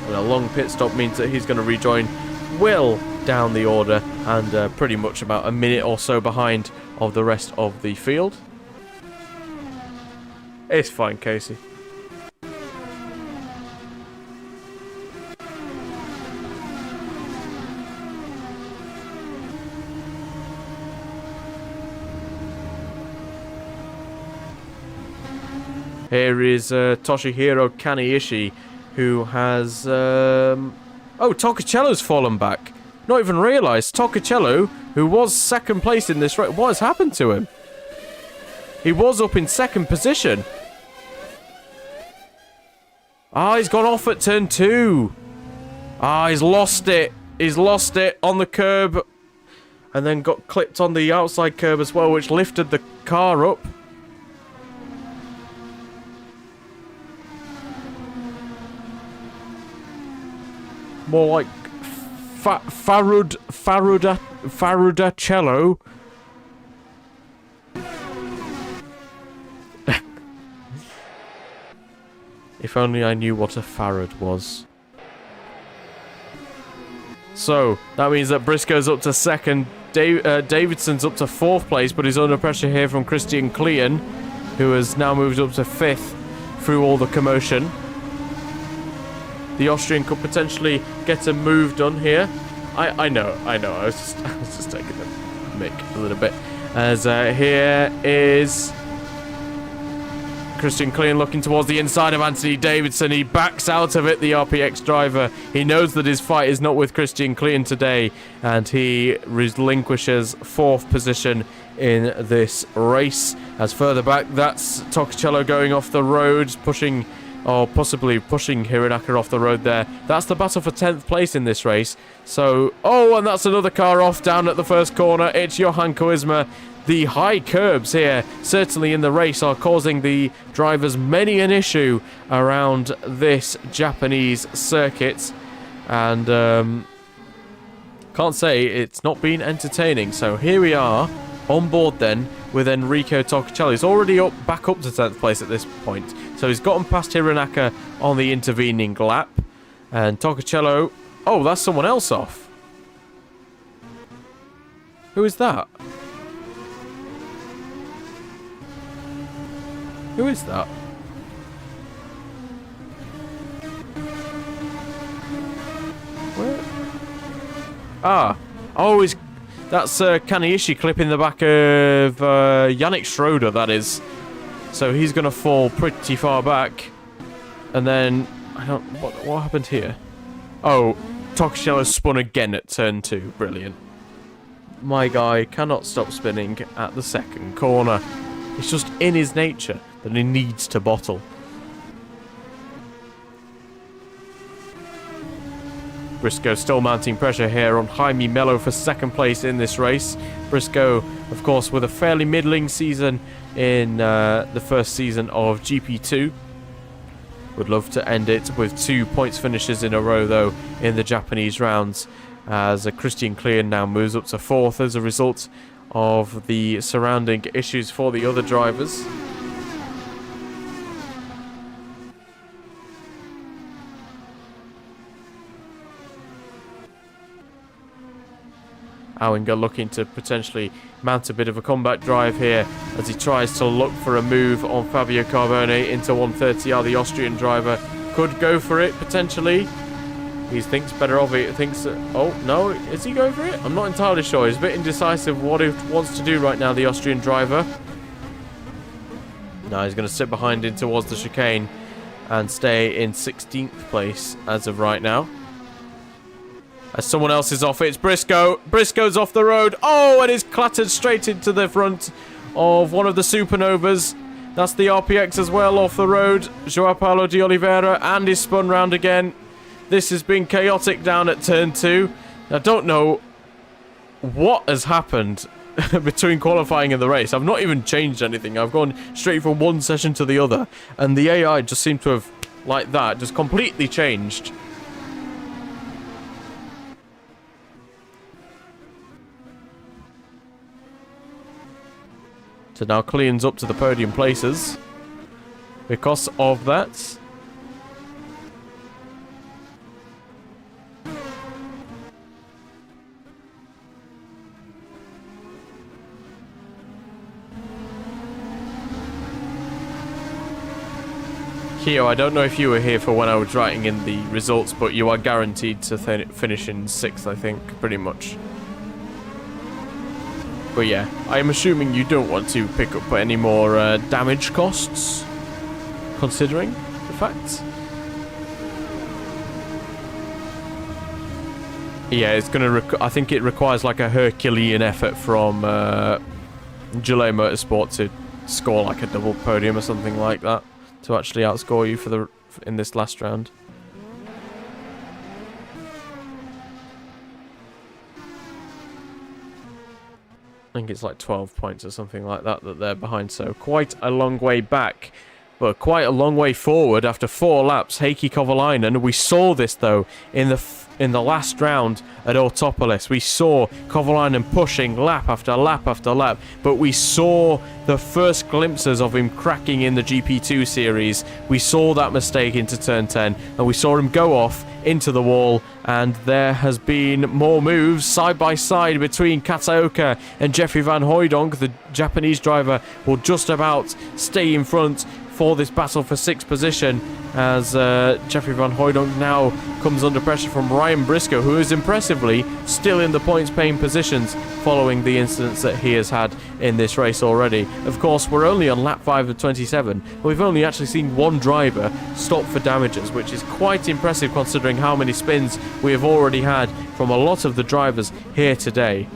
And a long pit stop means that he's going to rejoin well down the order and pretty much about a minute or so behind of the rest of the field. It's fine, Casey. Here is Toshihiro Kaneishi, who has... Oh, Torricello's fallen back. Not even realised. Torricello, who was second place in this race. What has happened to him? He was up in second position. Ah, he's gone off at turn 2. Ah, he's lost it. He's lost it on the curb. And then got clipped on the outside curb as well, which lifted the car up. More like Farudacello. If only I knew what a farad was. So, that means that Briscoe's up to second, Davidson's up to 4th place, but he's under pressure here from Christian Klein, who has now moved up to 5th through all the commotion. The Austrian could potentially get a move done here. I know. I was just taking the mick a little bit. As here is Christian Klein looking towards the inside of Anthony Davidson. He backs out of it, the RPX driver. He knows that his fight is not with Christian Klein today, and he relinquishes 4th position in this race. As further back, that's Torricello going off the road, pushing, or possibly pushing Hironaka off the road there. That's the battle for 10th place in this race. So, oh, and that's another car off down at the first corner. It's Johan Koisma. The high curbs here, certainly in the race, are causing the drivers many an issue around this Japanese circuit. And can't say it's not been entertaining. So here we are on board then with Enrico Torricello. He's already back up to 10th place at this point. So he's gotten past Hironaka on the intervening lap. And Torricello... Oh, that's someone else off. Who is that? Who is that? Where? Ah. Oh, that's Kaneishi clipping the back of Yannick Schroeder, that is. So he's going to fall pretty far back. And then... What happened here? Oh, Torricello spun again at turn 2. Brilliant. My guy cannot stop spinning at the second corner. It's just in his nature that he needs to bottle. Briscoe still mounting pressure here on Jaime Mello for second place in this race. Briscoe, of course, with a fairly middling season in the first season of GP2. Would love to end it with 2 points finishes in a row, though, in the Japanese rounds, as Christian Klein now moves up to 4th as a result of the surrounding issues for the other drivers. Auinger looking to potentially mount a bit of a combat drive here as he tries to look for a move on Fabio Carbone into 130R. The Austrian driver could go for it potentially. He thinks better of it. Thinks, oh no, is he going for it? I'm not entirely sure. He's a bit indecisive what he wants to do right now, the Austrian driver. Now he's going to sit behind in towards the chicane and stay in 16th place as of right now. As someone else is off, it's Briscoe. Briscoe's off the road. Oh, and he's clattered straight into the front of one of the Supernovas. That's the RPX as well, off the road. João Paulo de Oliveira, and he's spun round again. This has been chaotic down at turn 2. I don't know what has happened between qualifying and the race. I've not even changed anything. I've gone straight from one session to the other. And the AI just seemed to have, like that, just completely changed. So now Klein's up to the podium places because of that. Kyo, I don't know if you were here for when I was writing in the results, but you are guaranteed to finish in 6th, I think, pretty much. But yeah, I'm assuming you don't want to pick up any more damage costs, considering the facts. Yeah, it's going to... I think it requires like a Herculean effort from Gillette Motorsport to score like a double podium or something like that to actually outscore you in this last round. I think it's like 12 points or something like that they're behind, so quite a long way back. But quite a long way forward after 4 laps. Heikki Kovalainen, we saw this though in the last round at Autopolis. We saw Kovalainen pushing lap after lap after lap, but we saw the first glimpses of him cracking in the GP2 series. We saw that mistake into turn 10, and we saw him go off into the wall, and there has been more moves side by side between Kataoka and Jeffrey Van Hooijdonk. The Japanese driver will just about stay in front for this battle for 6th position, as Jeffrey Van Hooijdonk now comes under pressure from Ryan Briscoe, who is impressively still in the points paying positions following the incidents that he has had in this race already. Of course, we're only on lap 5 of 27. We've only actually seen one driver stop for damages, which is quite impressive considering how many spins we have already had from a lot of the drivers here today.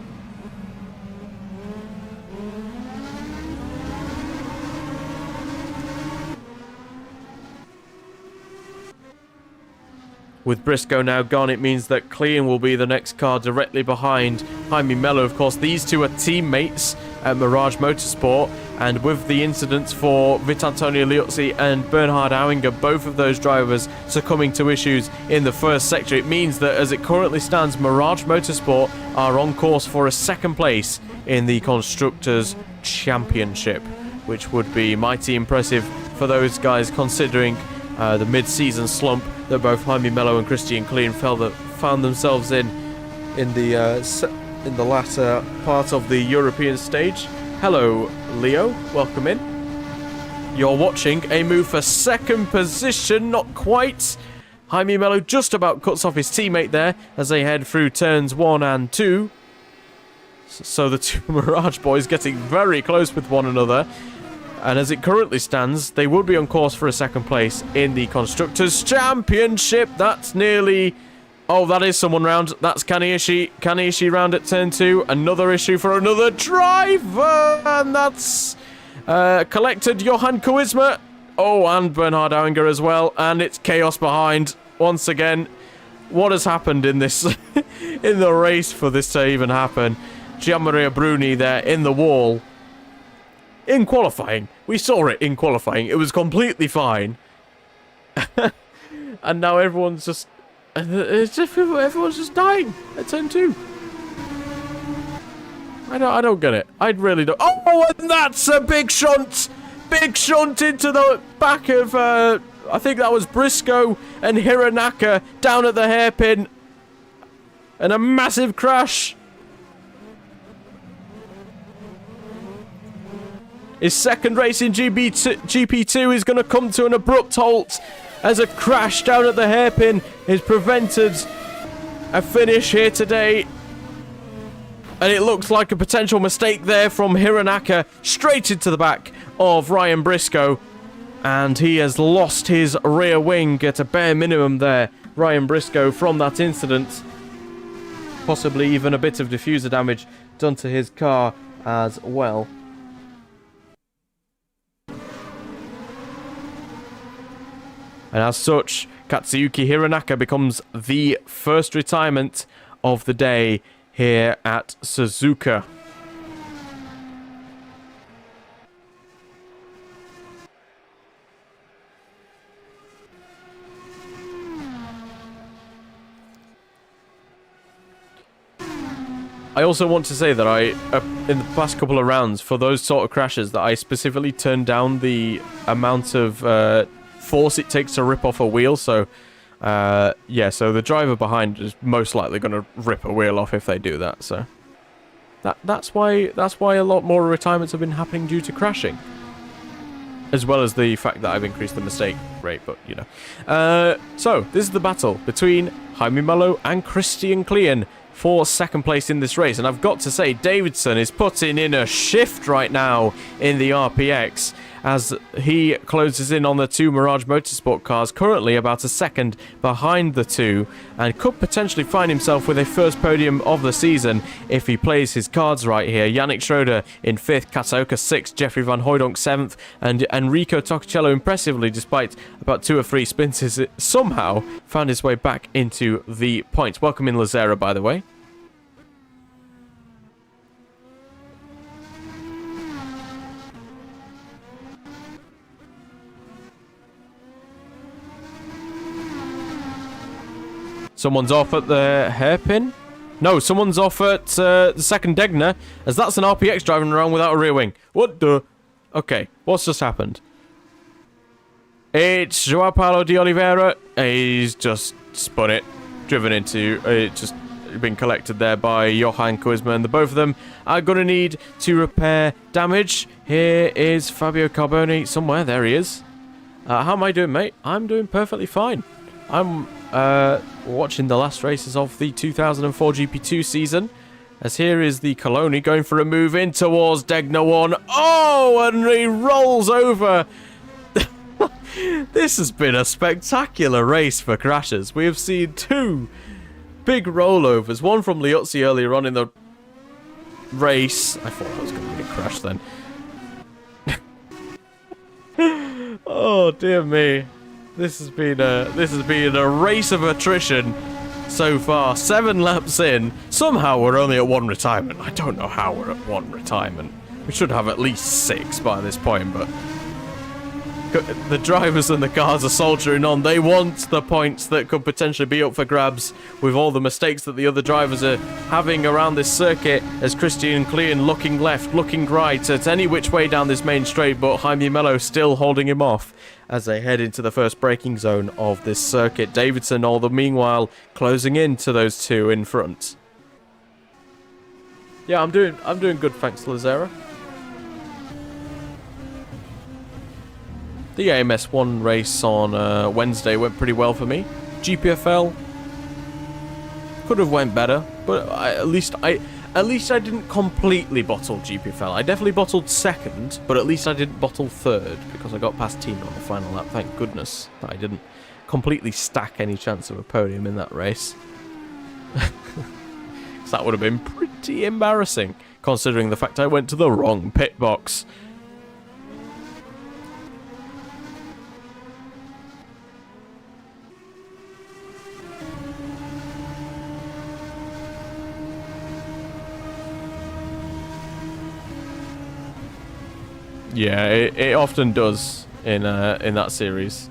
With Briscoe now gone, it means that Klein will be the next car directly behind Jaime Mello. Of course, these two are teammates at Mirage Motorsport, and with the incidents for Vitantonio Liuzzi and Bernhard Auinger, both of those drivers succumbing to issues in the first sector, it means that as it currently stands, Mirage Motorsport are on course for a 2nd place in the Constructors' Championship, which would be mighty impressive for those guys considering the mid-season slump that both Jaime Mello and Christian Klein found themselves in the latter part of the European stage. Hello, Leo. Welcome in. You're watching a move for 2nd position. Not quite. Jaime Mello just about cuts off his teammate there as they head through turns 1 and 2. So the two Mirage boys getting very close with one another. And as it currently stands, they would be on course for a 2nd place in the Constructors' Championship. That's nearly... Oh, that is someone round. That's Kaniishi. Kaniishi round at turn 2. Another issue for another driver. And that's collected Johan Koisma. Oh, and Bernhard Auinger as well. And it's chaos behind once again. What has happened in this... in the race for this to even happen? Gianmaria Bruni there in the wall. In qualifying. We saw it in qualifying. It was completely fine. And now everyone's just... It's if everyone's just dying at turn 2. I don't get it. I really don't... Oh, and that's a big shunt! Big shunt into the back of... I think that was Briscoe and Hironaka down at the hairpin. And a massive crash. His 2nd race in GP2 is going to come to an abrupt halt as a crash down at the hairpin has prevented a finish here today. And it looks like a potential mistake there from Hironaka straight into the back of Ryan Briscoe. And he has lost his rear wing at a bare minimum there, Ryan Briscoe, from that incident. Possibly even a bit of diffuser damage done to his car as well. And as such, Katsuyuki Hironaka becomes the first retirement of the day here at Suzuka. I also want to say that in the past couple of rounds, for those sort of crashes, that I specifically turned down the amount of force it takes to rip off a wheel. So yeah, so the driver behind is most likely going to rip a wheel off if they do that. So that's why a lot more retirements have been happening due to crashing, as well as the fact that I've increased the mistake rate. But you know, so this is the battle between Jaime Mello and Christian Klein for 2nd place in this race. And I've got to say, Davidson is putting in a shift right now in the RPX. as he closes in on the two Mirage Motorsport cars, currently about a second behind the two, and could potentially find himself with a first podium of the season if he plays his cards right here. Yannick Schroeder in 5th, Kataoka 6th, Jeffrey Van Hooydonk 7th, and Enrico Tocciello impressively, despite about 2 or 3 spins, somehow found his way back into the points. Welcome in Lazera, by the way. Someone's off at the hairpin. No, someone's off at the second Degner, as that's an RPX driving around without a rear wing. What the? Okay, what's just happened? It's Joao Paulo de Oliveira. He's just spun it, driven into it, just been collected there by Johan Koisman. The both of them are going to need to repair damage. Here is Fabio Carboni somewhere. There he is. How am I doing, mate? I'm doing perfectly fine. I'm watching the last races of the 2004 GP2 season, as here is the Coloni going for a move in towards Degner 1. Oh, and he rolls over. This has been a spectacular race for crashes. We have seen 2 big rollovers, one from Liuzzi earlier on in the race. I thought that was going to be a crash then. Oh dear me. This has been a race of attrition so far. 7 laps in. Somehow we're only at 1 retirement. I don't know how we're at 1 retirement. We should have at least 6 by this point, but the drivers and the cars are soldiering on. They want the points that could potentially be up for grabs with all the mistakes that the other drivers are having around this circuit, as Christian Klein looking left, looking right, at any which way down this main straight, but Jaime Mello still holding him off as they head into the first braking zone of this circuit. Davidson, all the meanwhile, closing in to those 2 in front. Yeah, I'm doing good, thanks, Lazera. The AMS1 race on Wednesday went pretty well for me. GPFL could have went better, but at least I didn't completely bottle GPFL. I definitely bottled 2nd, but at least I didn't bottle 3rd because I got past Tina on the final lap. Thank goodness that I didn't completely stack any chance of a podium in that race. So that would have been pretty embarrassing, considering the fact I went to the wrong pit box. Yeah, it often does in that series.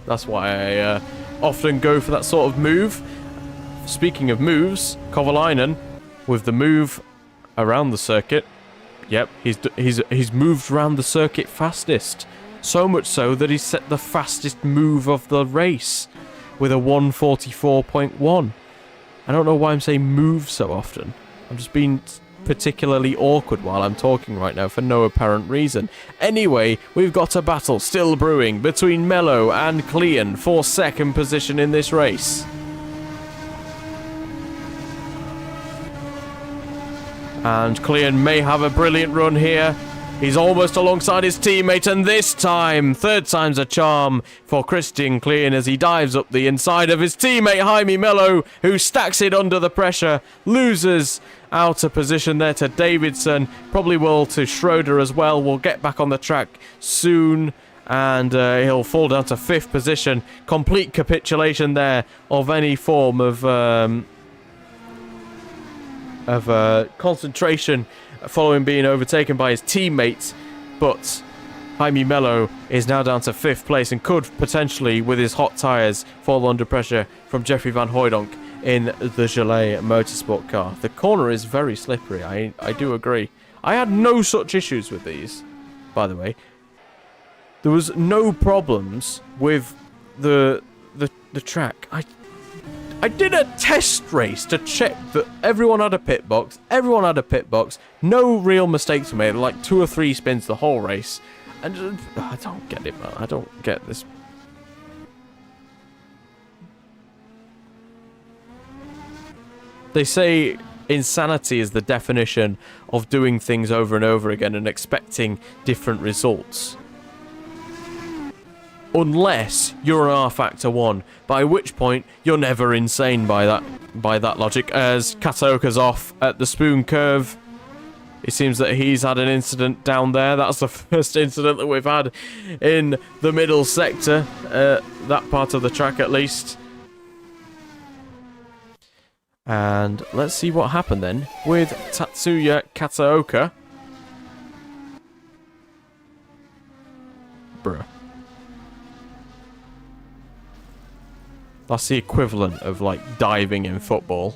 That's why I often go for that sort of move. Speaking of moves, Kovalainen with the move around the circuit. Yep, he's moved around the circuit fastest. So much so that he's set the fastest move of the race with a 1:44.1. I don't know why I'm saying move so often. I'm just being particularly awkward while I'm talking right now for no apparent reason. Anyway, we've got a battle still brewing between Mello and Klein for 2nd position in this race. And Klein may have a brilliant run here. He's almost alongside his teammate, and this time, 3rd time's a charm for Christian Klein as he dives up the inside of his teammate Jaime Mello, who stacks it under the pressure, loses out of position there to Davidson, probably will to Schroeder as well. We'll get back on the track soon, and he'll fall down to 5th position. Complete capitulation there of any form of concentration following being overtaken by his teammates, but Jaime Mello is now down to 5th place and could potentially, with his hot tyres, fall under pressure from Jeffrey Van Hooydonk in the Gillet Motorsport car. The corner is very slippery, I do agree. I had no such issues with these, by the way. There was no problems with the track. I did a test race to check that everyone had a pit box. Everyone had a pit box. No real mistakes were made. Like 2 or 3 spins the whole race. And I don't get it, man. I don't get this. They say insanity is the definition of doing things over and over again and expecting different results. unless you're an R-Factor 1, by which point you're never insane by that logic, as Kataoka's off at the spoon curve. It seems that he's had an incident down there. That's the first incident that we've had in the middle sector, that part of the track at least. And let's see what happened then with Tatsuya Kataoka. Bruh. That's the equivalent of, like, diving in football.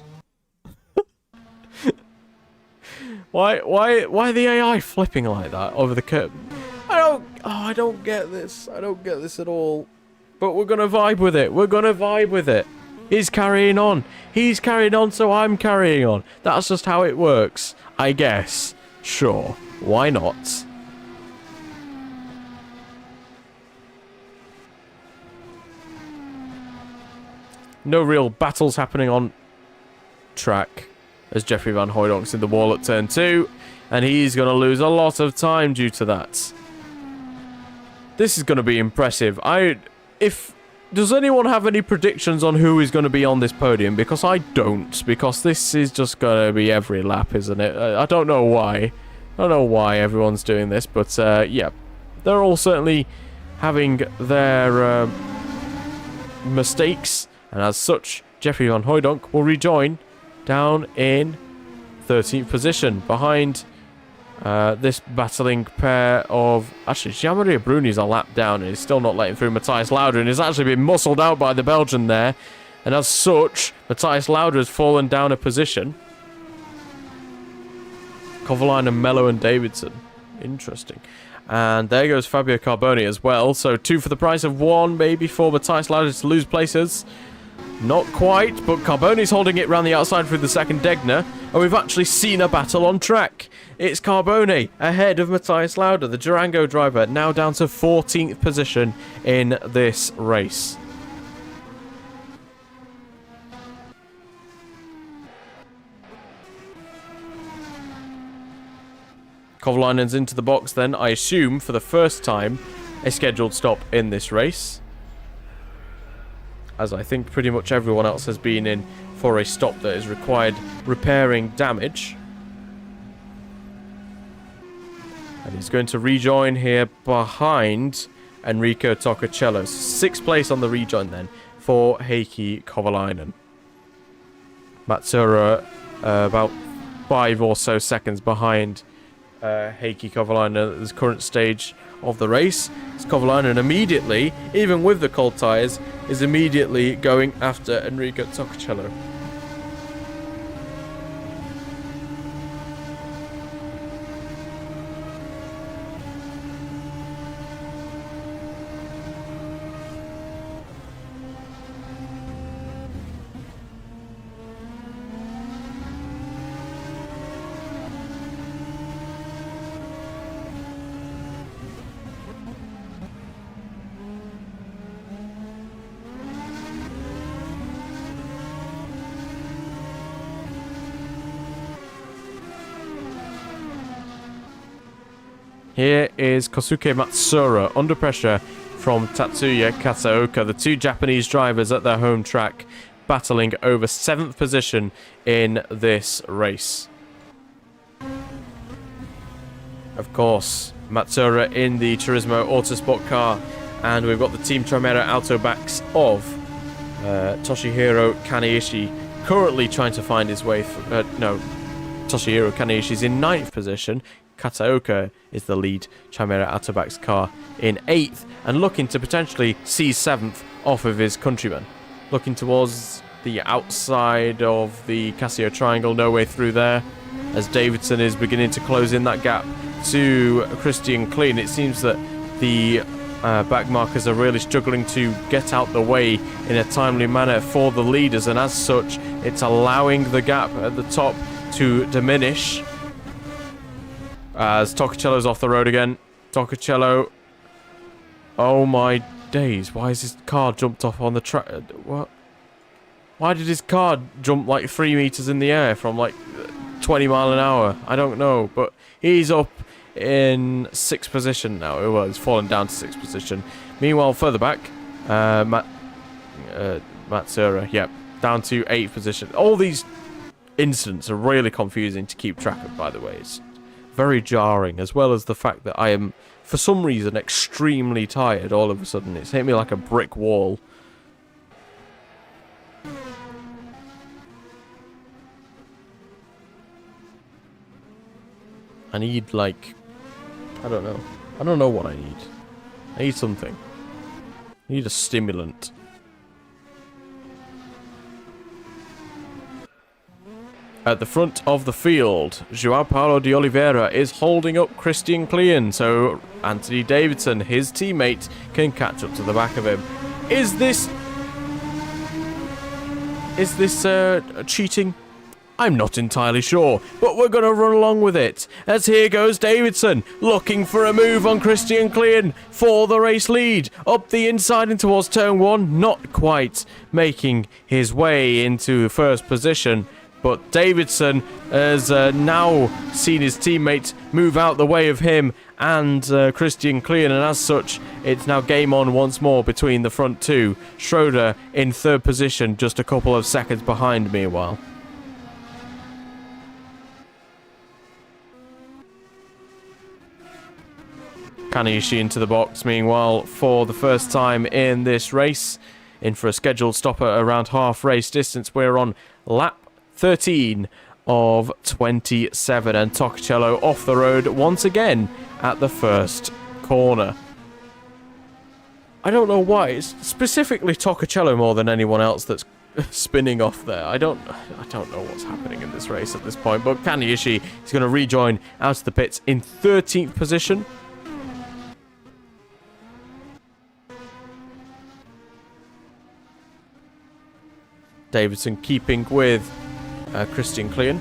Why the AI flipping like that over the curb? I don't get this. I don't get this at all. But we're gonna vibe with it. We're gonna vibe with it. He's carrying on. He's carrying on, so I'm carrying on. That's just how it works, I guess. Sure. Why not? No real battles happening on track as Jeffrey Van Hooydonk's in the wall at turn 2, and he's going to lose a lot of time due to that. This is going to be impressive. Does anyone have any predictions on who is going to be on this podium? Because I don't, because this is just going to be every lap, isn't it? I don't know why. I don't know why everyone's doing this, but yeah, they're all certainly having their mistakes, and as such, Jeffrey Van Hooijdonk will rejoin down in 13th position behind this battling pair of... Actually, Jean-Marie Bruni's a lap down and he's still not letting through Matthias Lauda, and he's actually been muscled out by the Belgian there. And as such, Matthias Lauda has fallen down a position. Kovalainen, Mello and Davidson. Interesting. And there goes Fabio Carboni as well. So 2 for the price of 1, maybe for Matthias Lauda to lose places. Not quite, but Carboni's holding it round the outside through the second Degner, and we've actually seen a battle on track. It's Carboni ahead of Matthias Lauda, the Durango driver, now down to 14th position in this race. Kovalainen's into the box then, I assume, for the first time, a scheduled stop in this race, as I think pretty much everyone else has been in for a stop that is required repairing damage. And he's going to rejoin here behind Enrico Toccacello. 6th place on the rejoin then for Heikki Kovalainen. Matsura about 5 or so seconds behind Heikki Kovalainen at this current stage of the race. As Kovalainen immediately, even with the cold tyres, is immediately going after Enrico Toccacello. Here is Kosuke Matsura under pressure from Tatsuya Kataoka, the 2 Japanese drivers at their home track, battling over 7th position in this race. Of course, Matsura in the Turismo Autosport car, and we've got the Team Chimera Autobacks of Toshihiro Kaneishi currently trying to find his way through. Toshihiro Kaneishi's in 9th position. Kataoka is the lead Chimera Autobacks car in 8th, and looking to potentially seize 7th off of his countryman. Looking towards the outside of the Casio Triangle, no way through there, as Davidson is beginning to close in that gap to Christian Klein. It seems that the back markers are really struggling to get out the way in a timely manner for the leaders, and as such, it's allowing the gap at the top to diminish. As Toccacello's off the road again. Toccacello. Oh my days. Why has his car jumped off on the track? What? Why did his car jump like 3 meters in the air from like 20 mile an hour? I don't know. But he's up in 6th position now. Well, he's fallen down to 6th position. Meanwhile, further back, Matsura, yep, down to 8th position. All these incidents are really confusing to keep track of, by the way. It's very jarring, as well as the fact that I am, for some reason, extremely tired all of a sudden. It's hit me like a brick wall. I need, like, I don't know. I don't know what I need. I need something. I need a stimulant. At the front of the field, João Paulo de Oliveira is holding up Christian Klein, so Anthony Davidson, his teammate, can catch up to the back of him. Is this cheating? I'm not entirely sure, but we're going to run along with it. As here goes Davidson, looking for a move on Christian Klein for the race lead. Up the inside and towards turn 1, not quite making his way into first position. But Davidson has now seen his teammate move out the way of him and Christian Klein, and as such, it's now game on once more between the front two. Schroeder in third position, just a couple of seconds behind meanwhile. Kanishi into the box, meanwhile, for the first time in this race. In for a scheduled stop at around half race distance. We're on lap 13 of 27, and Tocacello off the road once again at the first corner. I don't know why. It's specifically Tocacello more than anyone else that's spinning off there. I don't know what's happening in this race at this point, but Kanishi is going to rejoin out of the pits in 13th position. Davidson keeping with Christian Klein.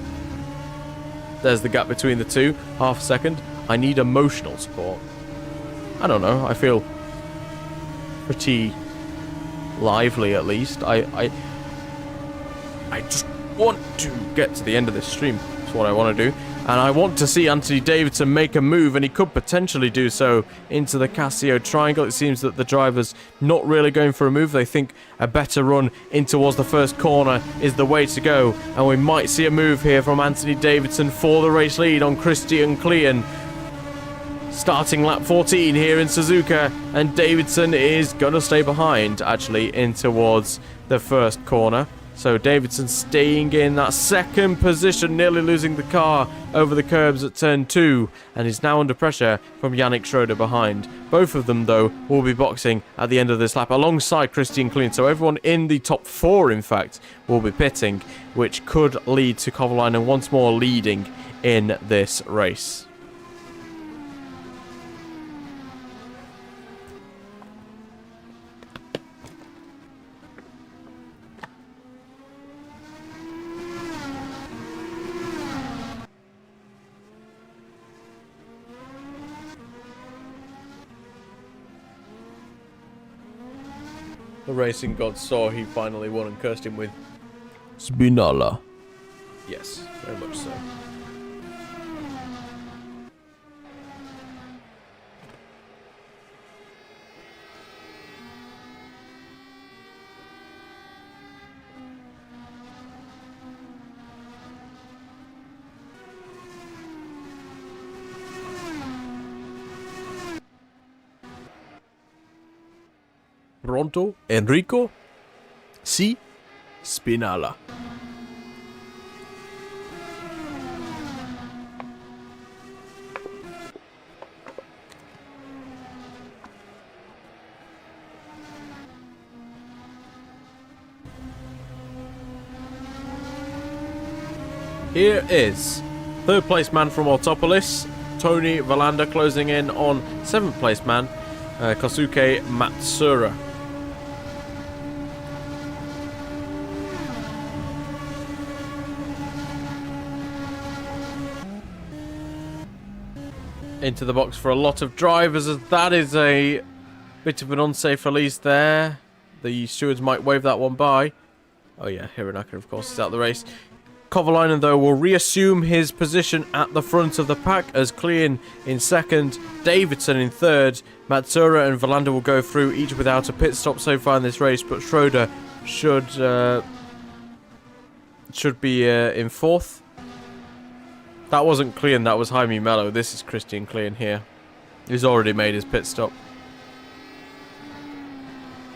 There's the gap between the two, half a second. I need emotional support. I don't know, I feel pretty lively at least. I just want to get to the end of this stream. That's what I want to do. And I want to see Anthony Davidson make a move, and he could potentially do so into the Casio triangle. It seems that the driver's not really going for a move. They think a better run in towards the first corner is the way to go. And we might see a move here from Anthony Davidson for the race lead on Christian Klein. Starting lap 14 here in Suzuka, and Davidson is going to stay behind, actually, in towards the first corner. So Davidson staying in that second position, nearly losing the car over the curbs at turn 2, and is now under pressure from Yannick Schroeder behind. Both of them, though, will be boxing at the end of this lap alongside Christian Klein. So everyone in the top 4, in fact, will be pitting, which could lead to Kovalainen once more leading in this race. The racing gods saw he finally won and cursed him with Spinala. Yes, very much so. Pronto, Enrico? Si, Spinala. Here is third place man from Autopolis, Tony Valander, closing in on seventh place man, Kosuke Matsura. Into the box for a lot of drivers, as that is a bit of an unsafe release there. The stewards might wave that one by. Oh yeah, Hironaka, of course, is out of the race. Kovalainen, though, will reassume his position at the front of the pack as Klein in second, Davidson in third. Matsuura and Valander will go through, each without a pit stop so far in this race, but Schroeder should be in fourth. That wasn't Klein, that was Jaime Mello. This is Christian Klein here. He's already made his pit stop.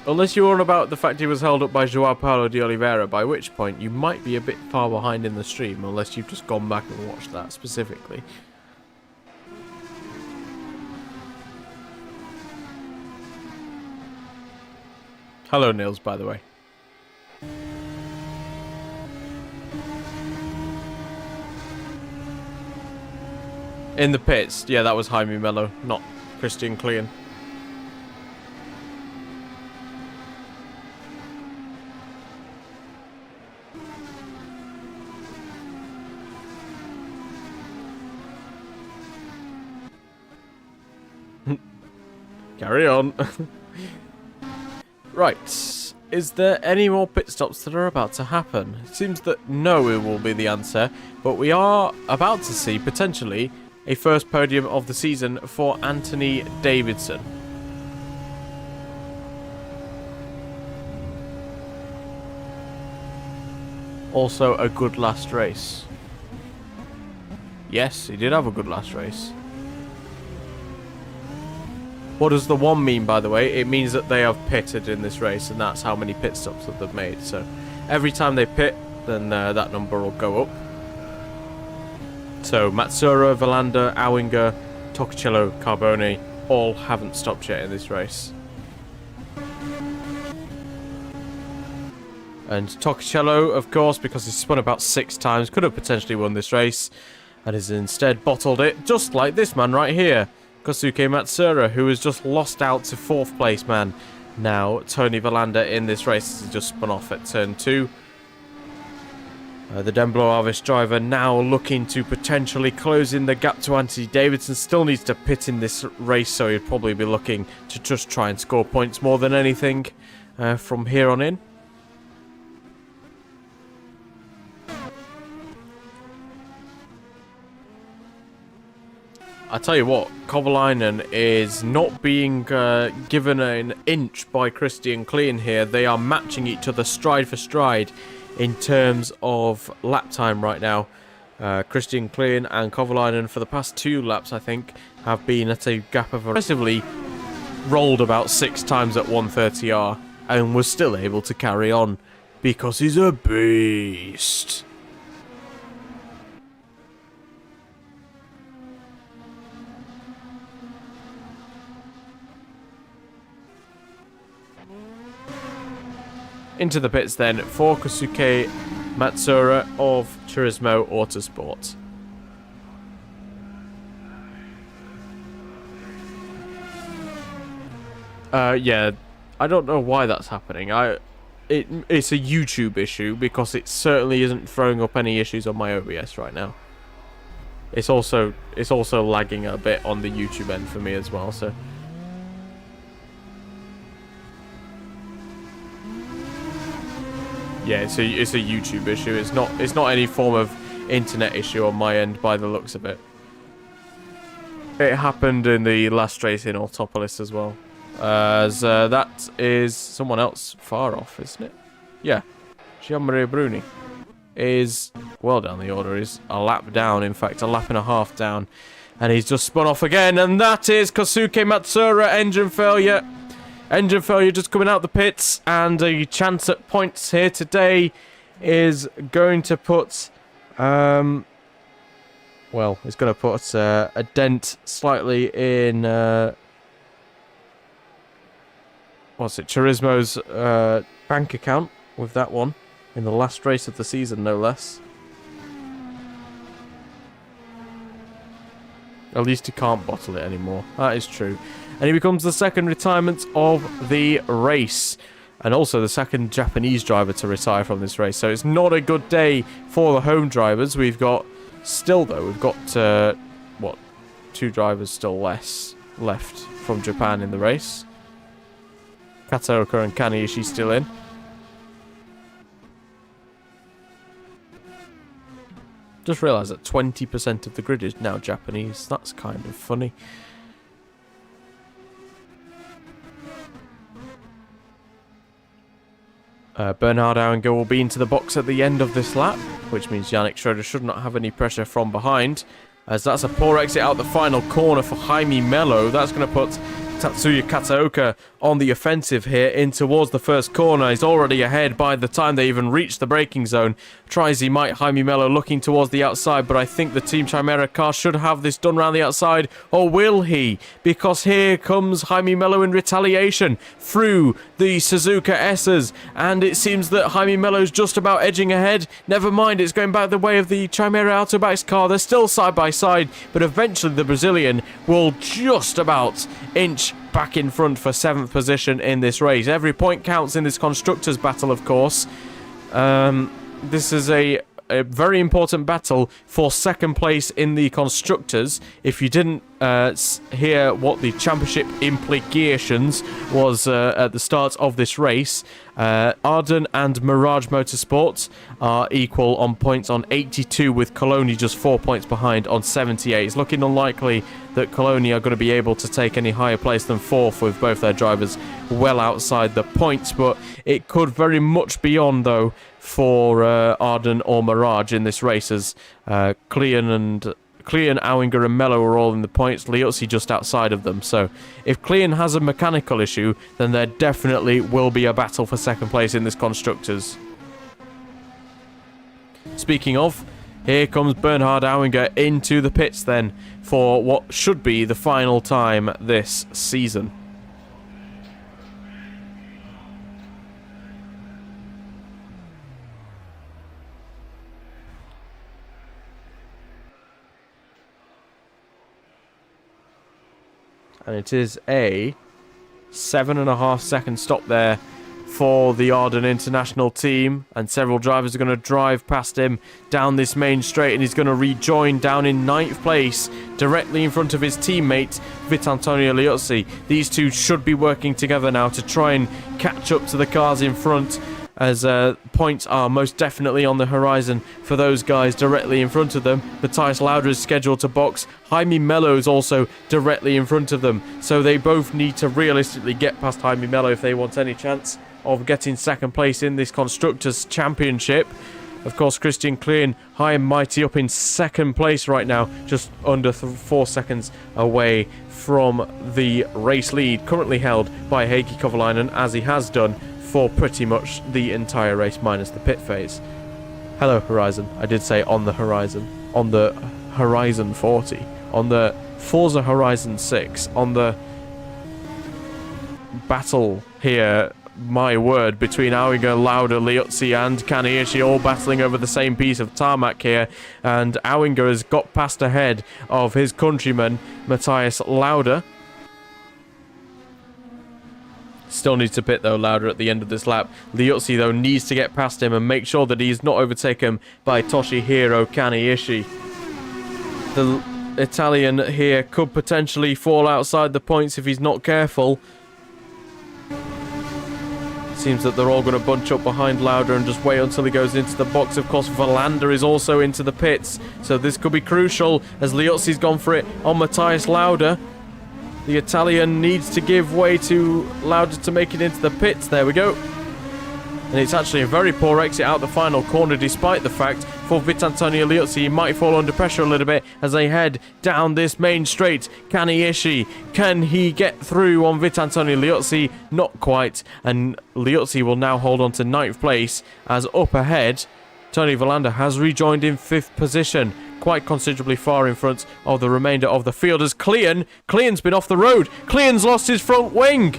Unless you're on about the fact he was held up by Joao Paulo de Oliveira, by which point you might be a bit far behind in the stream, unless you've just gone back and watched that specifically. Hello, Nils, by the way. In the pits, yeah, that was Jaime Mello, not Christian Klein. Carry on. Right. Is there any more pit stops that are about to happen? It seems that no it will be the answer, but we are about to see, potentially, a first podium of the season for Anthony Davidson. Also a good last race. Yes, he did have a good last race. What does the 1 mean, by the way? It means that they have pitted in this race, and that's how many pit stops that they've made. So every time they pit, then that number will go up. So Matsuura, Valander, Auinger, Tocciello, Carbone all haven't stopped yet in this race. And Tocciello, of course, because he's spun about 6 times, could have potentially won this race, and has instead bottled it, just like this man right here. Kosuke Matsuura, who has just lost out to 4th place man. Now, Tony Valander in this race has just spun off at turn 2. The Den Bla Avis driver now looking to potentially close in the gap to Anthony Davidson. Still needs to pit in this race, so he'd probably be looking to just try and score points more than anything from here on in. I tell you what, Kovalainen is not being given an inch by Christian Klein here. They are matching each other stride for stride in terms of lap time right now. Christian Klein and Kovalainen for the past 2 laps, I think, have been at a gap of aggressively rolled about 6 times at 130R and was still able to carry on because he's a beast. Into the pits then for Kosuke Matsuura of Turismo Autosport. Yeah, I don't know why that's happening. It's a YouTube issue because it certainly isn't throwing up any issues on my OBS right now. It's also lagging a bit on the YouTube end for me as well, so. Yeah, it's a YouTube issue. It's not any form of internet issue on my end by the looks of it. It happened in the last race in Autopolis as well. As that is someone else far off, isn't it? Yeah. Gianmaria Bruni is well down the order. Is a lap down, in fact, a lap and a half down. And he's just spun off again, and that is Kosuke Matsuura, engine failure. Engine failure just coming out the pits, and a chance at points here today is going to put, well, it's going to put a dent slightly in, what's it, Turismo's bank account with that one, in the last race of the season, no less. At least he can't bottle it anymore, that is true. And he becomes the second retirement of the race. And also the second Japanese driver to retire from this race. So it's not a good day for the home drivers. We've got, still though, we've got, what, 2 drivers still left from Japan in the race. Kataoka and Kaniishi still in. Just realised that 20% of the grid is now Japanese. That's kind of funny. Bernhard Auinger will be into the box at the end of this lap, which means Yannick Schroeder should not have any pressure from behind, as that's a poor exit out the final corner for Jaime Melo. That's going to put Tatsuya Kataoka on the offensive here in towards the first corner. He's already ahead by the time they even reach the braking zone. Tries he might, Jaime Melo looking towards the outside, but I think the Team Chimera car should have this done round the outside, or will he? Because here comes Jaime Melo in retaliation through the Suzuka S's, and it seems that Jaime Melo's just about edging ahead. Never mind, it's going back the way of the Chimera Autobikes car. They're still side by side, but eventually the Brazilian will just about inch back in front for 7th position in this race. Every point counts in this constructors battle, of course. This is a very important battle for 2nd place in the constructors. If you didn't hear what the championship implications was at the start of this race, Arden and Mirage Motorsports are equal on points on 82, with Coloni just 4 points behind on 78. It's looking unlikely that Coloni are going to be able to take any higher place than 4th, with both their drivers well outside the points, but it could very much be on, though, for Arden or Mirage in this race, as Clean, Auinger and Mello are all in the points. Liuzzi just outside of them. So if Clean has a mechanical issue, then there definitely will be a battle for 2nd place in this constructors. Speaking of, here comes Bernhard Auinger into the pits then for what should be the final time this season. And it is a 7.5 second stop there for the Arden International team. And several drivers are going to drive past him down this main straight. And he's going to rejoin down in 9th place, directly in front of his teammate, Vitantonio Liuzzi. These two should be working together now to try and catch up to the cars in front, as points are most definitely on the horizon for those guys directly in front of them. Matthias Lauda is scheduled to box. Jaime Melo is also directly in front of them. So they both need to realistically get past Jaime Melo if they want any chance of getting 2nd place in this Constructors' Championship. Of course, Christian Klein, high and mighty, up in 2nd place right now, just under 4 seconds away from the race lead, currently held by Heikki Kovalainen, as he has done for pretty much the entire race, minus the pit phase. Hello, Horizon. I did say on the horizon. On the Horizon 40. On the Forza Horizon 6. On the battle here, my word, between Auinger, Lauda, Liuzzi and Kaneishi, all battling over the same piece of tarmac here. And Auinger has got past ahead of his countryman, Matthias Lauda. Still needs to pit, though, Lauda at the end of this lap. Liuzzi, though, needs to get past him and make sure that he's not overtaken by Toshihiro Kaneishi. The Italian here could potentially fall outside the points if he's not careful. Seems that they're all going to bunch up behind Lauda and just wait until he goes into the box. Of course, Valander is also into the pits, so this could be crucial, as Liuzzi's gone for it on Matthias Lauda. The Italian needs to give way to Lauda to make it into the pits. There we go. And it's actually a very poor exit out the final corner, despite the fact for Vitantonio Liuzzi he might fall under pressure a little bit as they head down this main straight. Kaneishi, can he get through on Vitantonio Liuzzi? Not quite. And Liuzzi will now hold on to 9th place, as up ahead, Tony Valander has rejoined in 5th position, quite considerably far in front of the remainder of the field, as Clean's been off the road. Clean's lost his front wing.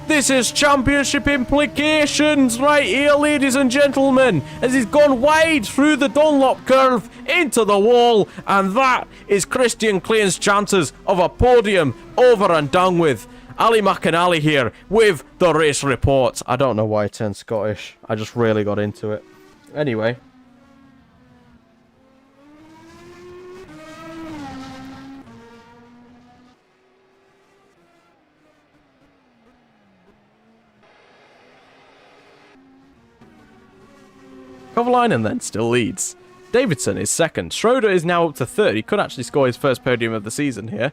This is championship implications right here, ladies and gentlemen, as he's gone wide through the Dunlop curve into the wall, and that is Christian Clean's chances of a podium over and done with. Ali McAnally here with the race report. I don't know why I turned Scottish. I just really got into it. Anyway. Kovalainen then still leads Davidson is second. Schroeder is now up to third. He could actually score his first podium of the season here.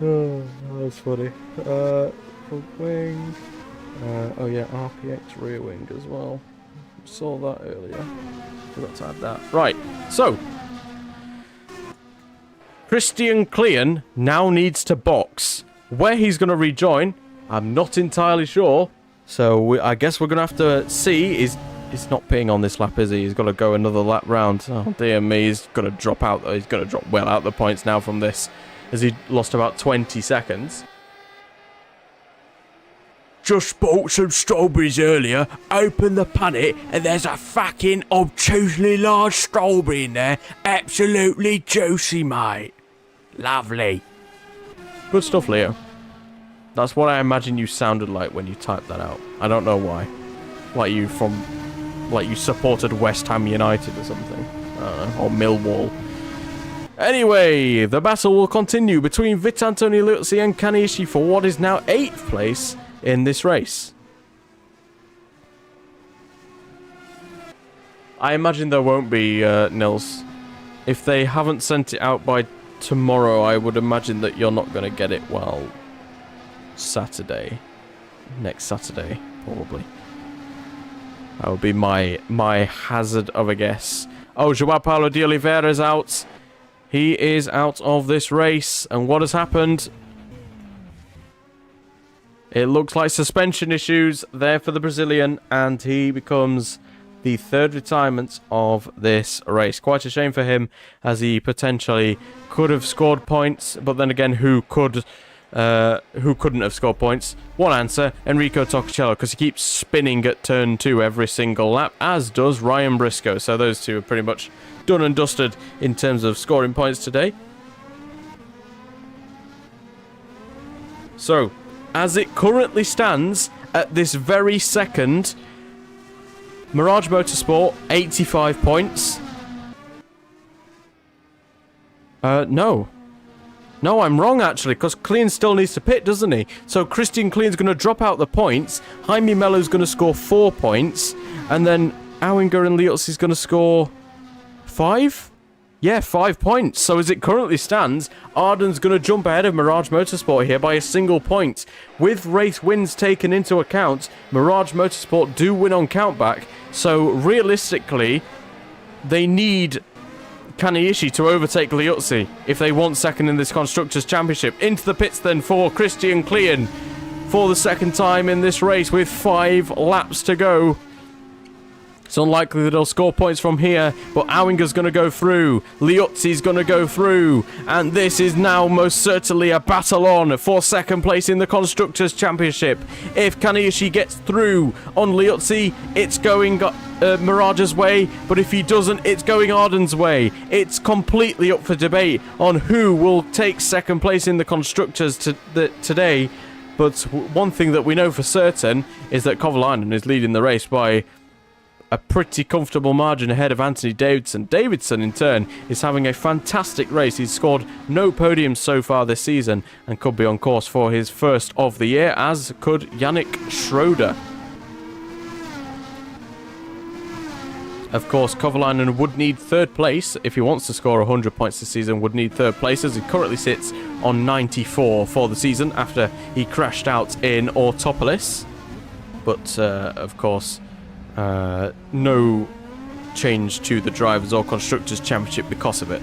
Oh, that's funny. Front wing. Oh yeah, RPX rear wing as well. Saw that earlier. Forgot to add that. Right, so Christian Klein now needs to box. Where he's going to rejoin, I'm not entirely sure. So I guess we're going to have to see. He's not pitting on this lap, is he? He's got to go another lap round. Oh dear me, he's going to drop out. He's going to drop well out the points now from this, as he lost about 20 seconds. Just bought some strawberries earlier, opened the punnet, and there's a fucking obtusely large strawberry in there. Absolutely juicy, mate. Lovely. Good stuff, Leo. That's what I imagine you sounded like when you typed that out. I don't know why. Like you supported West Ham United or something. Or Millwall. Anyway, the battle will continue between Vitantoni Liuzzi and Kaniishi for what is now 8th place in this race. I imagine there won't be Nils. If they haven't sent it out by tomorrow, I would imagine that you're not going to get it, well, Saturday. Next Saturday, probably. That would be my hazard of a guess. Oh, Joao Paulo de Oliveira is out. He is out of this race. And what has happened? It looks like suspension issues there for the Brazilian, and he becomes the third retirement of this race. Quite a shame for him, as he potentially could have scored points, but then again, who couldn't have scored points? One answer, Enrico Tocciello, because he keeps spinning at turn 2 every single lap, as does Ryan Briscoe. So those two are pretty much done and dusted in terms of scoring points today. So, as it currently stands at this very second, Mirage Motorsport, 85 points. No, I'm wrong, actually, because Klein still needs to pit, doesn't he? So Christian Klein's going to drop out the points. Jaime Mello's going to score 4 points. And then Auinger and Liutz is going to score 5? Yeah, 5 points. So as it currently stands, Arden's going to jump ahead of Mirage Motorsport here by a single point. With race wins taken into account, Mirage Motorsport do win on countback. So realistically, they need Kaniishi to overtake Liuzzi if they want second in this Constructors' Championship. Into the pits then for Christian Klein for the second time in this race with 5 laps to go. It's unlikely that he'll score points from here, but Auinger's going to go through. Liuzzi's going to go through. And this is now most certainly a battle on for second place in the Constructors' Championship. If Kaniishi gets through on Liuzzi, it's going Mirage's way, but if he doesn't, it's going Arden's way. It's completely up for debate on who will take second place in the Constructors today. But one thing that we know for certain is that Kovalainen is leading the race by a pretty comfortable margin ahead of Anthony Davidson. Davidson, in turn, is having a fantastic race. He's scored no podiums so far this season and could be on course for his first of the year, as could Yannick Schroeder. Of course, Kovalainen would need third place if he wants to score 100 points this season, would need third place, as he currently sits on 94 for the season after he crashed out in Autopolis. But, of course, no change to the Drivers' or Constructors' Championship because of it.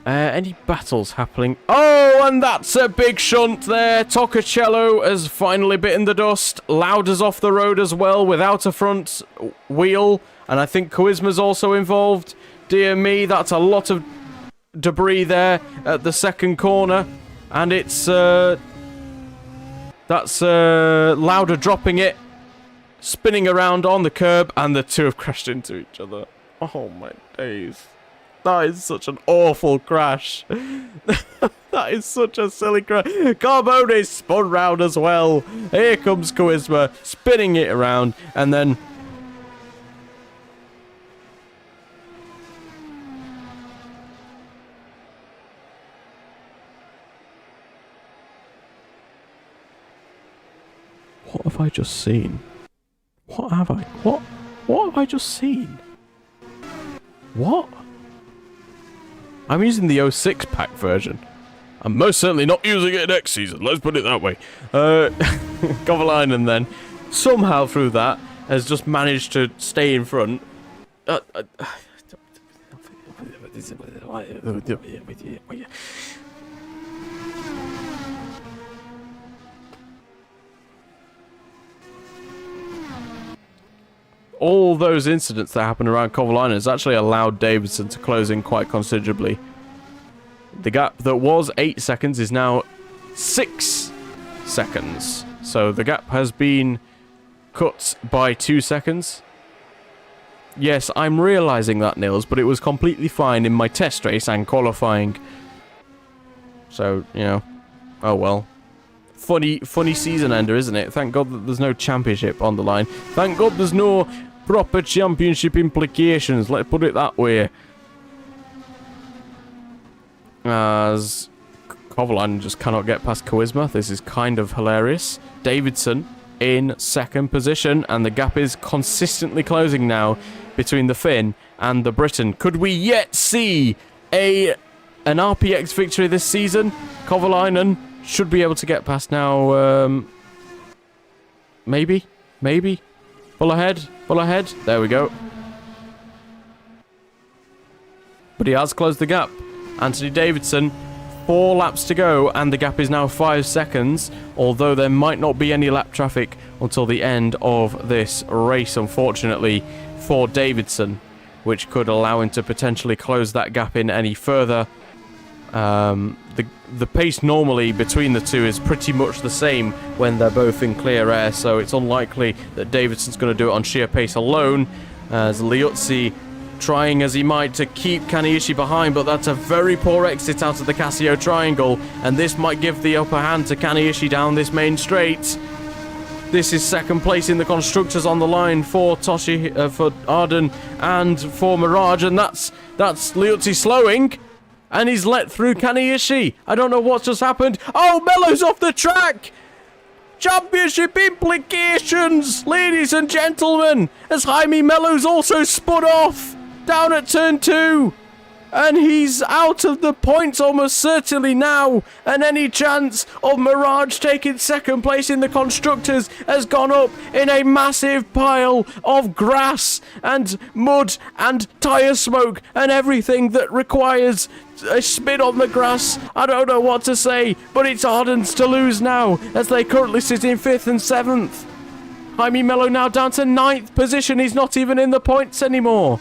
Any battles happening? Oh, and that's a big shunt there. Tocciello has finally bitten the dust. Lauder's off the road as well without a front wheel. And I think Koisma's also involved. Dear me, that's a lot of debris there at the second corner. And it's that's Lauder dropping it, spinning around on the curb, and the two have crashed into each other. Oh my days. That is such an awful crash. That is such a silly crash. Carbone spun round as well. Here comes Koisma, spinning it around, and then What have I just seen? What have I? What have I just seen? What? I'm using the 06 pack version. I'm most certainly not using it next season, let's put it that way. Kovalainen then, somehow through that, has just managed to stay in front. All those incidents that happened around Kovalainen has actually allowed Davidson to close in quite considerably. The gap that was 8 seconds is now 6 seconds. So the gap has been cut by 2 seconds. Yes, I'm realising that, Nils, but it was completely fine in my test race and qualifying. So, you know, oh well. Funny season ender, isn't it? Thank God that there's no championship on the line. Thank God there's no proper championship implications, let's put it that way. As Kovalainen just cannot get past Charisma. This is kind of hilarious. Davidson in second position, and the gap is consistently closing now between the Finn and the Briton. Could we yet see an RPX victory this season? Kovalainen should be able to get past now. Maybe. Full ahead. There we go. But he has closed the gap. Anthony Davidson, 4 laps to go, and the gap is now 5 seconds, although there might not be any lap traffic until the end of this race, unfortunately, for Davidson, which could allow him to potentially close that gap in any further. The pace normally between the two is pretty much the same when they're both in clear air, so it's unlikely that Davidson's going to do it on sheer pace alone, as Liuzzi trying as he might to keep Kaneishi behind, but that's a very poor exit out of the Casio triangle, and this might give the upper hand to Kaneishi down this main straight. This is second place in the constructors on the line for for Arden and for Mirage, and that's Liuzzi slowing, and he's let through Kaneishi. I don't know what's just happened. Oh, Mello's off the track! Championship implications, ladies and gentlemen, as Jaime Mello's also spun off down at turn 2, and he's out of the points almost certainly now, and any chance of Mirage taking second place in the constructors has gone up in a massive pile of grass and mud and tyre smoke and everything that requires a spin on the grass. I don't know what to say, but it's Arden's to lose now, as they currently sit in 5th and 7th. Jaime Mello now down to 9th position. He's not even in the points anymore.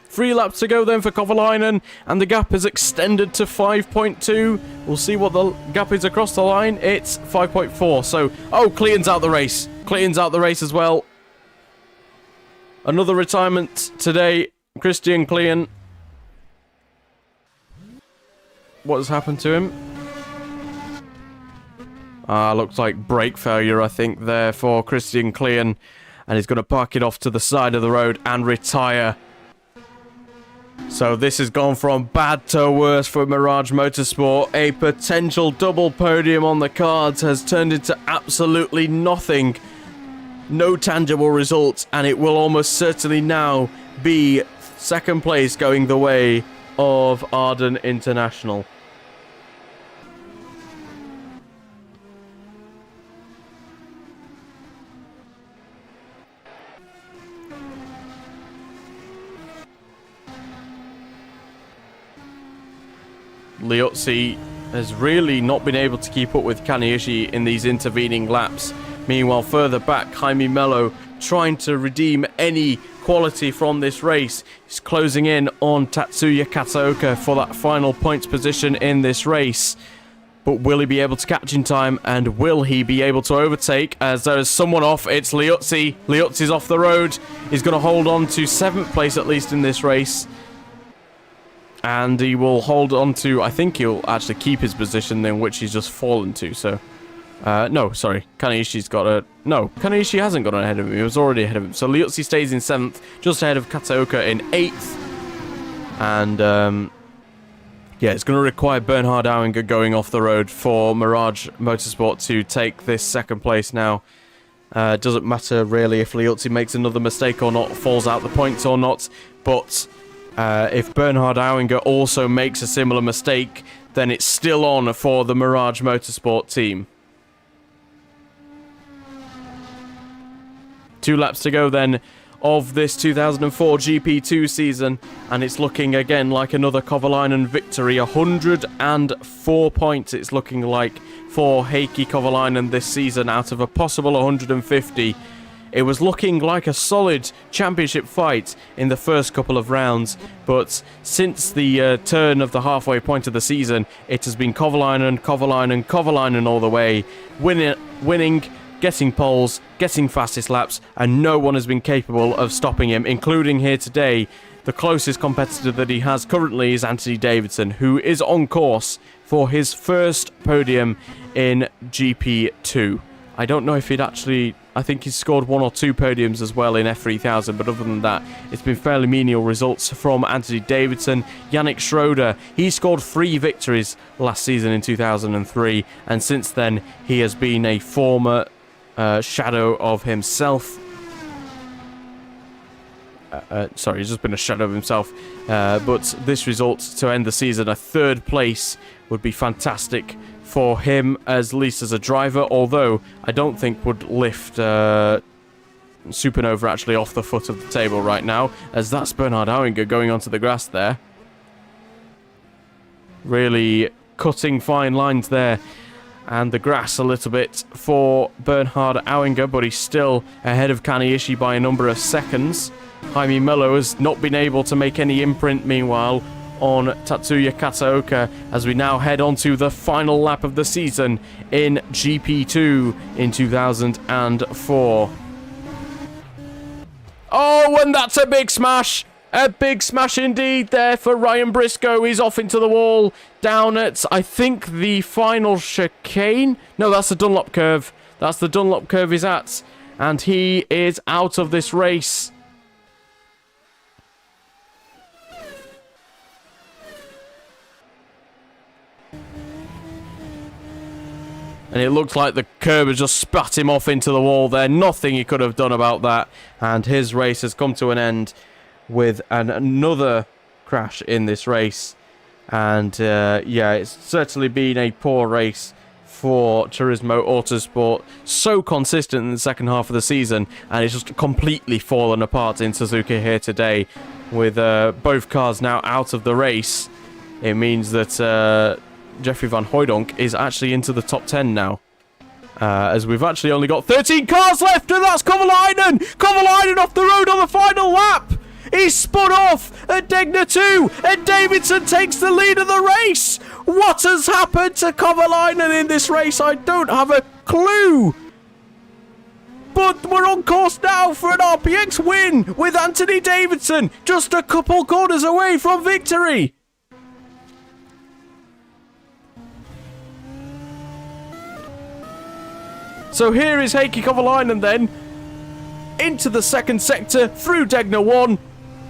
Three laps to go then for Kovalainen, and the gap is extended to 5.2. We'll see what the gap is across the line. It's 5.4. So, oh, Clean's out the race. Clean's out the race as well. Another retirement today. Christian Clean. What has happened to him? Looks like brake failure, I think, there for Christian Clean. And he's going to park it off to the side of the road and retire. So this has gone from bad to worse for Mirage Motorsport. A potential double podium on the cards has turned into absolutely nothing. No tangible results, and it will almost certainly now be second place going the way of Arden International. Liuzzi has really not been able to keep up with Kaneishi in these intervening laps. Meanwhile, further back, Jaime Mello trying to redeem any quality from this race. He's closing in on Tatsuya Kataoka for that final points position in this race. But will he be able to catch in time, and will he be able to overtake? As there is someone off, it's Liuzzi. Liuzzi's off the road. He's going to hold on to 7th place at least in this race. And he will hold on to, I think he'll actually keep his position in which he's just fallen to, so... no, sorry. Kaneishi's got a... No, Kaneishi hasn't got ahead of him. He was already ahead of him. So Liuzzi stays in 7th, just ahead of Kataoka in 8th. And, Yeah, it's going to require Bernhard Auinger going off the road for Mirage Motorsport to take this second place now. Doesn't matter really if Liuzzi makes another mistake or not, falls out the points or not, but if Bernhard Auinger also makes a similar mistake, then it's still on for the Mirage Motorsport team. 2 laps to go then of this 2004 GP2 season, and it's looking again like another Kovalainen victory. 104 points it's looking like for Heikki Kovalainen this season out of a possible 150. It was looking like a solid championship fight in the first couple of rounds, but since the turn of the halfway point of the season, it has been Kovalainen, Kovalainen, Kovalainen all the way, winning, getting poles, getting fastest laps, and no one has been capable of stopping him, including here today. The closest competitor that he has currently is Anthony Davidson, who is on course for his first podium in GP2. I don't know if he'd actually... I think he's scored 1 or 2 podiums as well in F3000, but other than that, it's been fairly menial results from Anthony Davidson. Yannick Schroeder, he scored 3 victories last season in 2003, and since then, he has been a former shadow of himself. Sorry, he's just been a shadow of himself. But this result to end the season, a 3rd place, would be fantastic for him, at least as a driver, although I don't think would lift Supernova actually off the foot of the table right now, as that's Bernhard Auinger going onto the grass there. Really cutting fine lines there, and the grass a little bit for Bernhard Auinger, but he's still ahead of Kaniishi by a number of seconds. Jaime Mello has not been able to make any imprint, meanwhile, on Tatsuya Kataoka, as we now head on to the final lap of the season in GP2 in 2004. Oh, and that's a big smash! A big smash indeed there for Ryan Briscoe. He's off into the wall, down at, I think, the final chicane? No, that's the Dunlop curve. That's the Dunlop curve he's at, and he is out of this race. And it looks like the curb has just spat him off into the wall there. Nothing he could have done about that. And his race has come to an end with another crash in this race. And yeah, it's certainly been a poor race for Turismo Autosport. So consistent in the second half of the season. And it's just completely fallen apart in Suzuka here today. With both cars now out of the race, it means that... Jeffrey Van Hooydonk is actually into the top 10 now. As we've actually only got 13 cars left, and that's Kovalainen! Kovalainen off the road on the final lap! He's spun off at Degner 2, and Davidson takes the lead of the race! What has happened to Kovalainen in this race? I don't have a clue! But we're on course now for an RPX win with Anthony Davidson just a couple corners away from victory! So here is Heikki Kovalainen then, into the second sector, through Degner 1,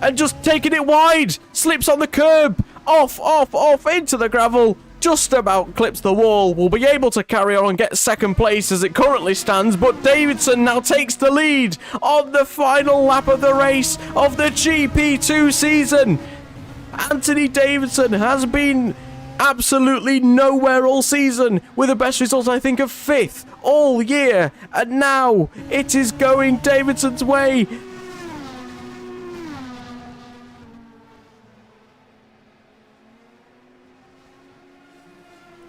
and just taking it wide, slips on the curb, off, into the gravel, just about clips the wall, will be able to carry on and get second place as it currently stands, but Davidson now takes the lead on the final lap of the race of the GP2 season. Anthony Davidson has been absolutely nowhere all season, with the best result I think of 5th all year, and now it is going Davidson's way.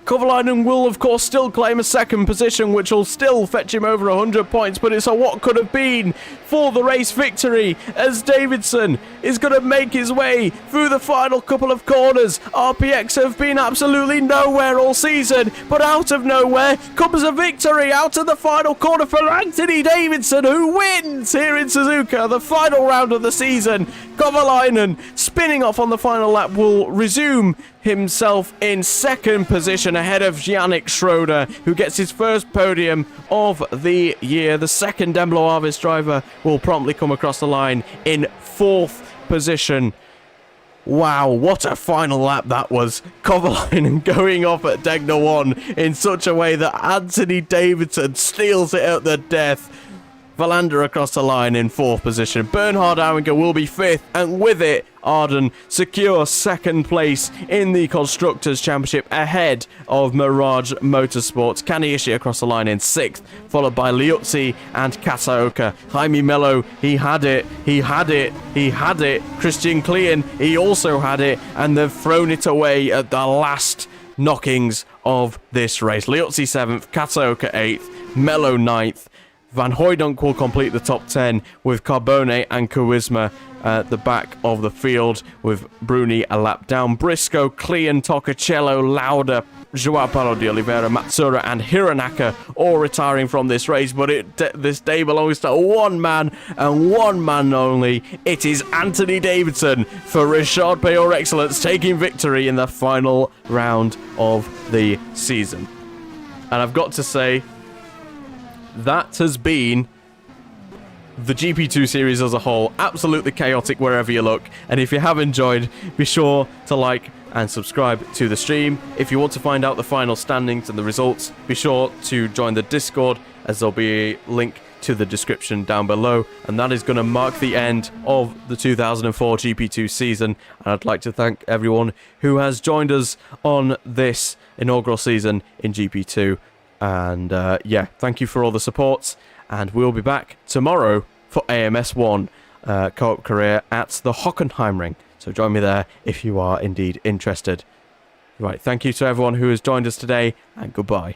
Kovalainen will, of course, still claim a second position, which will still fetch him over 100 points, but it's a what could have been for the race victory, as Davidson is going to make his way through the final couple of corners. RPX have been absolutely nowhere all season, but out of nowhere comes a victory out of the final corner for Anthony Davidson, who wins here in Suzuka, the final round of the season. Kovalainen, spinning off on the final lap, will resume himself in second position ahead of Yannick Schroeder, who gets his first podium of the year. The second Den Bla Avis driver will promptly come across the line in 4th position. Wow, what a final lap that was. Kovalainen going off at Degner 1 in such a way that Anthony Davidson steals it at the death. Valander across the line in 4th position. Bernhard Auinger will be 5th, and with it, Arden secures 2nd place in the Constructors' Championship ahead of Mirage Motorsports. Kaniishi across the line in 6th, followed by Liuzzi and Kasaoka. Jaime Mello, he had it. Christian Klein, he also had it, and they've thrown it away at the last knockings of this race. Liuzzi 7th, Kasaoka 8th, Mello 9th. Van Hooijdonk will complete the top 10 with Carbone and Kuzma at the back of the field, with Bruni a lap down. Briscoe, Klein, Toccacello, Lauda, Joao Paulo de Oliveira, Matsura and Hironaka all retiring from this race, but this day belongs to one man and one man only. It is Anthony Davidson for Richard Payeur Excellence taking victory in the final round of the season. And I've got to say, that has been the GP2 series as a whole. Absolutely chaotic wherever you look. And if you have enjoyed, be sure to like and subscribe to the stream. If you want to find out the final standings and the results, be sure to join the Discord, as there'll be a link to the description down below. And that is going to mark the end of the 2004 GP2 season. And I'd like to thank everyone who has joined us on this inaugural season in GP2. And yeah, thank you for all the support, and we'll be back tomorrow for AMS1 co-op career at the Hockenheimring. So join me there if you are indeed interested. Right, thank you to everyone who has joined us today, and goodbye.